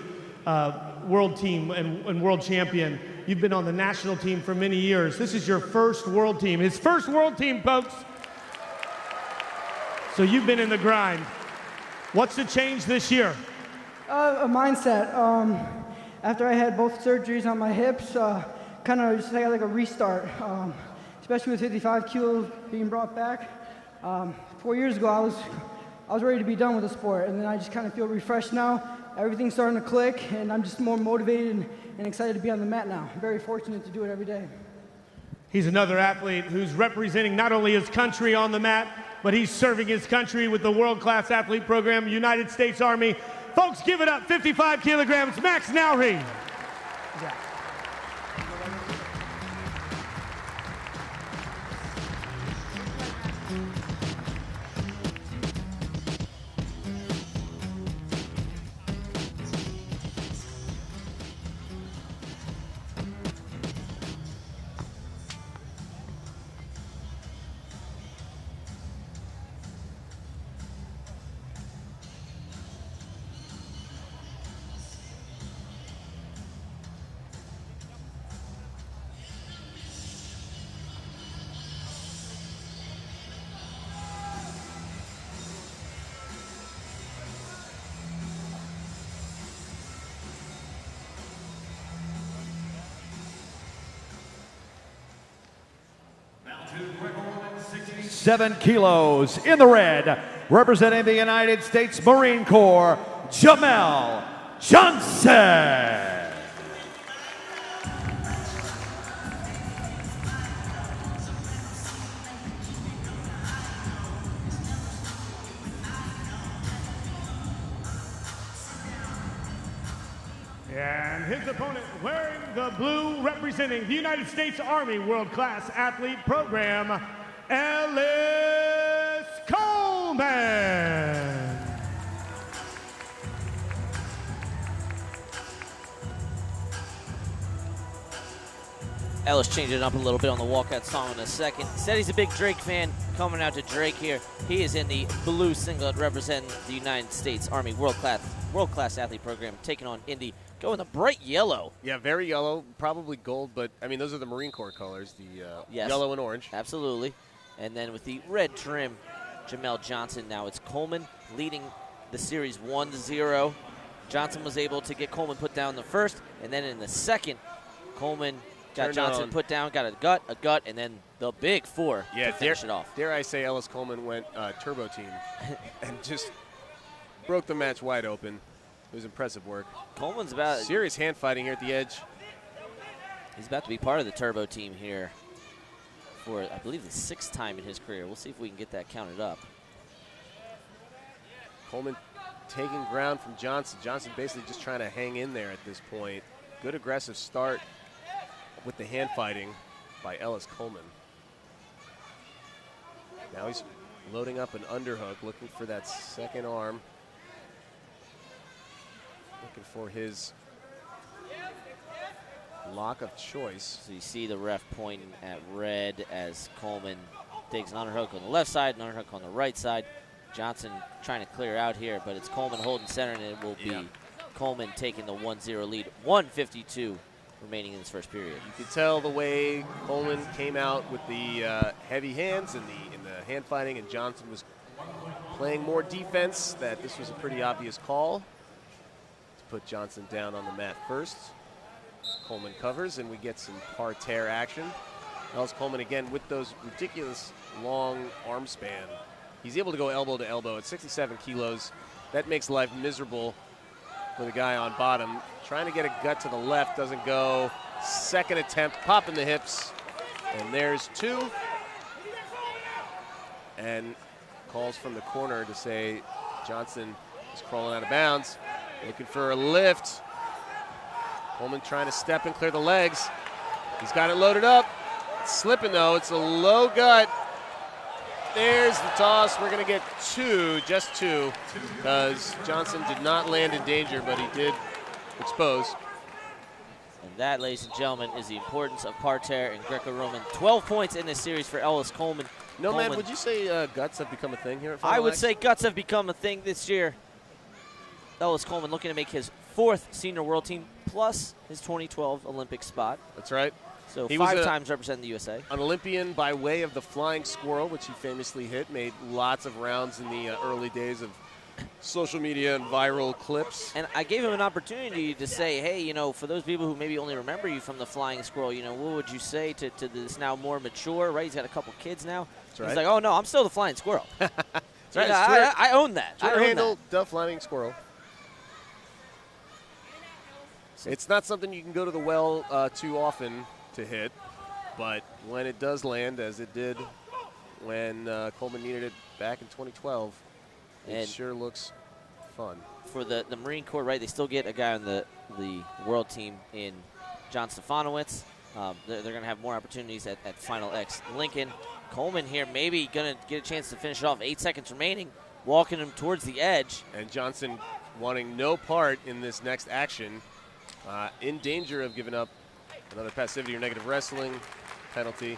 world team and world champion. You've been on the national team for many years. This is your first world team. His first world team, folks. So you've been in the grind. What's the change this year? A mindset. After I had both surgeries on my hips, kind of just like a restart, especially with 55 kilos being brought back. 4 years ago, I was ready to be done with the sport, and then I just kind of feel refreshed now. Everything's starting to click, and I'm just more motivated and excited to be on the mat now. I'm very fortunate to do it every day. He's another athlete who's representing not only his country on the mat, but he's serving his country with the world-class athlete program, United States Army. Folks, give it up, 55 kilograms, Max Nowry. Seven kilos in the red, representing the United States Marine Corps, Jamel Johnson. And his opponent, wearing the blue, representing the United States Army World-Class Athlete Program, Ellis Coleman. Ellis changed it up a little bit on the walkout song in a second. Said he's a big Drake fan. Coming out to Drake here. He is in the blue singlet representing the United States Army World-Class Athlete Program, taking on Indy. Going the bright yellow. Yeah, very yellow, probably gold, but I mean, those are the Marine Corps colors, the Yes, yellow and orange. Absolutely. And then with the red trim, Jamel Johnson. Now it's Coleman leading the series 1-0. Johnson was able to get Coleman put down the first, and then in the second, Coleman got Johnson put down, got a gut, and then the big four to finish it off. Dare I say Ellis Coleman went turbo team and just broke the match wide open. It was impressive work. Coleman's about serious hand fighting here at the edge. He's about to be part of the turbo team here for, I believe, the 6th time in his career. We'll see if we can get that counted up. Coleman taking ground from Johnson. Johnson basically just trying to hang in there at this point. Good aggressive start with the hand fighting by Ellis Coleman. Now he's loading up an underhook, looking for that second arm. Looking for his lock of choice. So you see the ref pointing at red as Coleman digs an underhook on the left side, an underhook on the right side. Johnson trying to clear out here, but it's Coleman holding center, and it will be Coleman taking the 1-0 lead. 1:52 remaining in this first period. You could tell the way Coleman came out with the heavy hands and in the hand fighting, and Johnson was playing more defense, that this was a pretty obvious call to put Johnson down on the mat first. Coleman covers, and we get some parterre action. Ellis Coleman again with those ridiculous long arm span. He's able to go elbow to elbow at 67 kilos. That makes life miserable for the guy on bottom. Trying to get a gut to the left, doesn't go. Second attempt, popping the hips. And there's two. And calls from the corner to say Johnson is crawling out of bounds. Looking for a lift. Coleman trying to step and clear the legs. He's got it loaded up. It's slipping though, it's a low gut. there's the toss. We're going to get just two, because Johnson did not land in danger, but he did expose. And that, ladies and gentlemen, is the importance of parterre and Greco-Roman. 12 points in this series for Ellis Coleman. Man, would you say guts have become a thing here at Final I would X? say guts have become a thing this year. Ellis Coleman looking to make his 4th senior world team plus his 2012 Olympic spot. That's right. So he 5 was times representing the USA. An Olympian by way of the flying squirrel, which he famously hit, made lots of rounds in the early days of social media and viral clips. And I gave him an opportunity to say, hey, you know, for those people who maybe only remember you from the flying squirrel, you know, what would you say to this now more mature, right? He's got a couple kids now. That's right. He's like, oh, no, I'm still the flying squirrel. That's right. I own that. Twitter handle, the flying squirrel. It's not something you can go to the well too often to hit, but when it does land, as it did when Coleman needed it back in 2012, it sure looks fun. For the Marine Corps, right, they still get a guy on the world team in John Stefanowicz. They're going to have more opportunities at Final X. Lincoln, Coleman here maybe going to get a chance to finish it off. 8 seconds remaining, walking him towards the edge. And Johnson wanting no part in this next action, in danger of giving up another passivity or negative wrestling penalty.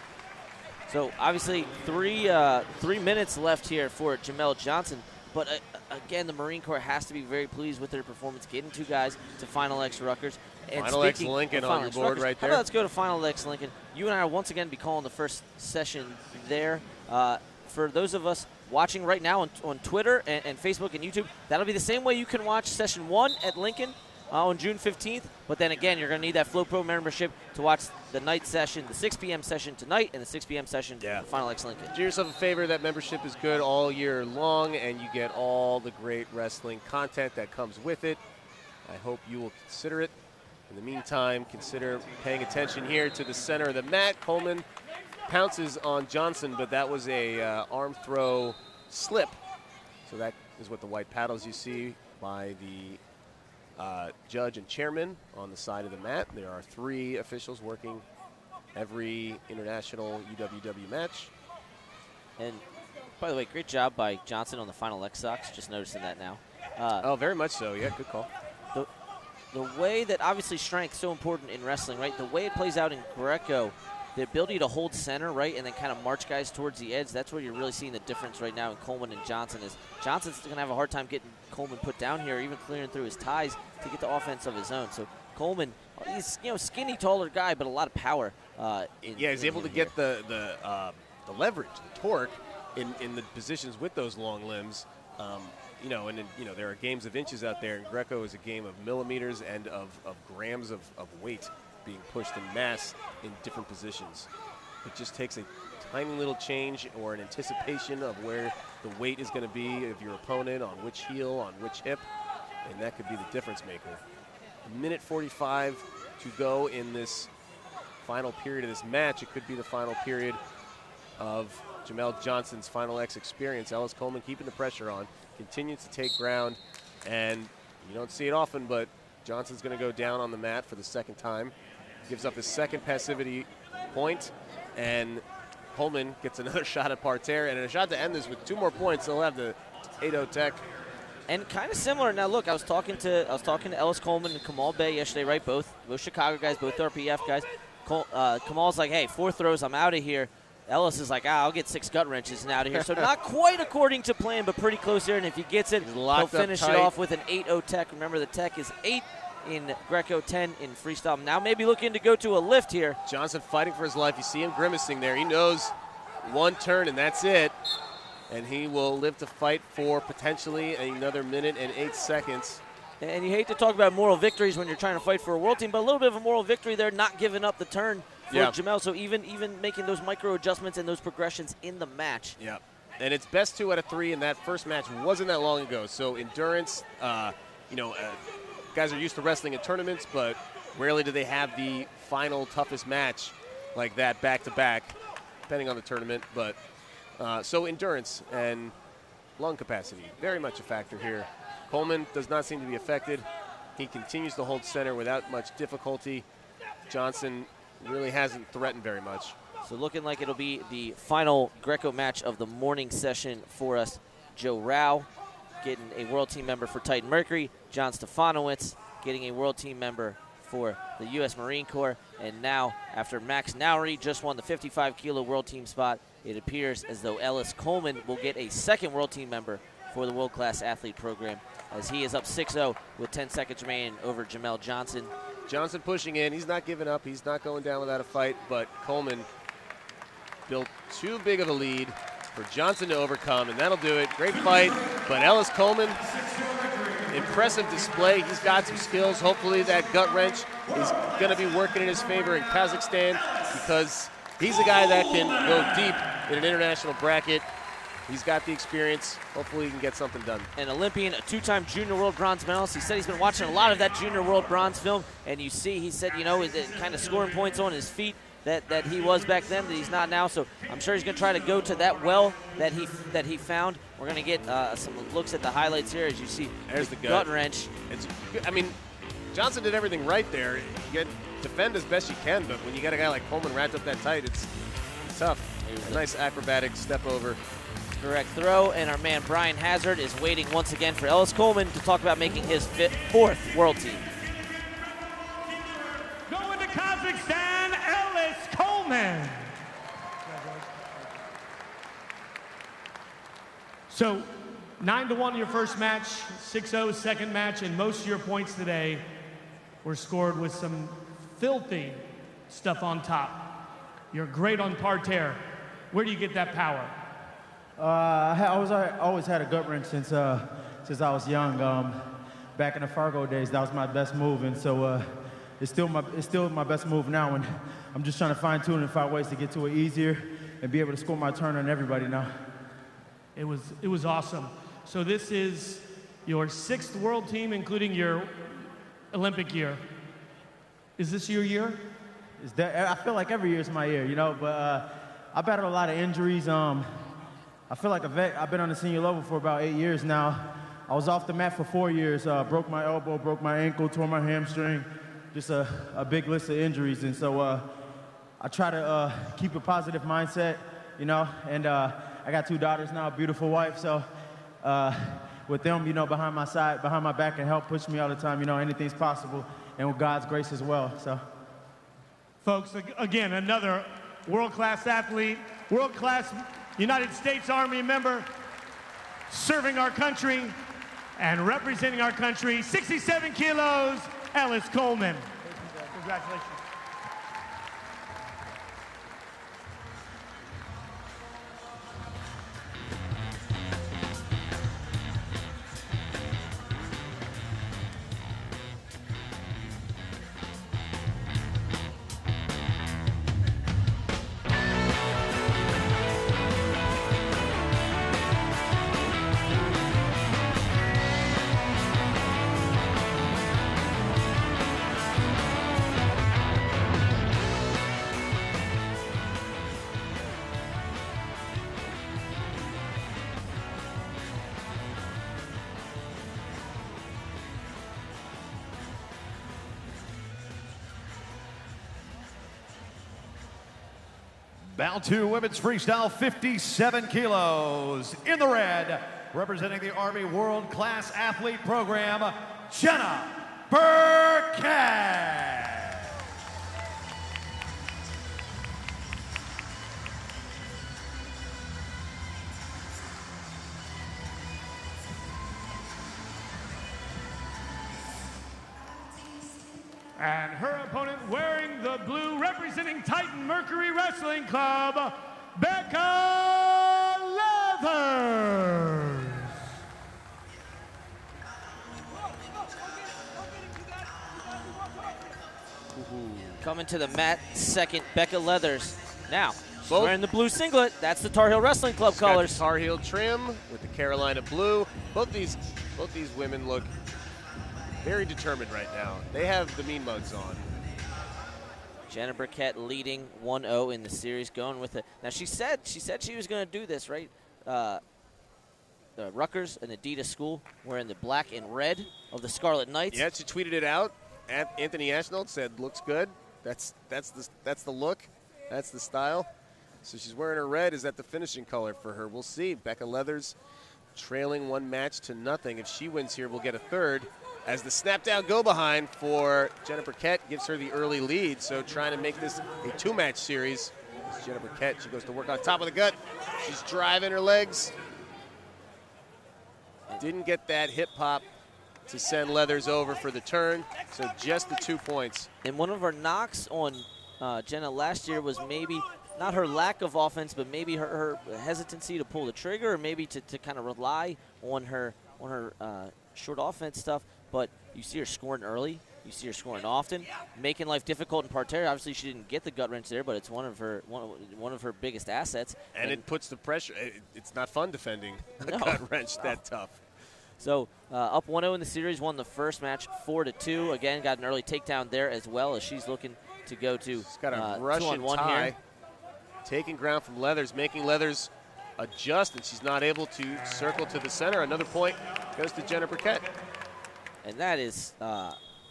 So obviously 3 minutes left here for Jamel Johnson. But again, the Marine Corps has to be very pleased with their performance, getting 2 guys to Final X Rutgers. And Final X Lincoln on your board right there. How about let's go to Final X Lincoln. You and I will once again be calling the first session there. For those of us watching right now on Twitter and Facebook and YouTube, that'll be the same way you can watch session 1 at Lincoln on June 15th. But then again, you're going to need that Flow Pro membership to watch the night session, the 6 p.m. session tonight, and the 6 p.m. session for Final X Lincoln. Do yourself a favor. That membership is good all year long, and you get all the great wrestling content that comes with it. I hope you will consider it. In the meantime, consider paying attention here to the center of the mat. Coleman pounces on Johnson, but that was a arm throw slip. So that is what the white paddles you see by the judge and chairman on the side of the mat. There are 3 officials working every international UWW match. And by the way, great job by Johnson on the Final X socks. Just noticing that now. Oh, very much so. Yeah, good call. The way that obviously strength is so important in wrestling, right? The way it plays out in Greco, the ability to hold center, right, and then kind of march guys towards the edge, that's where you're really seeing the difference right now in Coleman and Johnson. Is Johnson's going to have a hard time getting Coleman put down here, even clearing through his ties to get the offense of his own. So Coleman, he's skinny, taller guy, but a lot of power. He's able to get the leverage, the torque in the positions with those long limbs. There are games of inches out there, and Greco is a game of millimeters and of grams of weight being pushed in mass in different positions. It just takes a tiny little change or an anticipation of where the weight is going to be of your opponent, on which heel, on which hip, and that could be the difference maker. 1:45 to go in this final period of this match. It could be the final period of Jamel Johnson's Final X experience. Ellis Coleman keeping the pressure on, continues to take ground, and you don't see it often, but Johnson's going to go down on the mat for the 2nd time. Gives up his 2nd passivity point, and Coleman gets another shot at parterre and a shot to end this with 2 more points. They'll have the 8-0 tech. And kind of similar. Now, look, I was talking to Ellis Coleman and Kamal Bey yesterday, right? Both Chicago guys, both RPF guys. Kamal's like, hey, 4 throws, I'm out of here. Ellis is like, I'll get 6 gut wrenches and out of here. So not quite according to plan, but pretty close here. And if he gets it, he'll finish it off with an 8-0 tech. Remember, the tech is 8 in Greco, 10 in freestyle. Now maybe looking to go to a lift here. Johnson fighting for his life. You see him grimacing there. He knows 1 turn, and that's it. And he will live to fight for potentially another 1 minute and 8 seconds. And you hate to talk about moral victories when you're trying to fight for a world team, but a little bit of a moral victory there, not giving up the turn for Jamel. So even making those micro adjustments and those progressions in the match. Yeah. And it's best 2 out of 3, and that first match wasn't that long ago. So endurance, guys are used to wrestling in tournaments, but rarely do they have the final toughest match like that back-to-back, depending on the tournament. But so endurance and lung capacity, very much a factor here. Coleman does not seem to be affected. He continues to hold center without much difficulty. Johnson really hasn't threatened very much. So looking like it'll be the final Greco match of the morning session for us. Joe Rao getting a World Team member for Titan Mercury. John Stefanowicz getting a World Team member for the U.S. Marine Corps. And now, after Max Nowry just won the 55-kilo World Team spot, it appears as though Ellis Coleman will get a second World Team member for the World Class Athlete program, as he is up 6-0 with 10 seconds remaining over Jamel Johnson. Johnson pushing in. He's not giving up. He's not going down without a fight, but Coleman built too big of a lead for Johnson to overcome, and that'll do it. Great fight, but Ellis Coleman, impressive display. He's got some skills. Hopefully that gut wrench is going to be working in his favor in Kazakhstan, because he's a guy that can go deep in an international bracket. He's got the experience. Hopefully he can get something done. An Olympian, a two-time Junior World Bronze medalist. He said he's been watching a lot of that Junior World Bronze film, and you see, he said, you know, kind of scoring points on his feet that he was back then, that he's not now. So I'm sure he's going to try to go to that well that he found. We're going to get some looks at the highlights here as you see. There's the gut wrench. I mean, Johnson did everything right there. You get defend as best you can, but when you got a guy like Coleman wrapped up that tight, it's tough. A nice acrobatic step over. Correct throw, and our man Brian Hazard is waiting once again for Ellis Coleman to talk about making his fourth World Team. Going to Kazakhstan, Ellis Coleman. So 9-1 your first match, 6-0 second match, and most of your points today were scored with some filthy stuff on top. You're great on parterre. Where do you get that power? I always had a gut wrench since I was young. Back in the Fargo days, that was my best move, and so it's still my best move now. And I'm just trying to fine tune and find ways to get to it easier and be able to score my turn on everybody now. It was awesome. So this is your 6th World Team, including your Olympic year. Is this your year? I feel like every year is my year, you know. But I battled a lot of injuries. I feel like a vet. I've been on the senior level for about 8 years now. I was off the mat for 4 years. Broke my elbow, broke my ankle, tore my hamstring. Just a big list of injuries. And so I try to keep a positive mindset, you know. And I got 2 daughters now, a beautiful wife. So with them, you know, behind my side, behind my back, and help push me all the time, you know, anything's possible. And with God's grace as well. So, folks, again, another world-class athlete, world-class United States Army member, serving our country and representing our country, 67 kilos, Ellis Coleman. Congratulations. Bound 2 women's freestyle, 57 kilos. In the red, representing the Army World Class Athlete Program, Jenna Burkett. And her opponent wearing the blue, representing Titan Mercury Wrestling Club, Becca Leathers. Coming to the mat, second, Becca Leathers. Now, she's wearing the blue singlet. That's the Tar Heel Wrestling Club She's colors. got the Tar Heel trim with the Carolina blue. Both these women look very determined right now. They have the mean mugs on. Jenna Burkett leading 1-0 in the series, going with it. Now she said she was going to do this, right? The Rutgers and Adidas school wearing the black and red of the Scarlet Knights. Yeah, she tweeted it out. Anthony Ashnold said, "Looks good." That's the look. That's the style. So she's wearing her red. Is that the finishing color for her? We'll see. Becca Leathers trailing 1-0. If she wins here, we'll get a third. As the snap down go behind for Jenna Burkett gives her the early lead. So trying to make this a 2-match series. It's Jenna Burkett. She goes to work on top of the gut. She's driving her legs. Didn't get that hip hop to send Leathers over for the turn. So just the 2 points. And one of our knocks on Jenna last year was maybe not her lack of offense, but maybe her hesitancy to pull the trigger, or maybe to kind of rely on her short offense stuff. But you see her scoring early. You see her scoring often, making life difficult in parterre. Obviously, she didn't get the gut wrench there, but it's one of her biggest assets. And it puts the pressure. It's not fun defending a gut wrench that tough. So up 1-0 in the series, won the first match 4-2. Again, got an early takedown there as well, as she's looking to go to she's got a Russian 2-on-1 tie. here. Taking ground from Leathers, making Leathers adjust, and she's not able to circle to the center. Another point goes to Jenna Burkett. And that is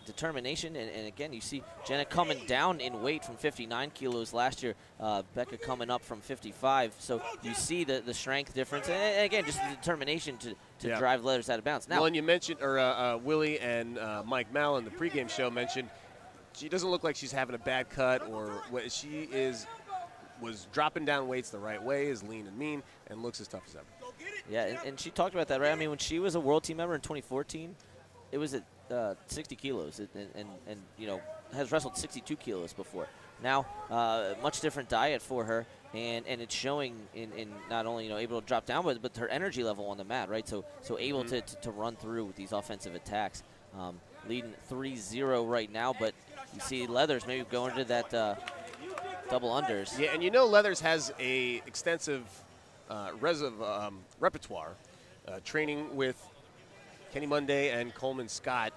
determination. And again, you see Jenna coming down in weight from 59 kilos last year. Becca coming up from 55. So you see the strength difference. And again, just the determination to drive Leathers out of bounds. Now, well, and you mentioned, or Willie and Mike Mallon, the pregame show, mentioned she doesn't look like she's having a bad cut, or what she was dropping down weights the right way, is lean and mean, and looks as tough as ever. Yeah, and she talked about that, right? I mean, when she was a world team member in 2014, it was at 60 kilos, and you know, has wrestled 62 kilos before. Now, much different diet for her, and it's showing in not only, you know, able to drop down, but her energy level on the mat, right? So able to run through with these offensive attacks. Leading 3-0 right now, but you see Leathers maybe going to that double unders. Yeah, and you know Leathers has a extensive repertoire, training with Kenny Monday and Coleman Scott.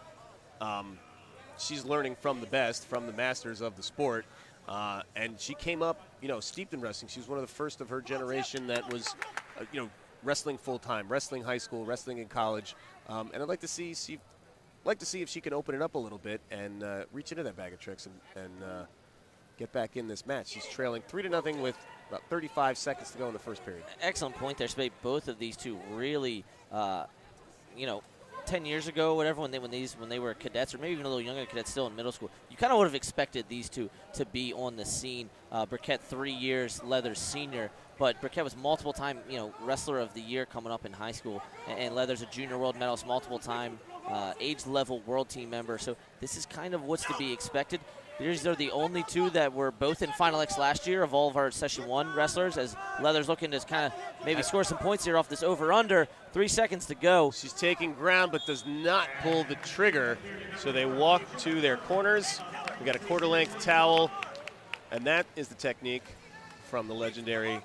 She's learning from the best, from the masters of the sport, and she came up, you know, steeped in wrestling. She was one of the first of her generation that was, you know, wrestling full-time, wrestling high school, wrestling in college, and I'd like to see if she can open it up a little bit and reach into that bag of tricks and get back in this match. She's trailing 3-0 with about 35 seconds to go in the first period. Excellent point there, Spade. Both of these two really, you know, 10 years ago, whatever, when they were cadets, or maybe even a little younger cadets, still in middle school, you kind of would have expected these two to be on the scene. Burkett 3 years, Leathers senior, but Burkett was multiple-time, you know, wrestler of the year coming up in high school, and Leathers a junior world medalist, multiple-time age-level world team member. So this is kind of what's to be expected. These are the only two that were both in Final X last year of all of our Session 1 wrestlers, as Leathers looking to kind of maybe score some points here off this over-under. 3 seconds to go. She's taking ground but does not pull the trigger, so they walk to their corners. We got a quarter-length towel, and that is the technique from the legendary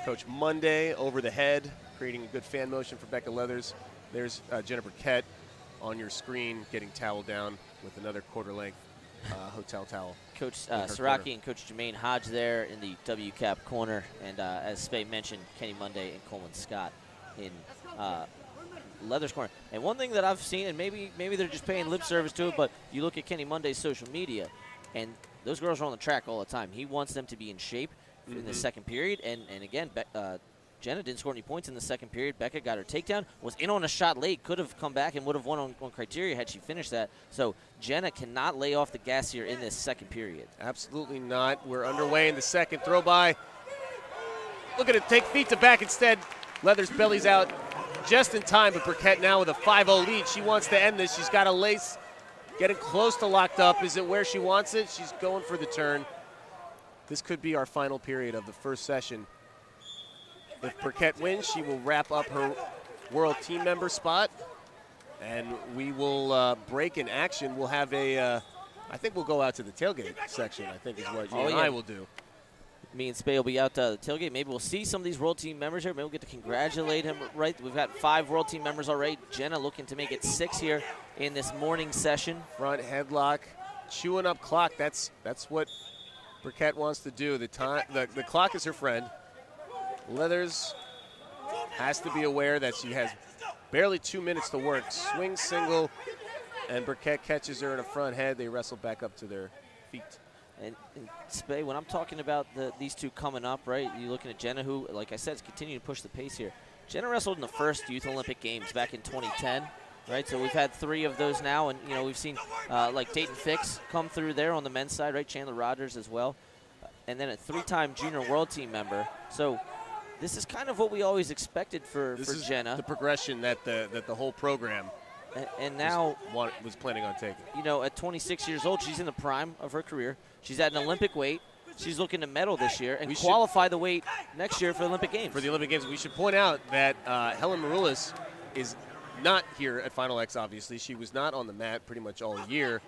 Coach Monday, over the head, creating a good fan motion for Becca Leathers. There's Jenna Burkett on your screen getting toweled down with another quarter-length hotel towel. Coach Saraki and Coach Jermaine Hodge there in the W-cap corner, and as Spade mentioned, Kenny Monday and Coleman Scott in Leathers corner. And one thing that I've seen, and maybe they're just paying lip service to it, but you look at Kenny Monday's social media, and those girls are on the track all the time. He wants them to be in shape in the second period, and again, Jenna didn't score any points in the second period. Becca got her takedown, was in on a shot late, could have come back and would have won on criteria had she finished that. So Jenna cannot lay off the gas here in this second period. Absolutely not. We're underway in the second. Throw by. Look at it, take feet to back instead. Leathers bellies out just in time, but Burkett now with a 5-0 lead. She wants to end this. She's got a lace, getting close to locked up. Is it where she wants it? She's going for the turn. This could be our final period of the first session. If Burkett wins, she will wrap up her world team member spot, and we will break in action. We'll have I think we'll go out to the tailgate section, I think is what you and I will do. Me and Spade will be out to the tailgate. Maybe we'll see some of these world team members here. Maybe we'll get to congratulate him, right? We've got 5 world team members already. Jenna looking to make it 6 here in this morning session. Front headlock, chewing up clock. That's what Burkett wants to do. The clock is her friend. Leathers has to be aware that she has barely 2 minutes to work. Swing single, and Burkett catches her in a front head. They wrestle back up to their feet. And Spay, when I'm talking about these two coming up, right, you're looking at Jenna, who, like I said, is continuing to push the pace here. Jenna wrestled in the first Youth Olympic Games back in 2010, right? So we've had 3 of those now, and, we've seen, like, Dayton Fix come through there on the men's side, right? Chandler Rogers as well. And then a 3-time junior world team member. So this is kind of what we always expected for Jenna. The progression that the whole program and now was planning on taking. At 26 years old, she's in the prime of her career. She's at an Olympic weight. She's looking to medal this year and qualify the weight next year for the Olympic Games. For the Olympic Games, we should point out that Helen Maroulis is not here at Final X, obviously. She was not on the mat pretty much all year.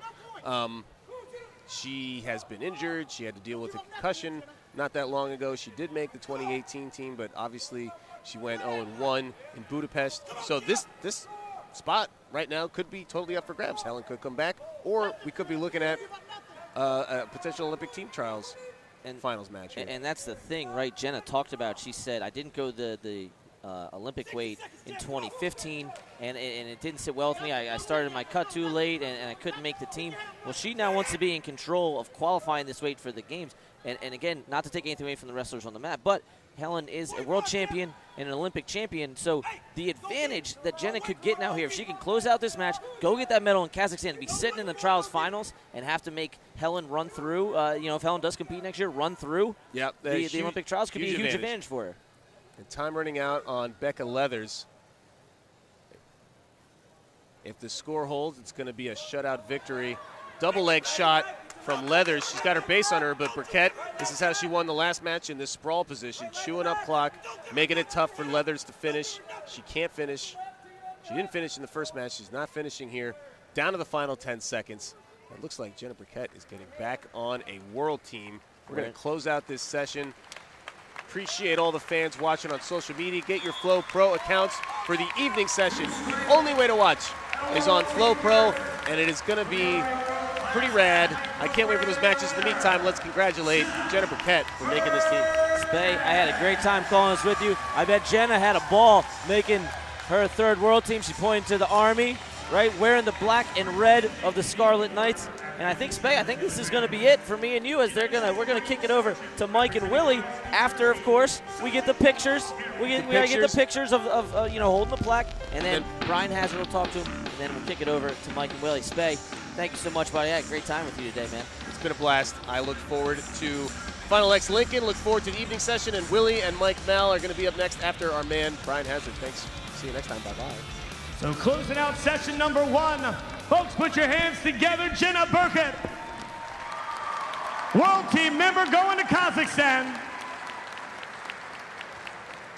She has been injured. She had to deal with a concussion not that long ago. She did make the 2018 team, but obviously she went 0-1 in Budapest. So this spot right now could be totally up for grabs. Helen could come back, or we could be looking at a potential Olympic team trials and finals match here. And that's the thing, right? Jenna talked about, she said, I didn't go the Olympic weight in 2015, and it didn't sit well with me. I started my cut too late, and I couldn't make the team. Well, she now wants to be in control of qualifying this weight for the games. And again, not to take anything away from the wrestlers on the mat, but Helen is a world champion and an Olympic champion. So the advantage that Jenna could get now here, if she can close out this match, go get that medal in Kazakhstan, be sitting in the trials finals, and have to make Helen run through, if Helen does compete next year, run through the Olympic trials could be a huge advantage for her. And time running out on Becca Leathers. If the score holds, it's going to be a shutout victory. Double leg shot from Leathers. She's got her base on her, but Burkett, this is how she won the last match in this sprawl position, chewing up clock, making it tough for Leathers to finish. She can't finish. She didn't finish in the first match. She's not finishing here. Down to the final 10 seconds. It looks like Jenna Burkett is getting back on a world team. We're going to close out this session. Appreciate all the fans watching on social media. Get your Flow Pro accounts for the evening session. Only way to watch is on Flow Pro, and it is going to be pretty rad. I can't wait for those matches. In the meantime, let's congratulate Jenna Burkett for making this team. Spay, I had a great time calling this with you. I bet Jenna had a ball making her 3rd world team. She pointed to the Army, right, wearing the black and red of the Scarlet Knights. And I think, Spay, this is going to be it for me and you, as we're going to kick it over to Mike and Willie after, of course, we get the pictures. We get the pictures of holding the plaque, and then Brian Hazard will talk to him, and then we'll kick it over to Mike and Willie. Spay, thank you so much, buddy. I had a great time with you today, man. It's been a blast. I look forward to Final X Lincoln. Look forward to the evening session, and Willie and Mike Mal are going to be up next after our man Brian Hazard. Thanks. See you next time. Bye-bye. So closing out session number 1, folks, put your hands together. Jenna Burkett, world team member going to Kazakhstan.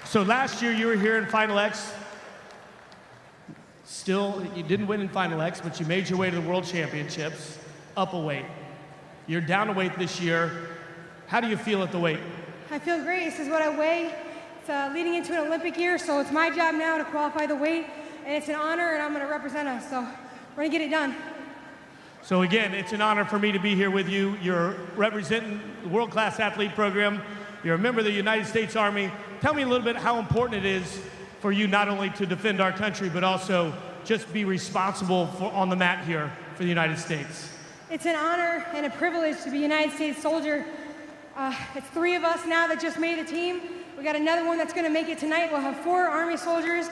So last year you were here in Final X. Still, you didn't win in Final X, but you made your way to the World Championships, up a weight. You're down a weight this year. How do you feel at the weight? I feel great. This is what I weigh. It's leading into an Olympic year, so it's my job now to qualify the weight. And it's an honor, and I'm going to represent us, so we're going to get it done. So again, it's an honor for me to be here with you. You're representing the world-class athlete program. You're a member of the United States Army. Tell me a little bit how important it is for you not only to defend our country, but also just be responsible on the mat here for the United States. It's an honor and a privilege to be a United States soldier. It's 3 of us now that just made the team. We got another one that's going to make it tonight. We'll have 4 Army soldiers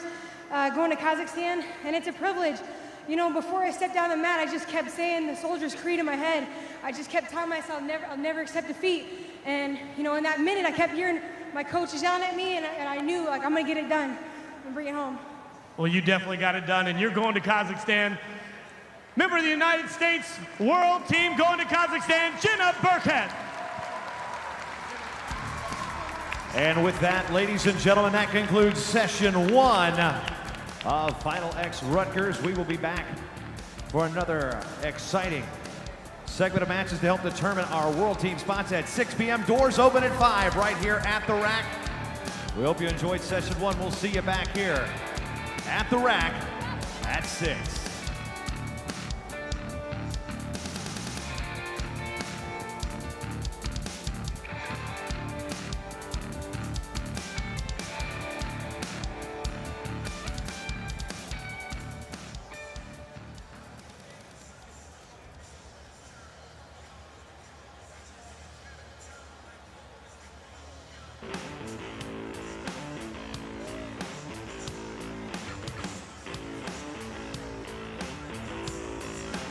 going to Kazakhstan, and it's a privilege. Before I stepped down the mat, I just kept saying the soldier's creed in my head. I just kept telling myself, I'll never accept defeat. And, in that minute, I kept hearing my coaches yelling at me, and I knew, I'm going to get it done and bring it home. Well, you definitely got it done, and you're going to Kazakhstan. Member of the United States World Team going to Kazakhstan, Jenna Burkett. And with that, ladies and gentlemen, that concludes session 1 of Final X Rutgers. We will be back for another exciting segment of matches to help determine our world team spots at 6 p.m. Doors open at 5 right here at the rack. We hope you enjoyed session 1. We'll see you back here at the rack at 6.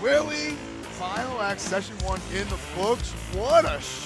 Willie, Final Act Session 1 in the books. What a show.